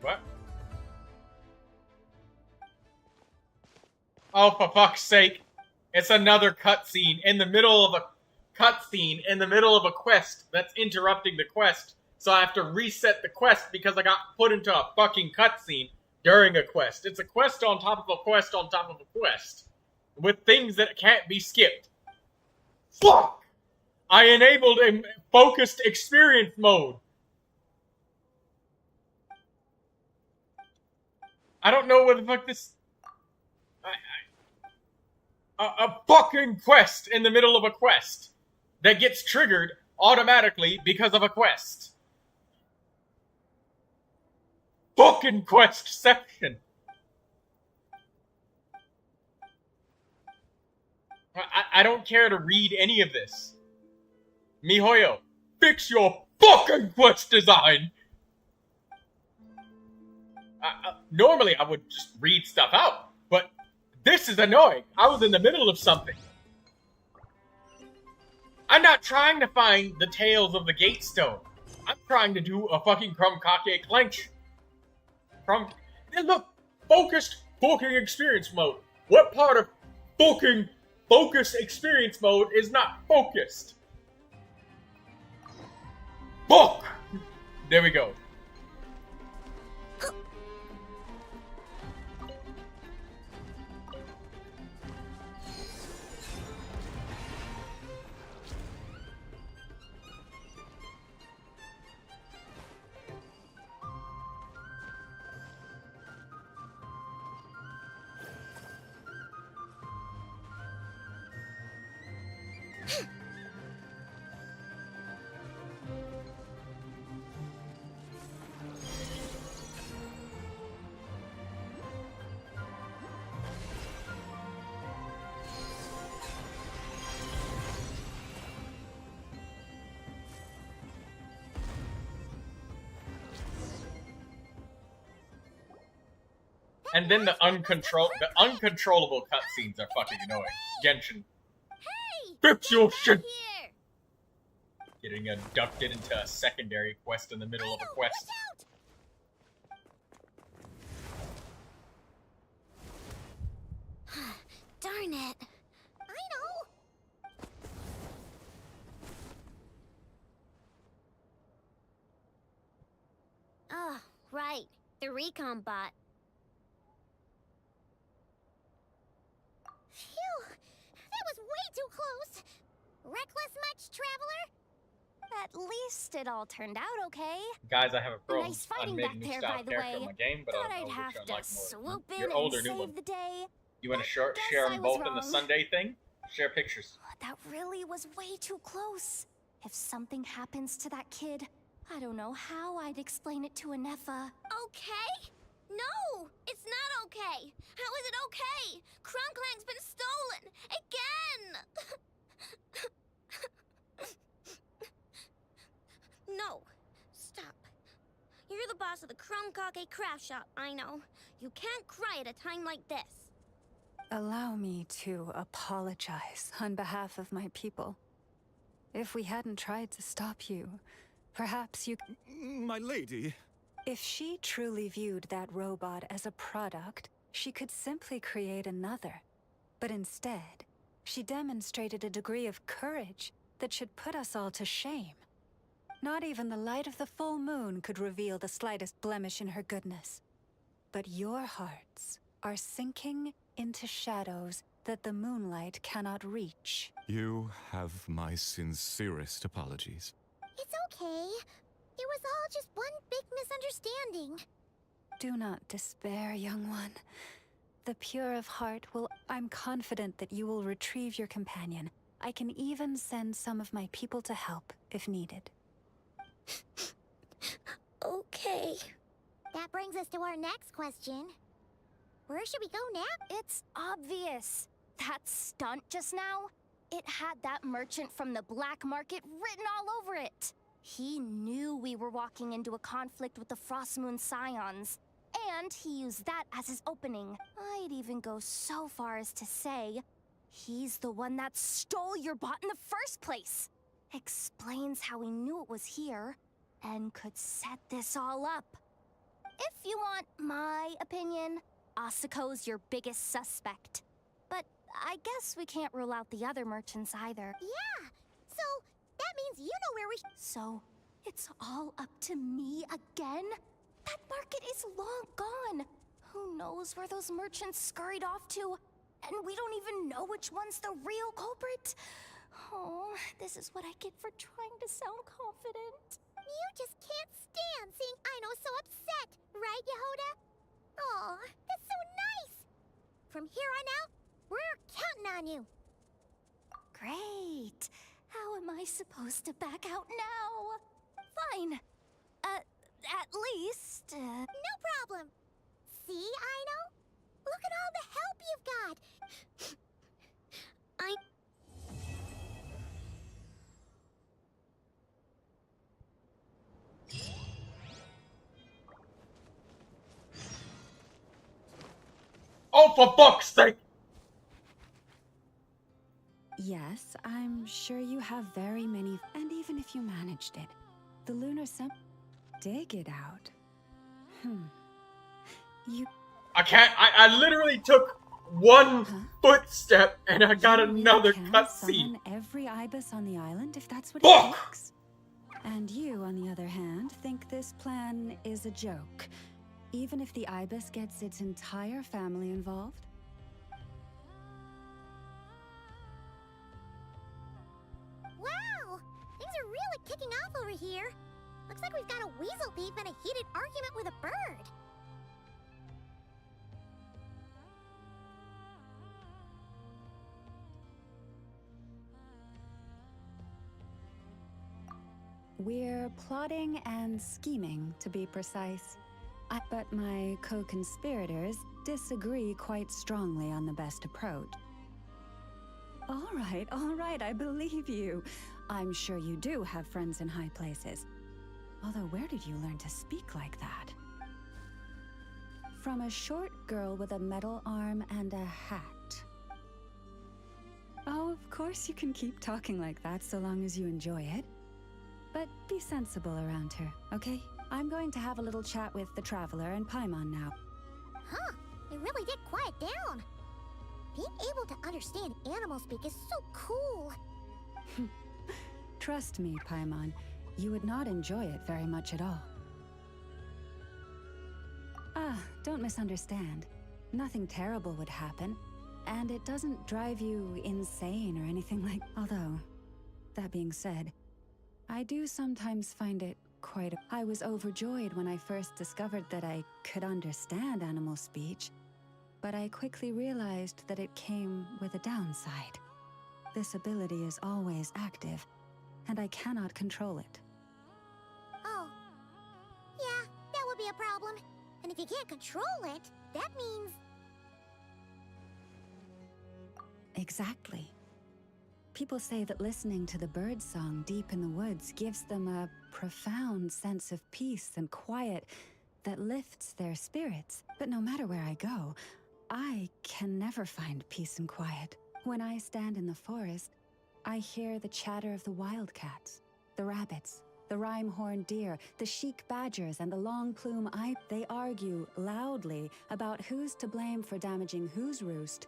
What? Oh, for fuck's sake. It's another cutscene in the middle of a cutscene in the middle of a quest that's interrupting the quest. So I have to reset the quest because I got put into a fucking cutscene during a quest. It's a quest on top of a quest on top of a quest. With things that can't be skipped. Fuck! I enabled a focused experience mode. I don't know what the fuck this... A fucking quest in the middle of a quest that gets triggered automatically because of a quest. Fucking quest section. I don't care to read any of this. MiHoYo, fix your fucking quest design! Normally I would just read stuff out, but this is annoying. I was in the middle of something. I'm not trying to find the Tales of the Gatestone. I'm trying to do a fucking Krumkake clench. Look, focused fucking experience mode. What part of fucking focused experience mode is not focused? Fuck! There we go. And then the uncontrollable cutscenes are fucking annoying. Genshin. Fix your shit! Getting abducted into a secondary quest in the middle of a quest. Darn it. I know. Oh, right. The recon bot. Phew! That was way too close! Reckless much, traveler? At least it all turned out okay. Guys, I have a problem. Nice fighting I made back a new there, style by the character way. in my game, but Thought I I'd don't know have which one to I like more. swoop in Your and older new save one. the day. You want to share Guess I them was both in the wrong. Sunday thing? Share pictures. That really was way too close. If something happens to that kid, I don't know how I'd explain it to Anefa. Okay? No! It's not okay! How is it okay? Krumklang's been stolen! Again! No. Stop. You're the boss of the Krumkake craft shop, I know. You can't cry at a time like this. Allow me to apologize on behalf of my people. If we hadn't tried to stop you, perhaps you... My lady, If she truly viewed that robot as a product, she could simply create another. But instead, she demonstrated a degree of courage that should put us all to shame. Not even the light of the full moon could reveal the slightest blemish in her goodness. But your hearts are sinking into shadows that the moonlight cannot reach. You have my sincerest apologies. It's okay. It was all just one big misunderstanding. Do not despair, young one. The pure of heart will... I'm confident that you will retrieve your companion. I can even send some of my people to help, if needed. Okay. That brings us to our next question. Where should we go now? It's obvious. That stunt just now, it had that merchant from the black market written all over it. He knew we were walking into a conflict with the Frostmoon Scions, and he used that as his opening. I'd even go so far as to say, he's the one that stole your bot in the first place. Explains how he knew it was here, and could set this all up. If you want my opinion, Asuko's your biggest suspect. But I guess we can't rule out the other merchants either. Yeah, so that means you know where we... So, it's all up to me again? That market is long gone. Who knows where those merchants scurried off to? And we don't even know which one's the real culprit. Oh, this is what I get for trying to sound confident. You just can't stand seeing Aino so upset, right, Yehoda? Aw, that's so nice! From here on out, we're counting on you. Great. How am I supposed to back out now? Fine. At least... No problem. See, Aino? Look at all the help you've got. Oh, for fuck's sake! Yes, I'm sure you have very many... And even if you managed it, the lunar dig it out. You... I can't... I literally took one footstep and I got another cutscene. Every ibis on the island, if that's what Fuck! it takes. And you, on the other hand, think this plan is a joke, even if the ibis gets its entire family involved? Wow! Things are really kicking off over here. Looks like we've got a weasel thief and a heated argument with a bird. We're plotting and scheming, to be precise. But my co-conspirators disagree quite strongly on the best approach. All right, I believe you. I'm sure you do have friends in high places. Although, where did you learn to speak like that? From a short girl with a metal arm and a hat. Oh, of course you can keep talking like that so long as you enjoy it. But be sensible around her, okay? I'm going to have a little chat with the Traveler and Paimon now. Huh, it really did quiet down. Being able to understand animal speak is so cool. Trust me, Paimon, you would not enjoy it very much at all. Don't misunderstand. Nothing terrible would happen, and it doesn't drive you insane or anything like... Although, that being said, I do sometimes find it quite... I was overjoyed when I first discovered that I could understand animal speech, but I quickly realized that it came with a downside. This ability is always active, and I cannot control it. Oh. Yeah, that would be a problem. And if you can't control it, that means... Exactly. People say that listening to the bird song deep in the woods gives them a profound sense of peace and quiet that lifts their spirits. But no matter where I go, I can never find peace and quiet. When I stand in the forest, I hear the chatter of the wildcats, the rabbits, The rhyme-horned deer, the chic badgers, and the long plume they argue loudly about who's to blame for damaging whose roost,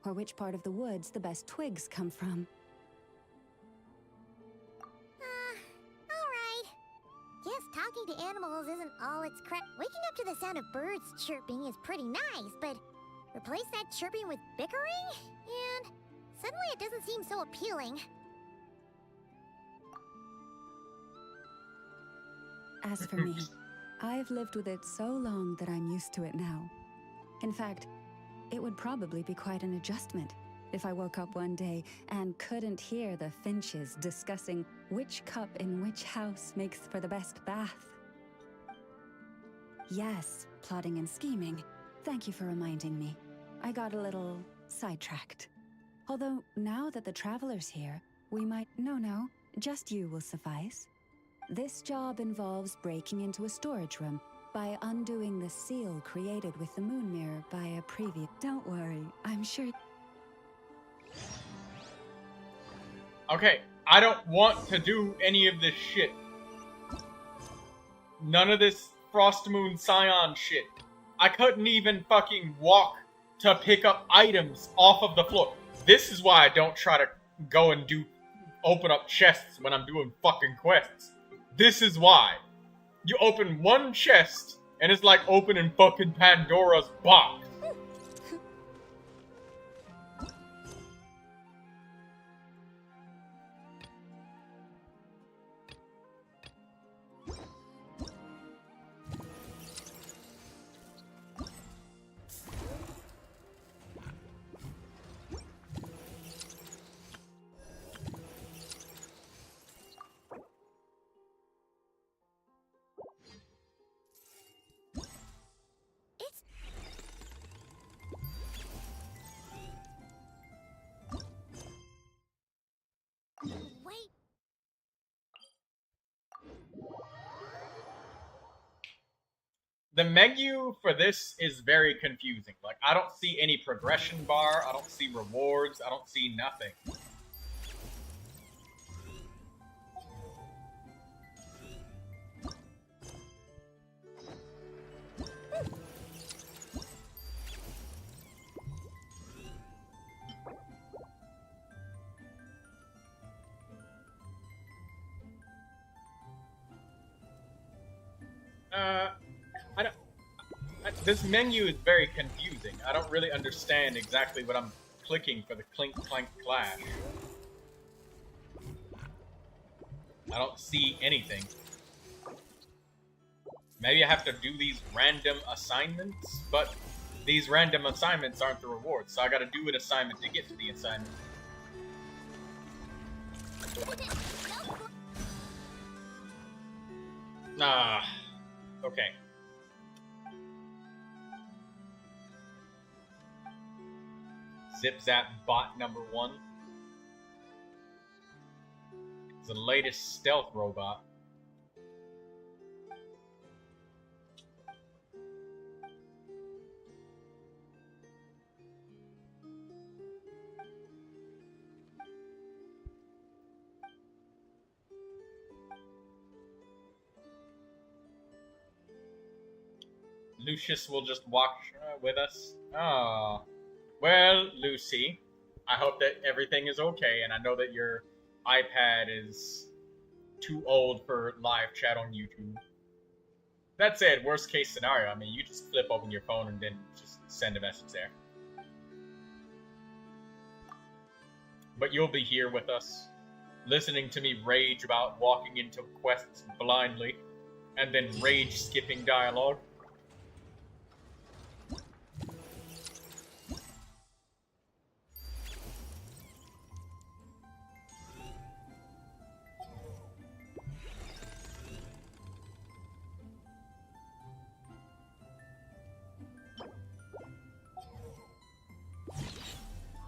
or which part of the woods the best twigs come from. Alright. Guess talking to animals isn't all it's Waking up to the sound of birds chirping is pretty nice, but replace that chirping with bickering? And suddenly it doesn't seem so appealing. As for me, I've lived with it so long that I'm used to it now. In fact, it would probably be quite an adjustment if I woke up one day and couldn't hear the finches discussing which cup in which house makes for the best bath. Yes, plotting and scheming. Thank you for reminding me. I got a little sidetracked. Although, now that the Traveler's here, we might... No, just you will suffice. This job involves breaking into a storage room by undoing the seal created with the moon mirror by a previous... Don't worry, I'm sure... Okay, I don't want to do any of this shit. None of this Frost Moon Scion shit. I couldn't even fucking walk to pick up items off of the floor. This is why I don't try to go and open up chests when I'm doing fucking quests. This is why. You open one chest, and it's like opening fucking Pandora's box. Wait. The menu for this is very confusing. Like, I don't see any progression bar, I don't see rewards, I don't see nothing. This menu is very confusing. I don't really understand exactly what I'm clicking for the Clink Clank Clash. I don't see anything. Maybe I have to do these random assignments, but these random assignments aren't the rewards, so I gotta do an assignment to get to the assignment. Okay. Zip Zap Bot number 1. It's the latest stealth robot. Lucius will just walk with us. Oh. Well, Lucy, I hope that everything is okay, and I know that your iPad is too old for live chat on YouTube. That said, worst case scenario, I mean, you just flip open your phone and then just send a message there. But you'll be here with us, listening to me rage about walking into quests blindly, and then rage skipping dialogue.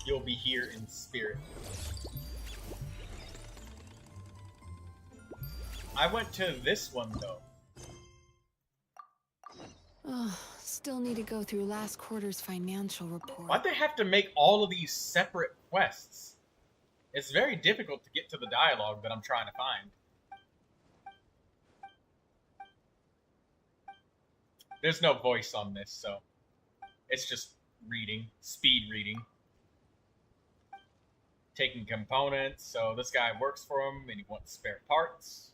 You'll be here in spirit. I went to this one, though. Oh, still need to go through last quarter's financial report. Why'd they have to make all of these separate quests? It's very difficult to get to the dialogue that I'm trying to find. There's no voice on this, so it's just reading, speed reading. Taking components, so this guy works for him and he wants spare parts.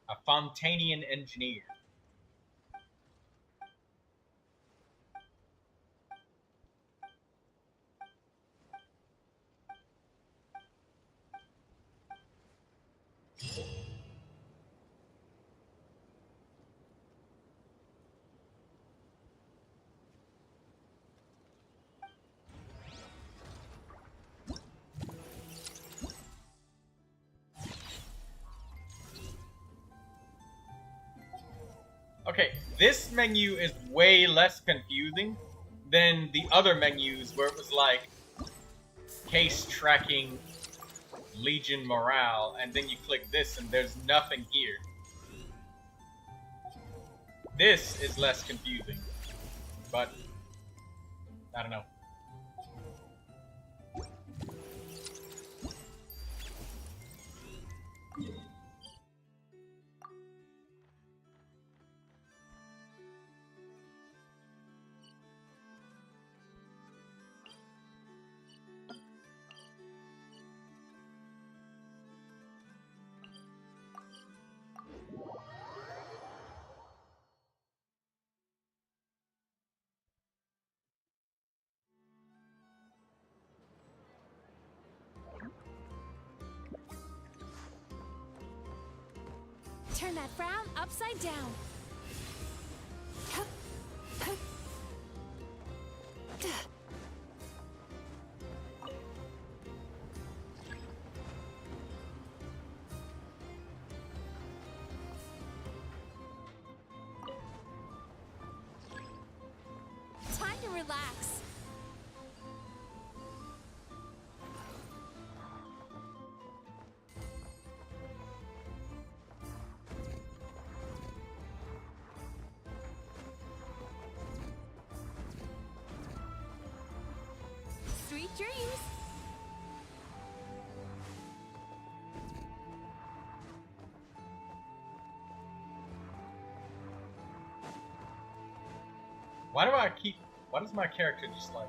A Fontanian engineer. Okay, this menu is way less confusing than the other menus where it was like case tracking Legion morale, and then you click this and there's nothing here. This is less confusing, but I don't know. Turn that frown upside down. Time to relax. Why does my character just like...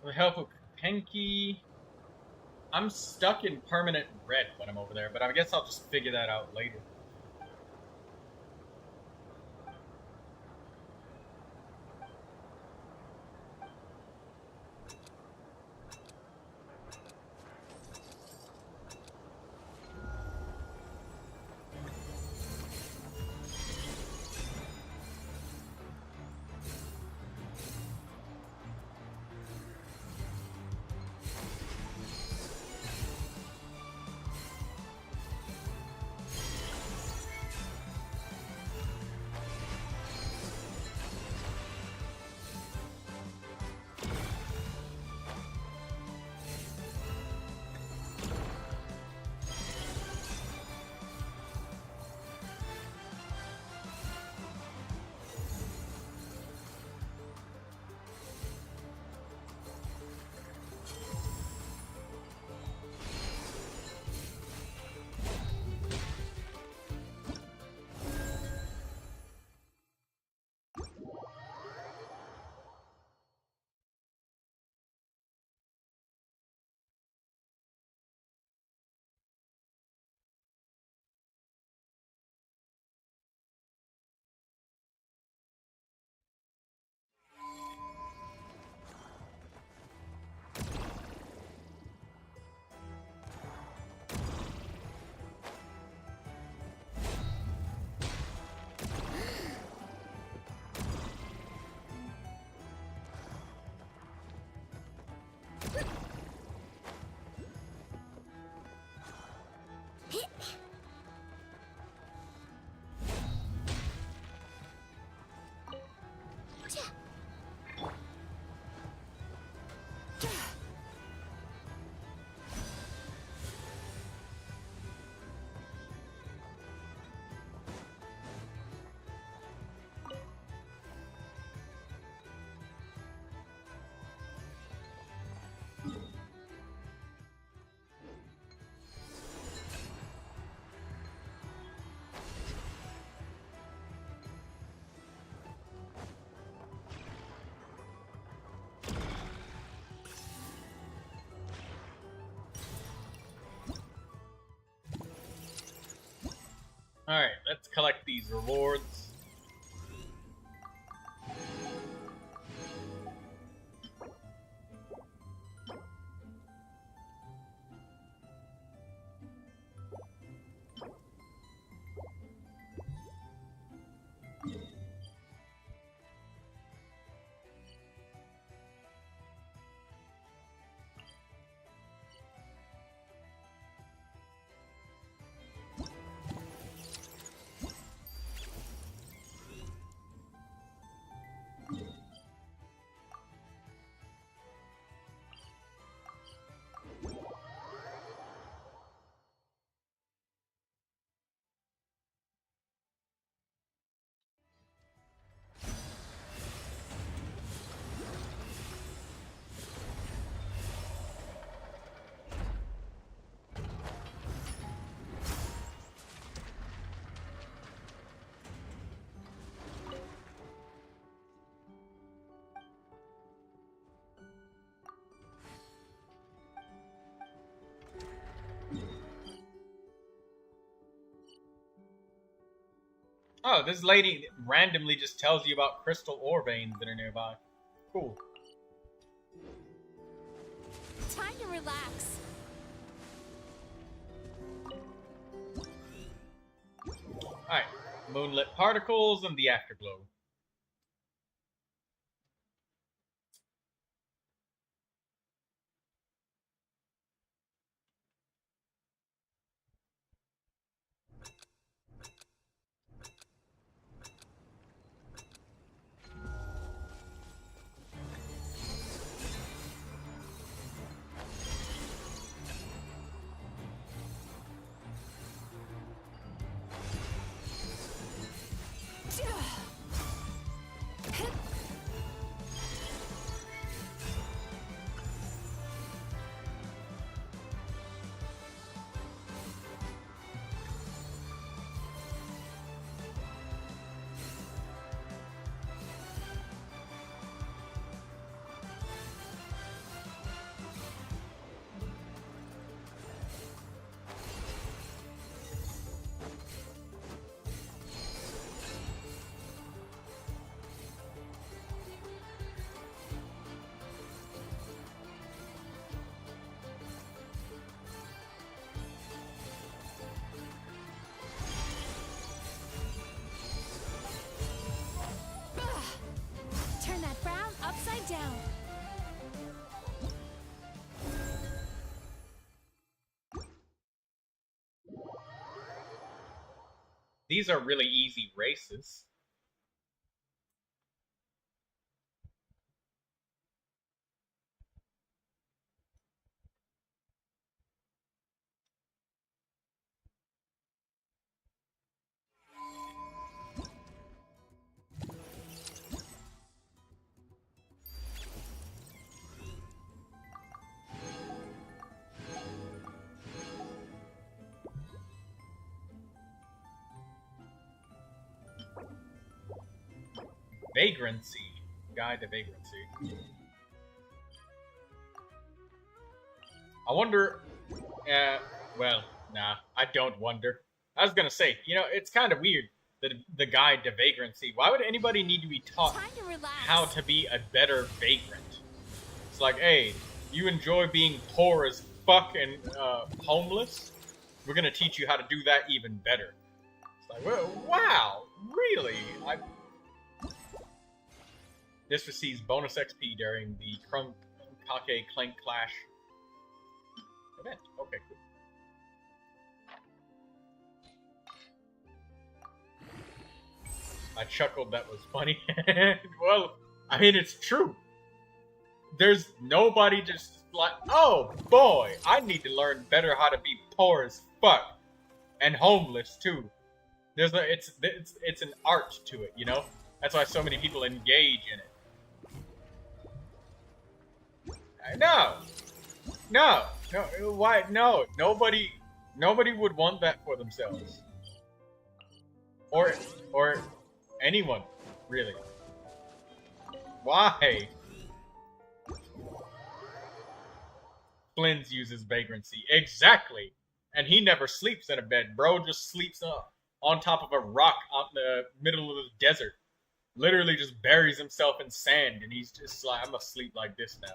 With the help of Penky... I'm stuck in permanent red when I'm over there, but I guess I'll just figure that out later. Alright, let's collect these rewards. Oh, this lady randomly just tells you about crystal ore veins that are nearby. Cool. Time to relax. Alright, moonlit particles and the afterglow. Turn that frown upside down. These are really easy races. Vagrancy. Guide to Vagrancy. I wonder... well, nah, I don't wonder. I was gonna say, you know, it's kind of weird, the guide to Vagrancy. Why would anybody need to be taught how to be a better vagrant? It's like, hey, you enjoy being poor as fuck and homeless? We're gonna teach you how to do that even better. It's like, well, wow, really? This receives bonus XP during the Crumb Kake Clank Clash event. Okay, cool. I chuckled, that was funny. Well, I mean, it's true. There's nobody just like, oh boy, I need to learn better how to be poor as fuck. And homeless too. It's an art to it, you know? That's why so many people engage in it. No, why? No, nobody would want that for themselves, or anyone, really. Why? Flynn uses vagrancy exactly, and he never sleeps in a bed. Bro just sleeps on top of a rock out in the middle of the desert. Literally just buries himself in sand, and he's just like, I'm gonna sleep like this now.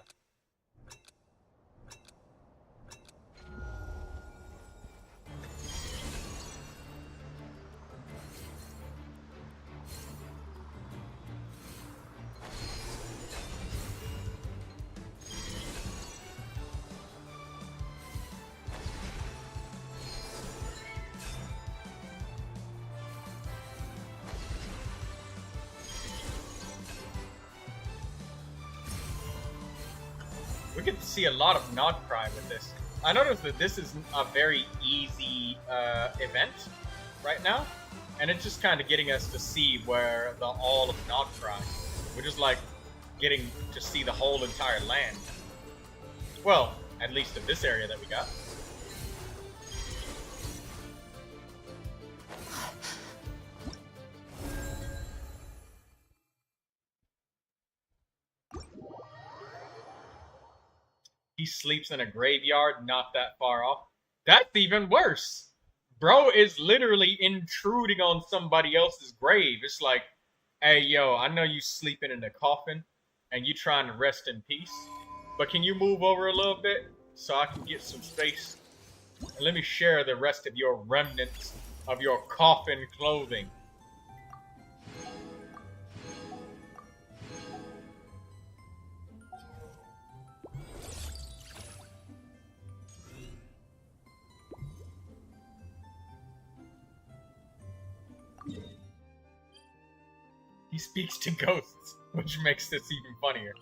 We get to see a lot of Nod Cry with this. I noticed that this is a very easy event right now, and it's just kind of getting us to see where all of Nod Cry. We're just like getting to see the whole entire land. Well, at least in this area that we got. He sleeps in a graveyard not that far off. That's even worse. Bro is literally intruding on somebody else's grave. It's like, hey, yo, I know you sleeping in a coffin and you trying to rest in peace, but can you move over a little bit so I can get some space? And let me share the rest of your remnants of your coffin clothing. He speaks to ghosts, which makes this even funnier.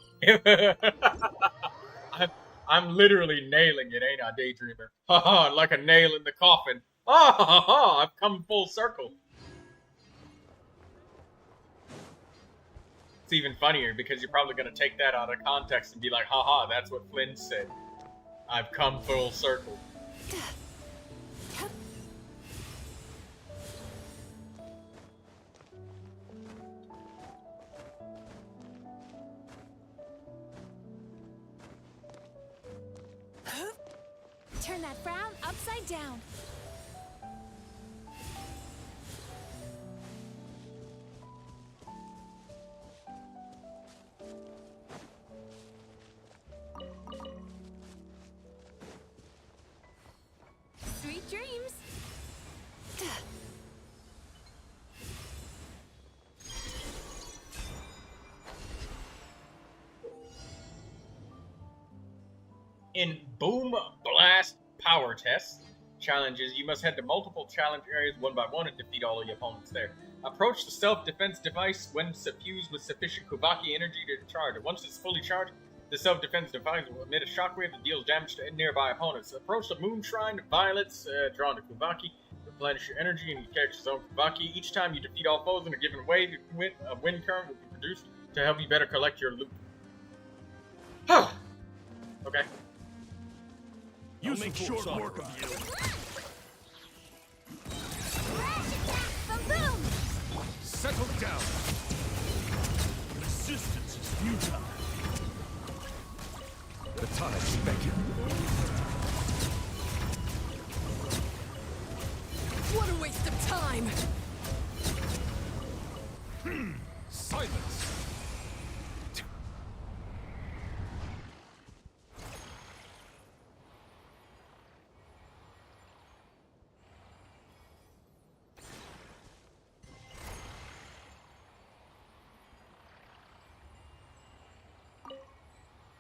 I'm literally nailing it, ain't I, Daydreamer? Haha, like a nail in the coffin. Ha, I've come full circle. even funnier because you're probably going to take that out of context and be like, haha, that's what Flynn said. I've come full circle. Turn that frown upside down. Sweet dreams. In Boom Blast Power Test challenges, you must head to multiple challenge areas one by one and defeat all of your opponents there. Approach the self-defense device when suffused with sufficient Kuvaki energy to charge it. Once it's fully charged, the self-defense device will emit a shockwave that deals damage to nearby opponents. Approach the Moon Shrine of Violets, drawn to Kuvaki. Replenish your energy and your character's own Kuvaki. Each time you defeat all foes in a given wave, a wind current will be produced to help you better collect your loot. Okay. You make short work of you. Settle down. Resistance is futile. The tides beckon. What a waste of time! Silence.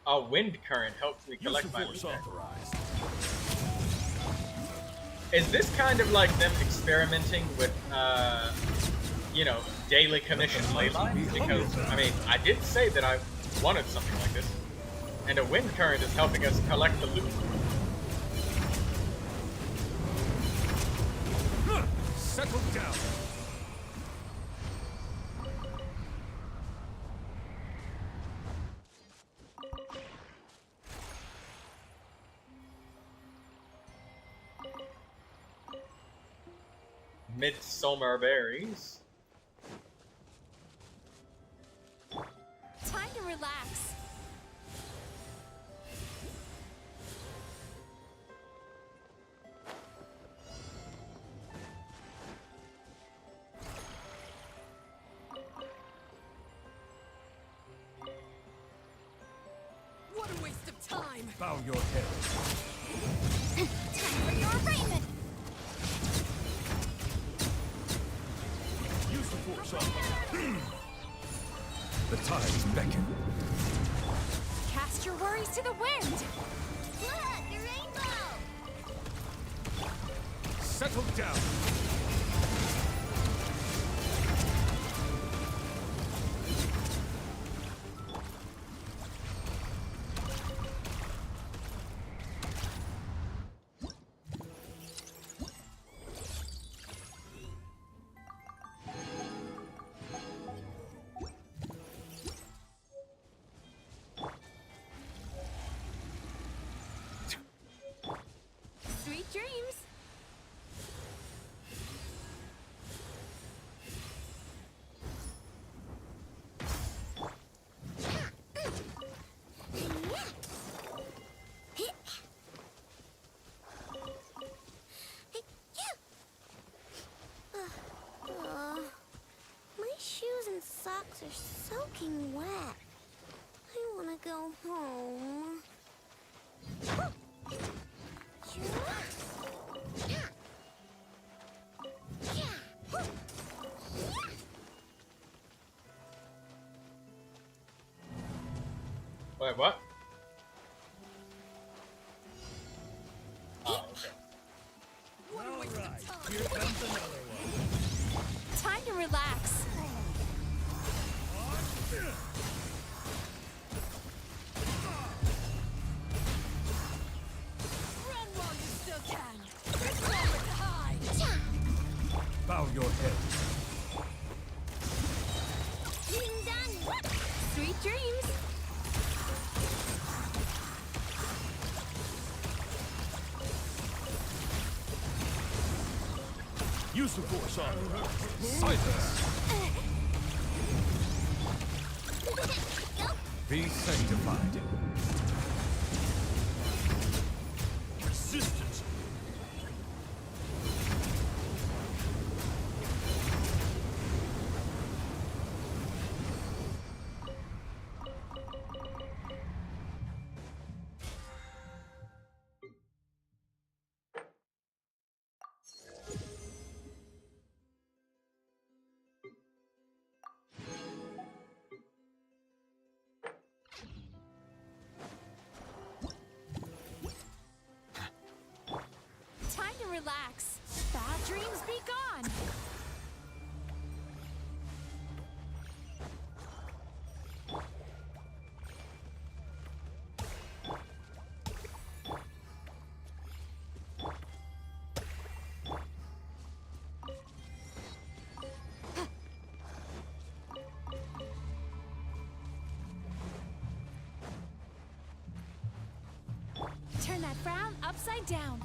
A wind current helps me collect my loot. Is this kind of like them experimenting with, you know, daily commission playlines? Because, I mean, I did say that I wanted something like this. And a wind current is helping us collect the loot. Settle down. Midsummer berries. Time to relax. What a waste of time. Bow your head. Time for your arraignment. Use the force The tides beckon. Cast your worries to the wind. Look, a rainbow! Settle down. Sweet dreams. My shoes and socks are soaking wet. I want to go home. Wait, what? Oh, okay. All right, here comes another one. Time to relax. Run while you still can. Rip forward to hide. Bow your head. Ding dong! Sweet dreams. Use the force on her. Silence! Be sanctified. Resistance. Time to relax. Bad dreams be gone. Turn that frown upside down.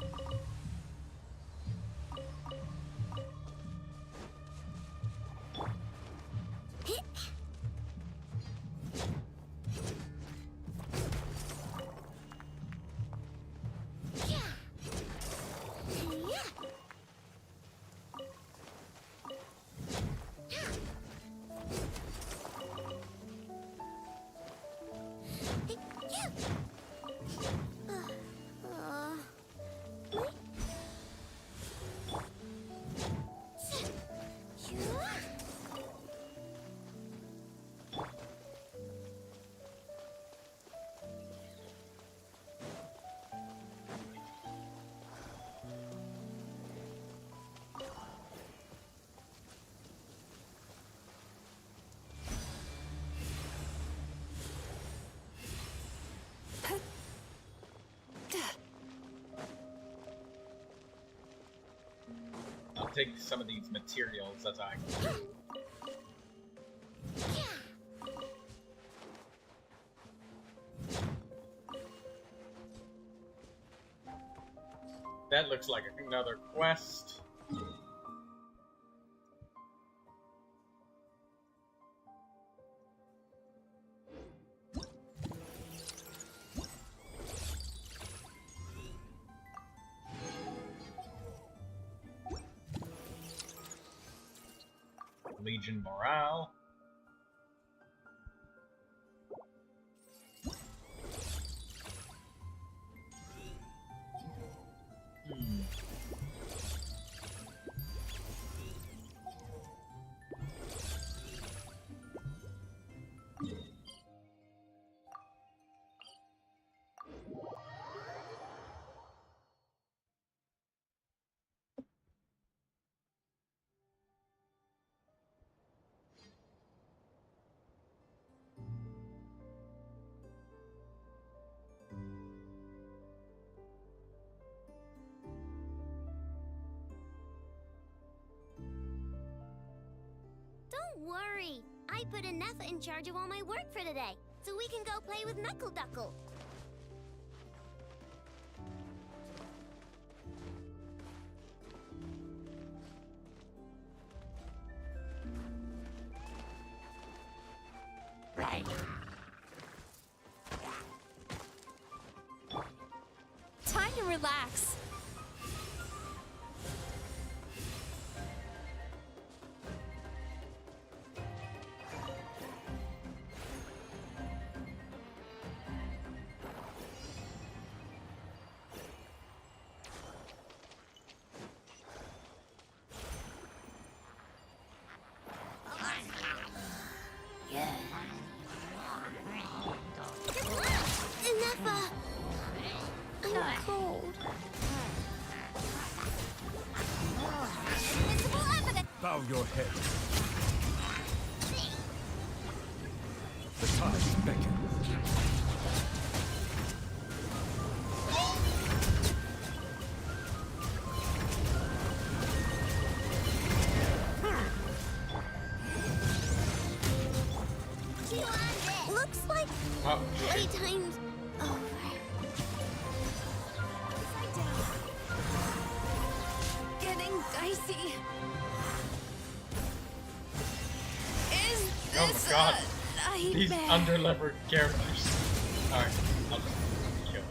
I'll take some of these materials as I That looks like another quest. Legion morale. Don't worry. I put Anefa in charge of all my work for today, so we can go play with Knuckle Duckle. Right. Time to relax. Anefa! I'm cold. Invisible evidence! Bow your head. The tide beckons. Chew on this! Looks like Oh, playtime's over. Upside down. Getting dicey. Is Oh this my god. a These nightmare? under-levered characters. Alright, I'll just kill them.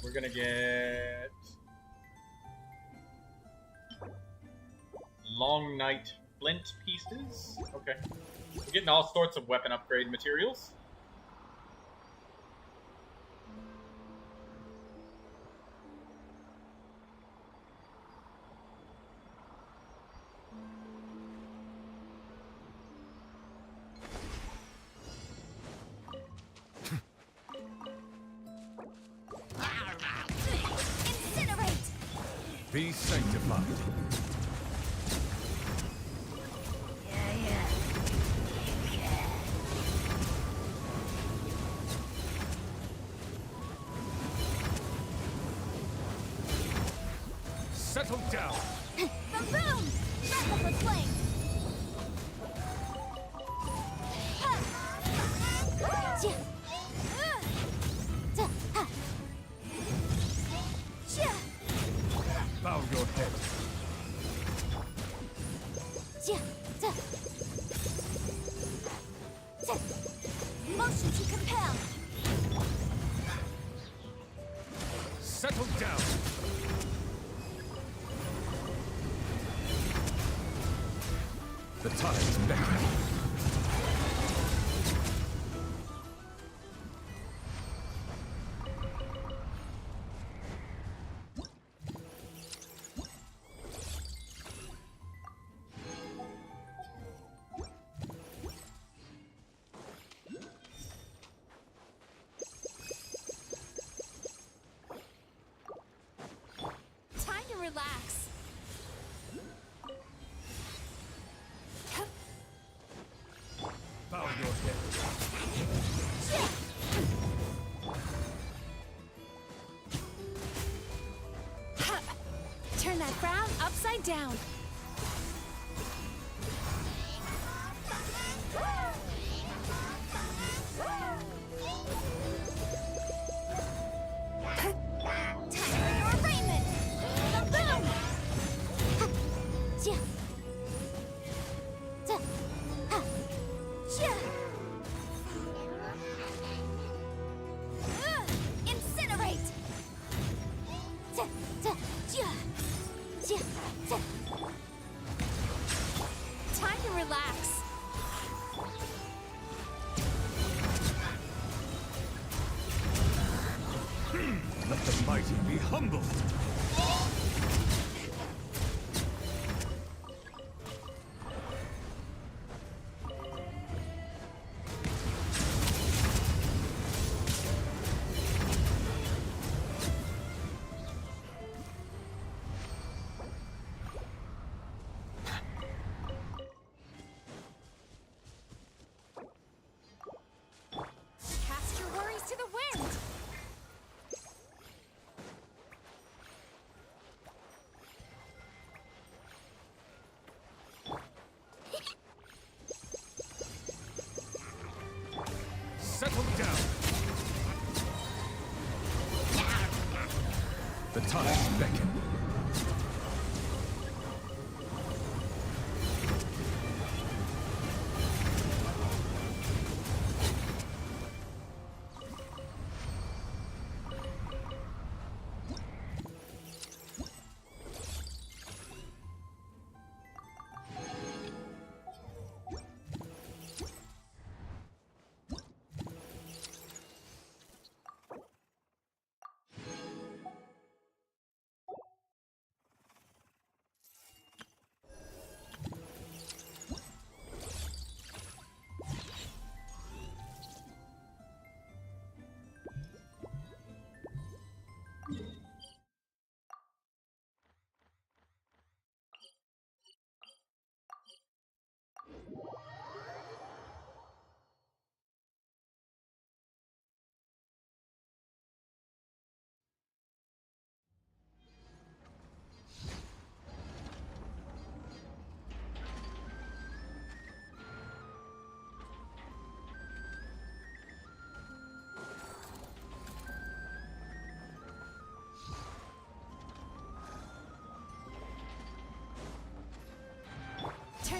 We're gonna get Long Night Flint pieces. Okay. We're getting all sorts of weapon upgrade materials. Incinerate! Be sanctified. Settle down. The boom! Breath of the flame! Bow your head. Motion to compel! Settle down. The tide's beckoning. Time to relax. Bow your head. Turn that frown upside down. Time for your arraignment! The boom! Incinerate! Time to relax. Let the mighty be humbled. Cast your worries to the wind.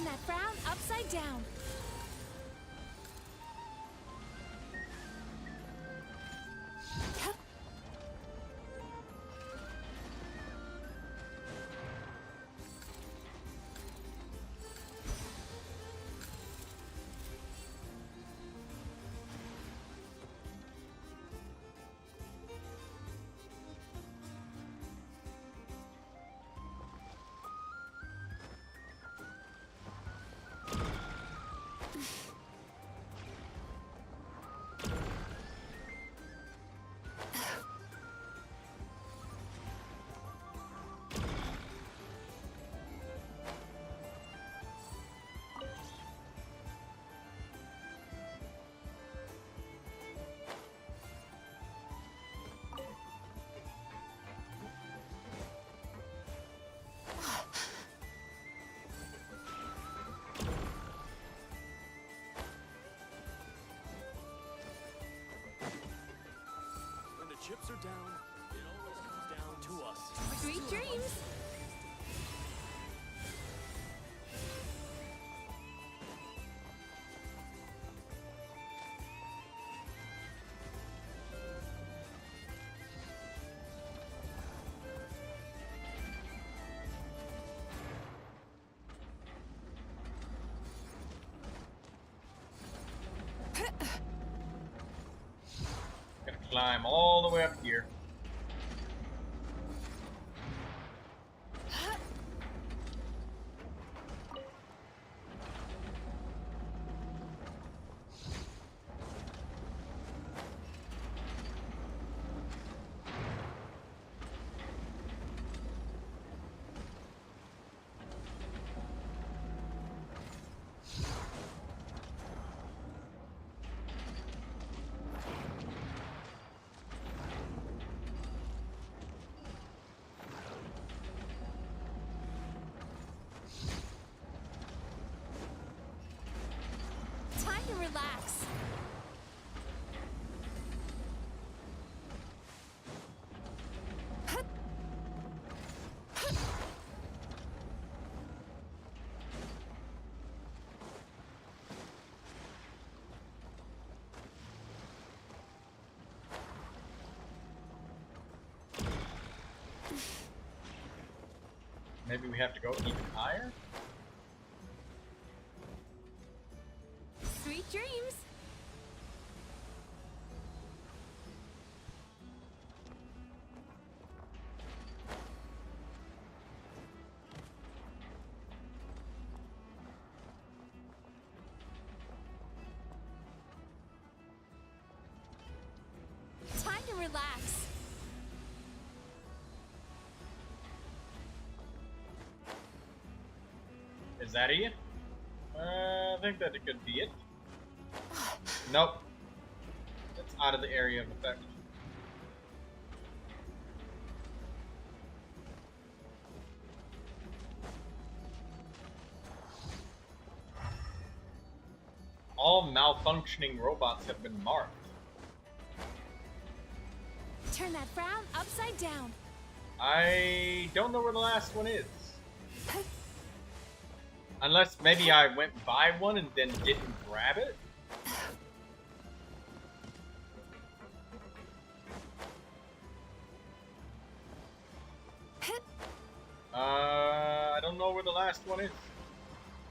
that frown upside down. When the chips are down, it always comes down to us. Sweet dreams. Gonna climb all the way up here. Time to relax. Maybe we have to go even higher? Sweet dreams. Time to relax. Is that it? I think that it could be it. Nope. It's out of the area of effect. All malfunctioning robots have been marked. Turn that frown upside down. I don't know where the last one is. Unless maybe I went by one and then didn't grab it. I don't know where the last one is.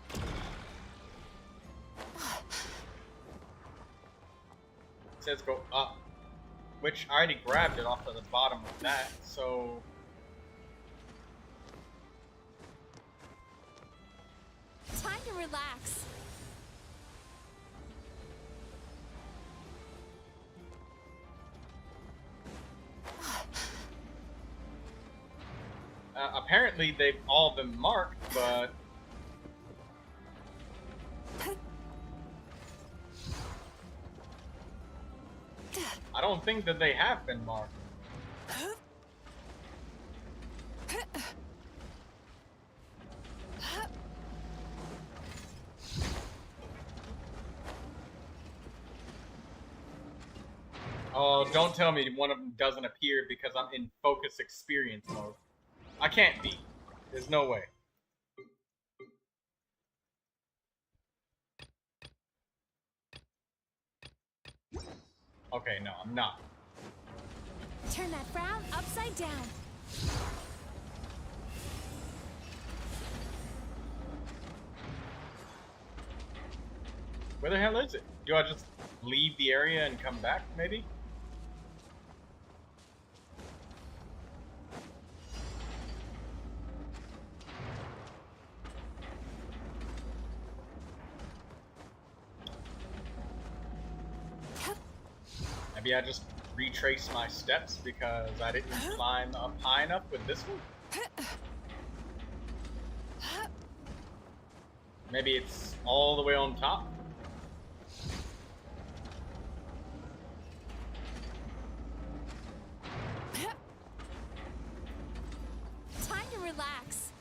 It says go up, which I already grabbed it off of the bottom of that, so... Time to relax. Apparently they've all been marked, but... I don't think that they have been marked. Oh, don't tell me one of them doesn't appear because I'm in focus experience mode. I can't be. There's no way. Okay, no, I'm not. Turn that frown upside down. Where the hell is it? Do I just leave the area and come back, maybe? Maybe I just retrace my steps because I didn't climb up high enough with this one? Maybe it's all the way on top? Time to relax.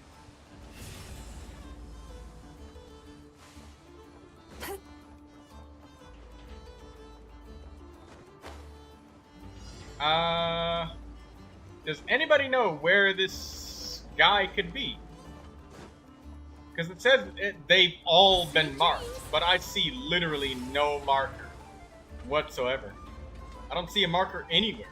Does anybody know where this guy could be? Because it says they've all been marked, but I see literally no marker whatsoever. I don't see a marker anywhere.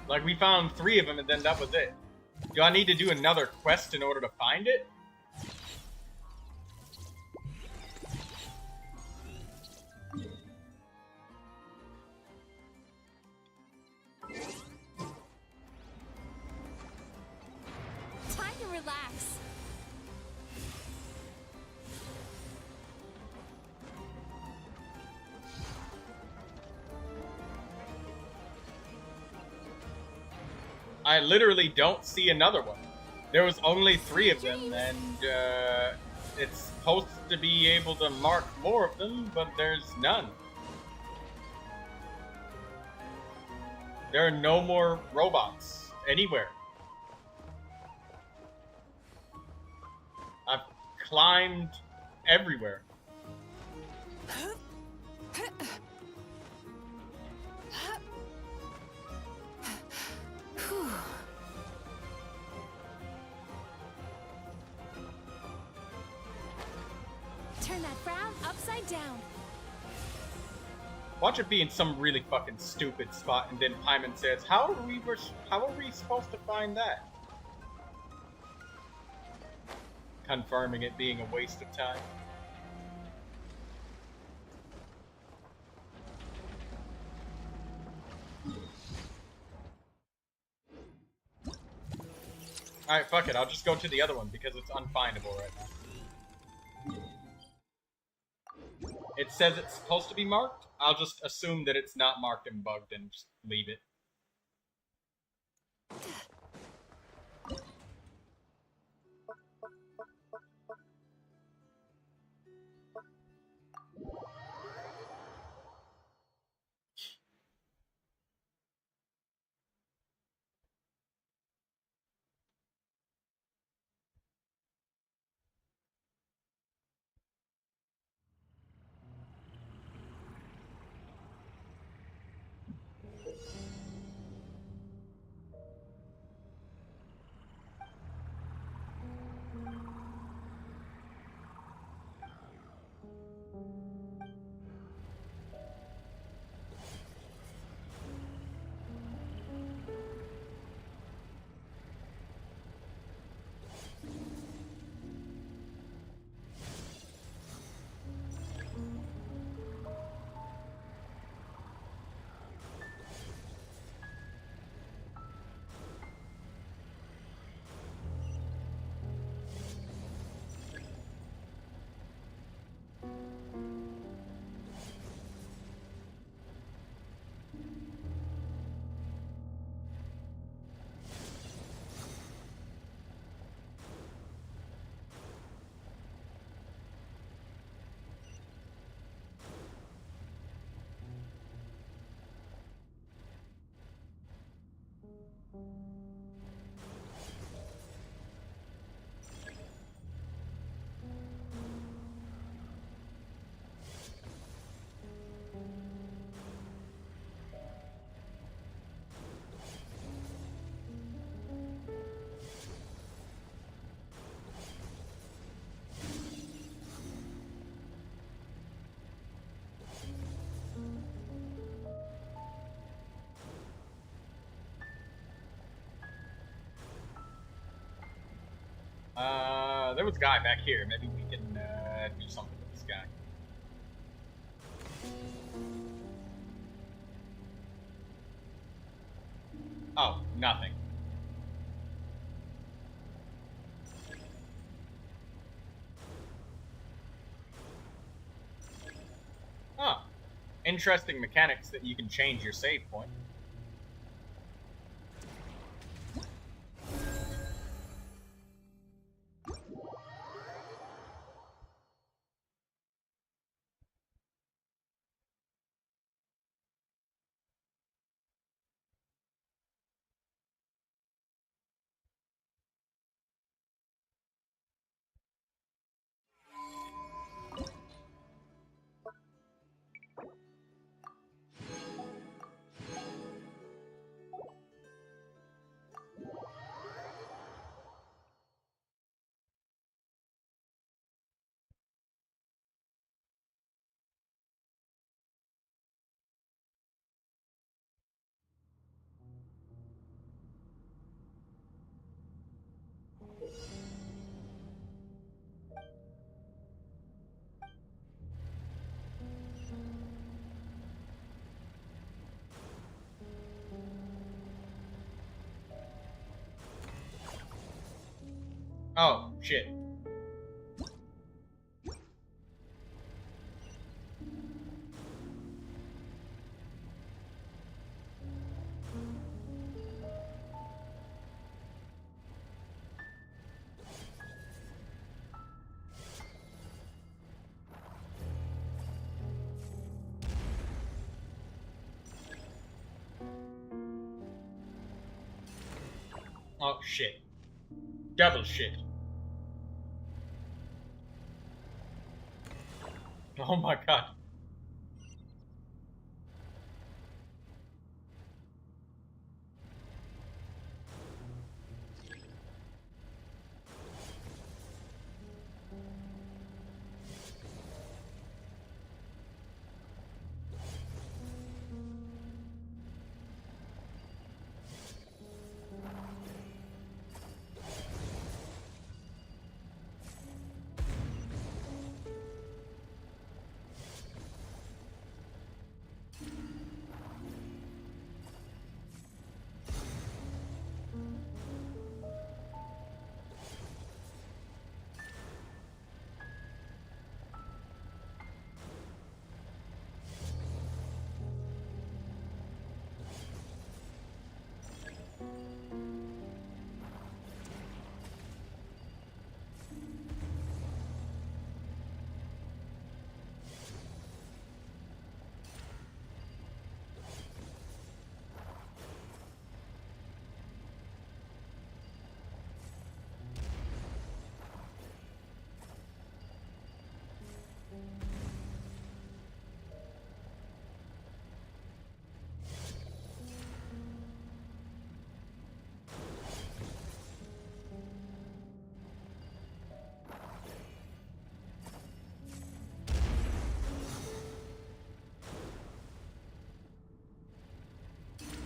Like, we found 3 of them and then that was it. Do I need to do another quest in order to find it? Time to relax. I literally don't see another one. There was only 3 of them, and it's supposed to be able to mark more of them, but there's none. There are no more robots anywhere. I've climbed everywhere. Turn that frown upside down. Watch it be in some really fucking stupid spot, and then Paimon says, how are we supposed to find that? Confirming it being a waste of time. Alright, fuck it, I'll just go to the other one because it's unfindable right now. It says it's supposed to be marked. I'll just assume that it's not marked and bugged and just leave it. there was a guy back here. Maybe we can do something with this guy. Oh, nothing. Oh, interesting mechanics that you can change your save point. Oh, shit. Oh, shit. Double shit. Oh my god.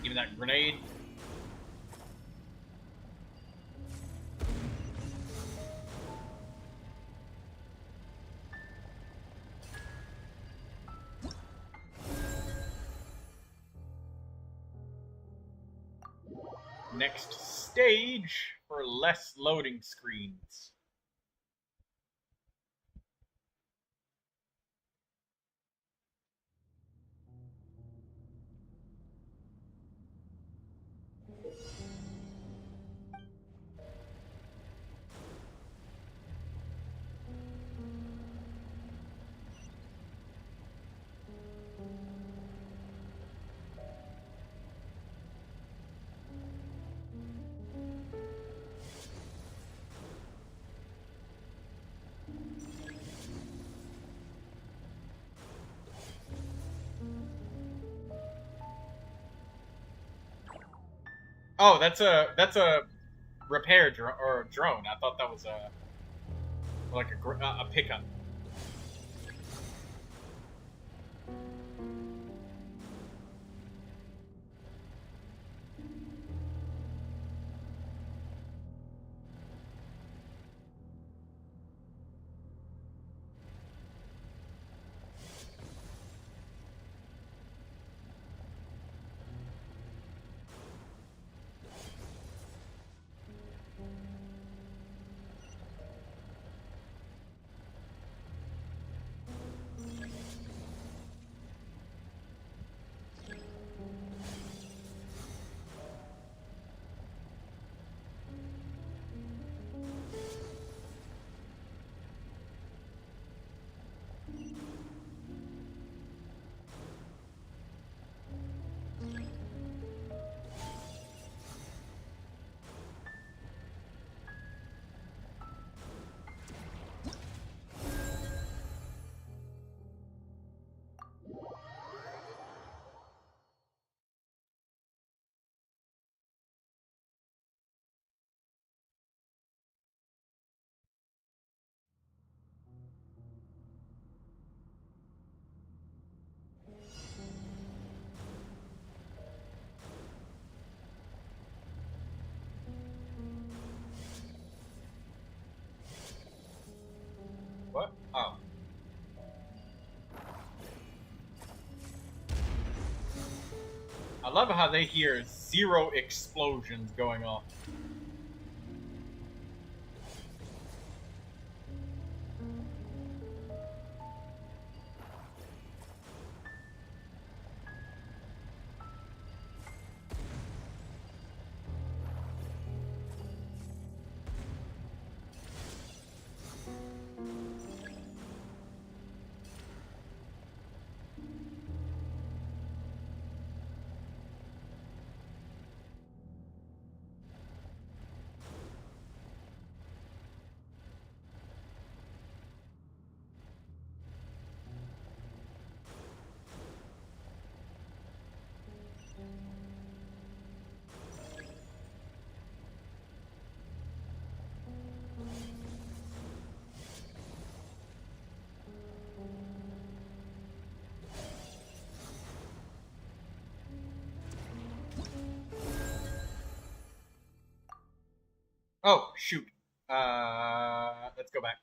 Give me that grenade. Next stage for less loading screens. Oh, that's a repair drone. I thought that was like a pickup. What? Oh. I love how they hear 0 explosions going off. Oh, shoot. Let's go back.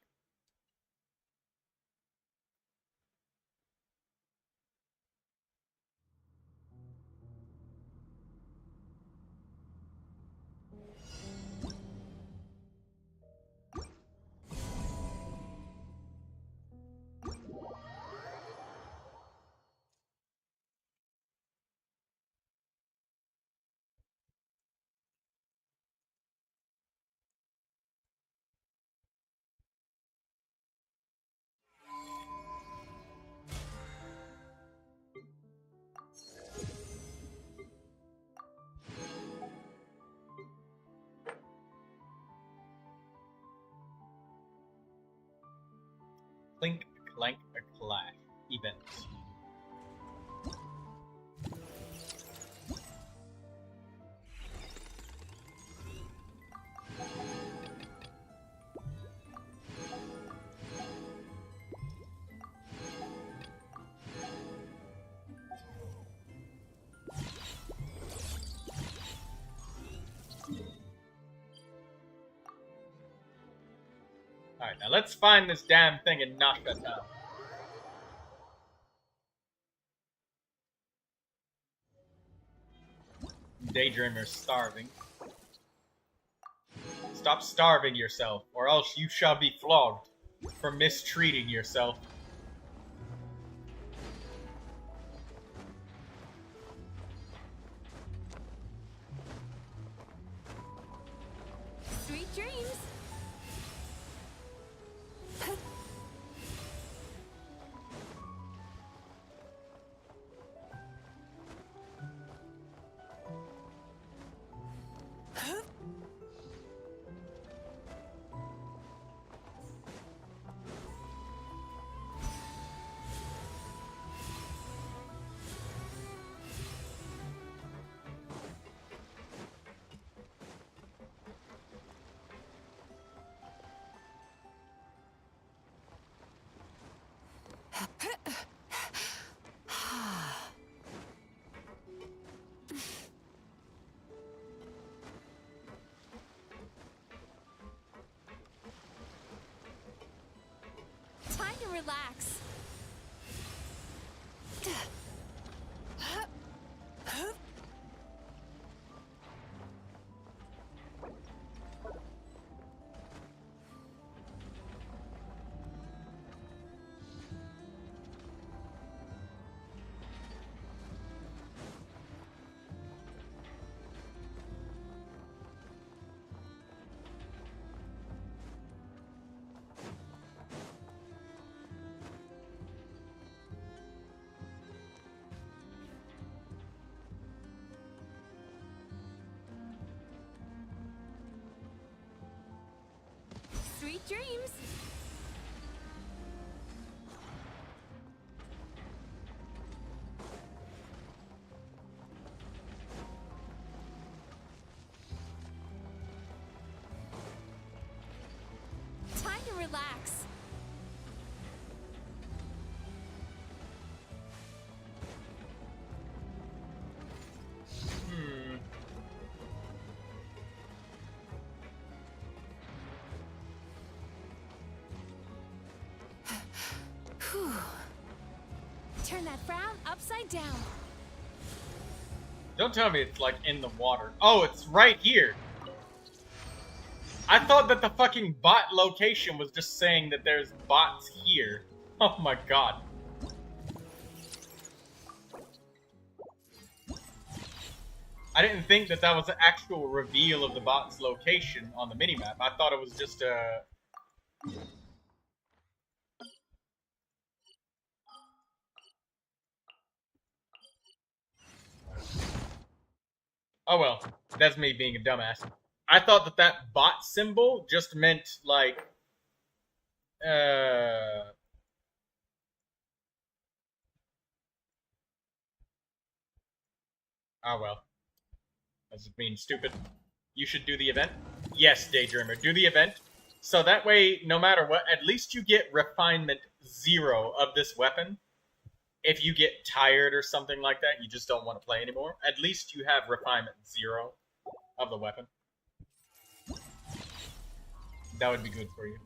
Clink, clank, clash. Events. Alright, now let's find this damn thing in Nasha Town. Daydreamer's starving. Stop starving yourself, or else you shall be flogged for mistreating yourself. Sweet dreams. Time to relax. Sweet dreams. Time to relax. Turn that frown upside down. Don't tell me it's like in the water. Oh, it's right here. I thought that the fucking bot location was just saying that there's bots here. Oh my god. I didn't think that that was the actual reveal of the bot's location on the minimap. I thought it was just a... Oh well, that's me being a dumbass. I thought that that bot symbol just meant like, oh well, that's just being stupid. You should do the event. Yes, Daydreamer, do the event. So that way, no matter what, at least you get refinement 0 of this weapon. If you get tired or something like that, you just don't want to play anymore, at least you have refinement 0 of the weapon. That would be good for you.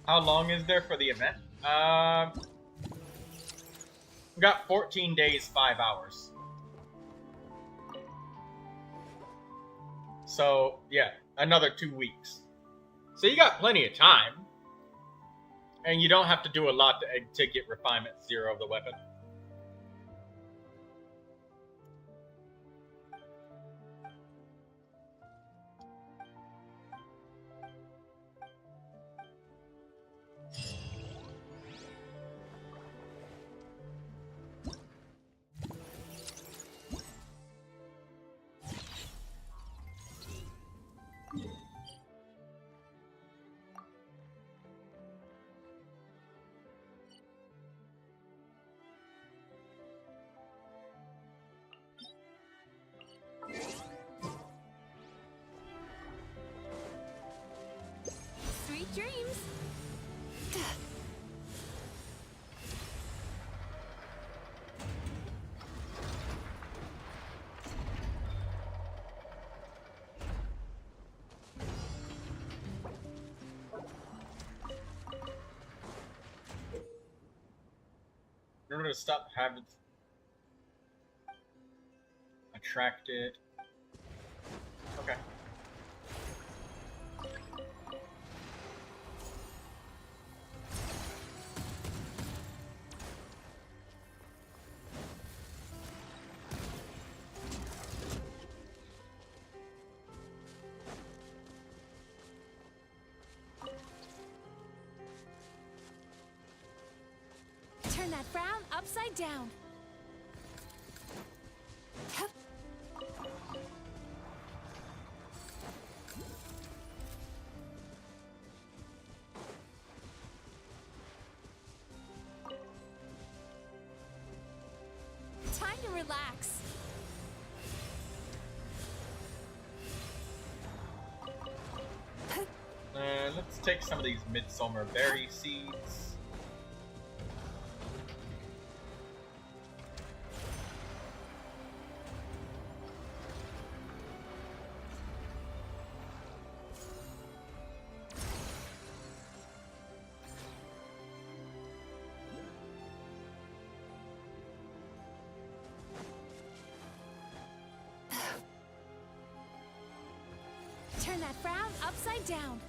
How long is there for the event? We got 14 days, 5 hours. So, yeah, another 2 weeks. So you got plenty of time. And you don't have to do a lot to get refinement 0 of the weapon. Sweet dreams. Remember to stop having attracted. Okay. Turn that frown upside down. Time to relax. Let's take some of these midsummer berry seeds. Turn that frown upside down.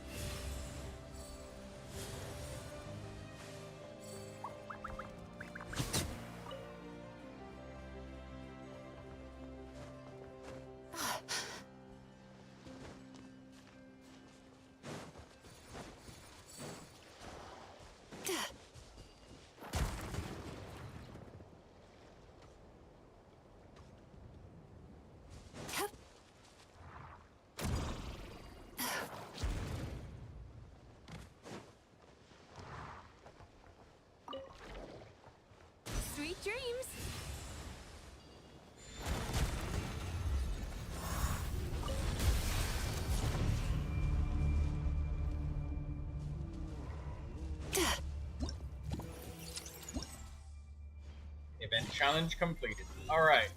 Challenge completed. Alright.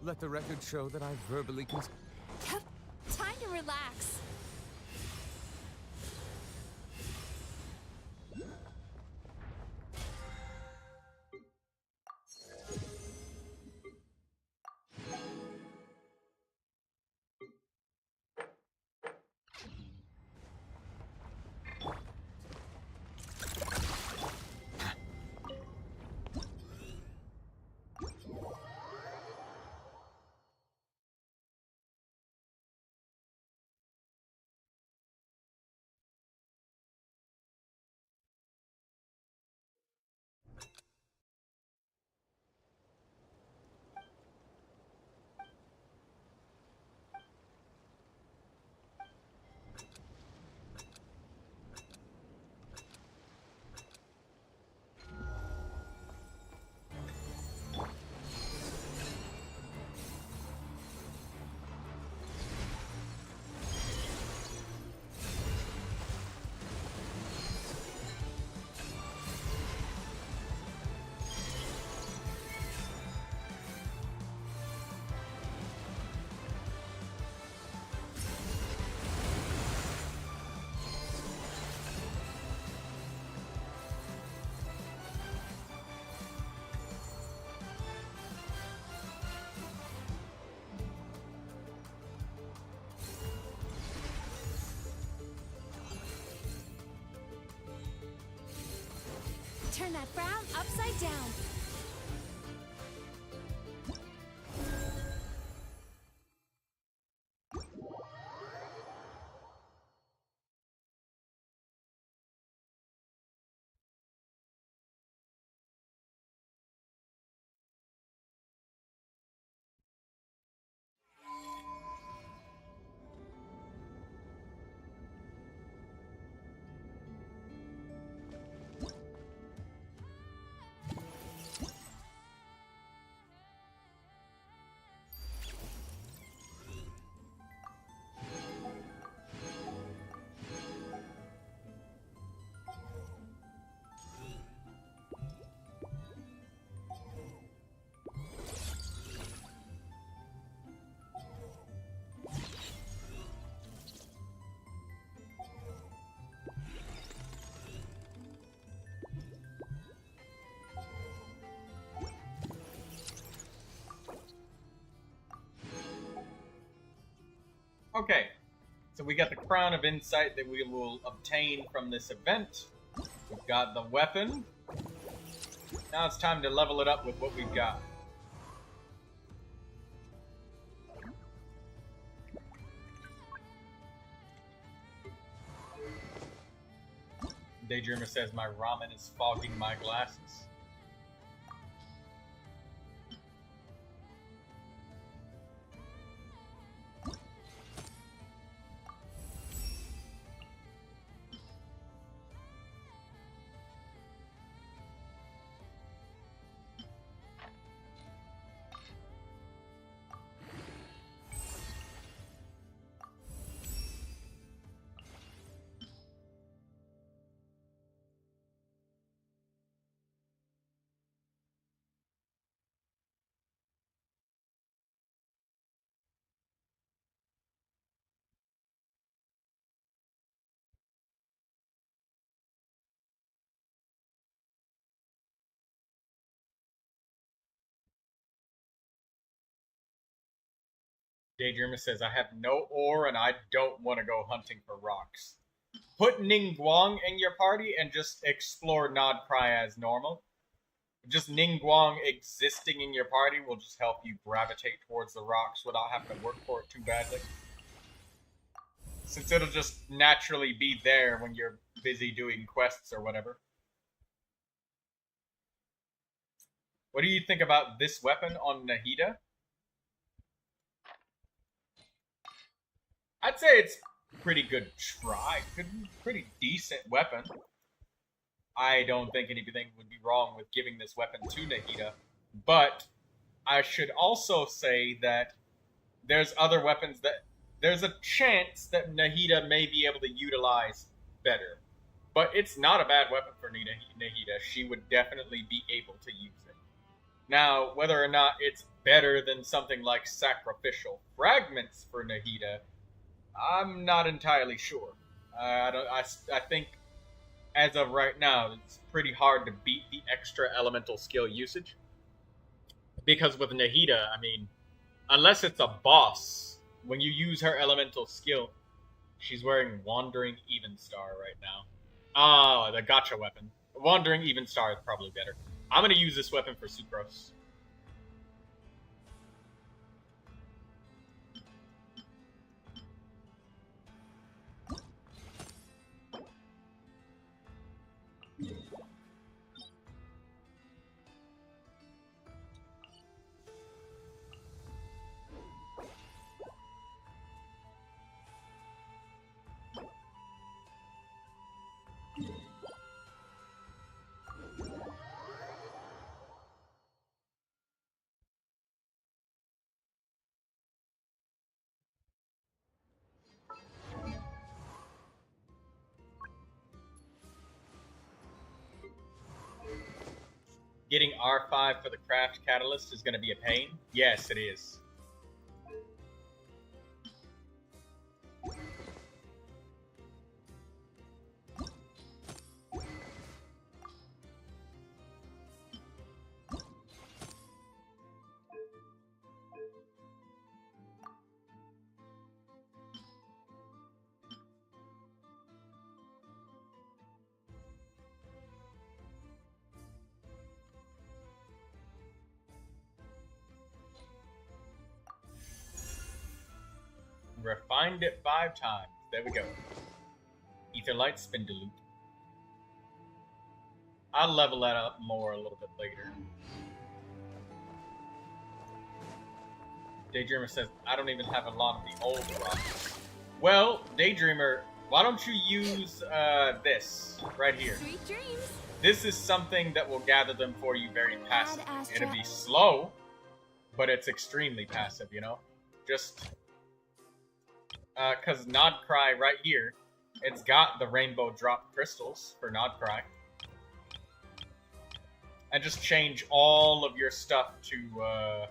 Let the record show that I verbally Time to relax. Turn that frown upside down. Okay, so we got the Crown of Insight that we will obtain from this event. We've got the weapon. Now it's time to level it up with what we've got. Daydreamer says my ramen is fogging my glasses. Daydreamer says, I have no ore and I don't want to go hunting for rocks. Put Ningguang in your party and just explore Nodcry as normal. Just Ningguang existing in your party will just help you gravitate towards the rocks without having to work for it too badly. Since it'll just naturally be there when you're busy doing quests or whatever. What do you think about this weapon on Nahida? I'd say it's pretty good try. Pretty decent weapon. I don't think anything would be wrong with giving this weapon to Nahida. But I should also say that there's other weapons that there's a chance that Nahida may be able to utilize better. But it's not a bad weapon for Nahida. She would definitely be able to use it. Now, whether or not it's better than something like Sacrificial Fragments for Nahida, I'm not entirely sure. I think, as of right now, it's pretty hard to beat the extra elemental skill usage. Because with Nahida, I mean, unless it's a boss, when you use her elemental skill, she's wearing Wandering Evenstar right now. Ah, the gotcha weapon. Wandering Evenstar is probably better. I'm going to use this weapon for Sucrose. Getting R5 for the craft catalyst is going to be a pain? Yes, it is. Refined it 5 times. There we go. Etherlight Spin Dilute. I'll level that up more a little bit later. Daydreamer says, I don't even have a lot of the old rocks. Well, Daydreamer, why don't you use this right here? Sweet dreams. This is something that will gather them for you very passive. It'll be slow, but it's extremely passive, you know? Just... because Nodcry right here, it's got the rainbow drop crystals for Nodcry. And just change all of your stuff to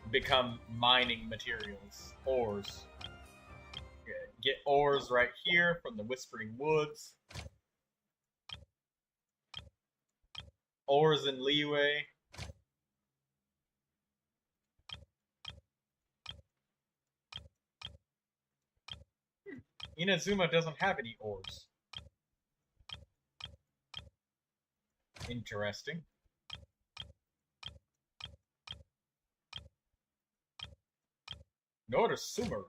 become mining materials, ores. Get ores right here from the Whispering Woods. Ores in Leeway. Inazuma doesn't have any ores. Interesting. Nor does Sumeru.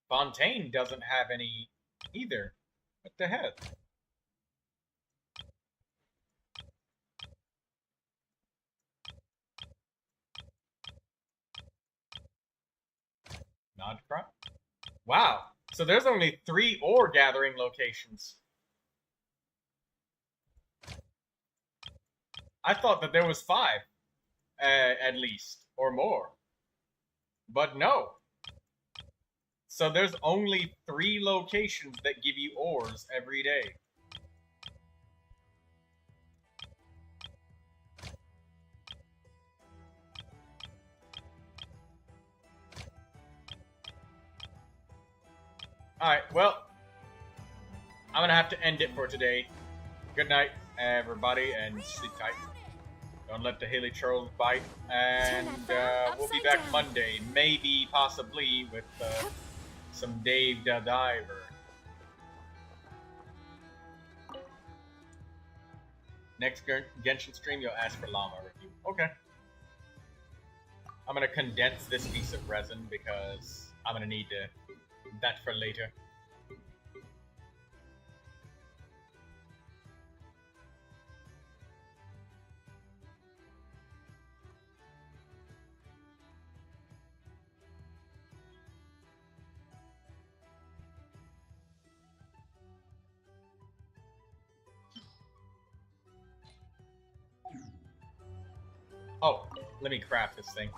Fontaine doesn't have any either. What the heck? Nodcry? Wow. So there's only 3 ore gathering locations. I thought that there was 5. At least. Or more. But no. So there's only 3 locations that give you ores every day. Alright, well, I'm gonna have to end it for today. Good night. everybody, and sleep tight. Don't let the hilly trolls bite. And we'll be back Monday, maybe, possibly, with some Dave the Diver. Next Genshin stream, you'll ask for llama review. Okay. I'm gonna condense this piece of resin because I'm gonna need that for later. Oh, let me craft this thing.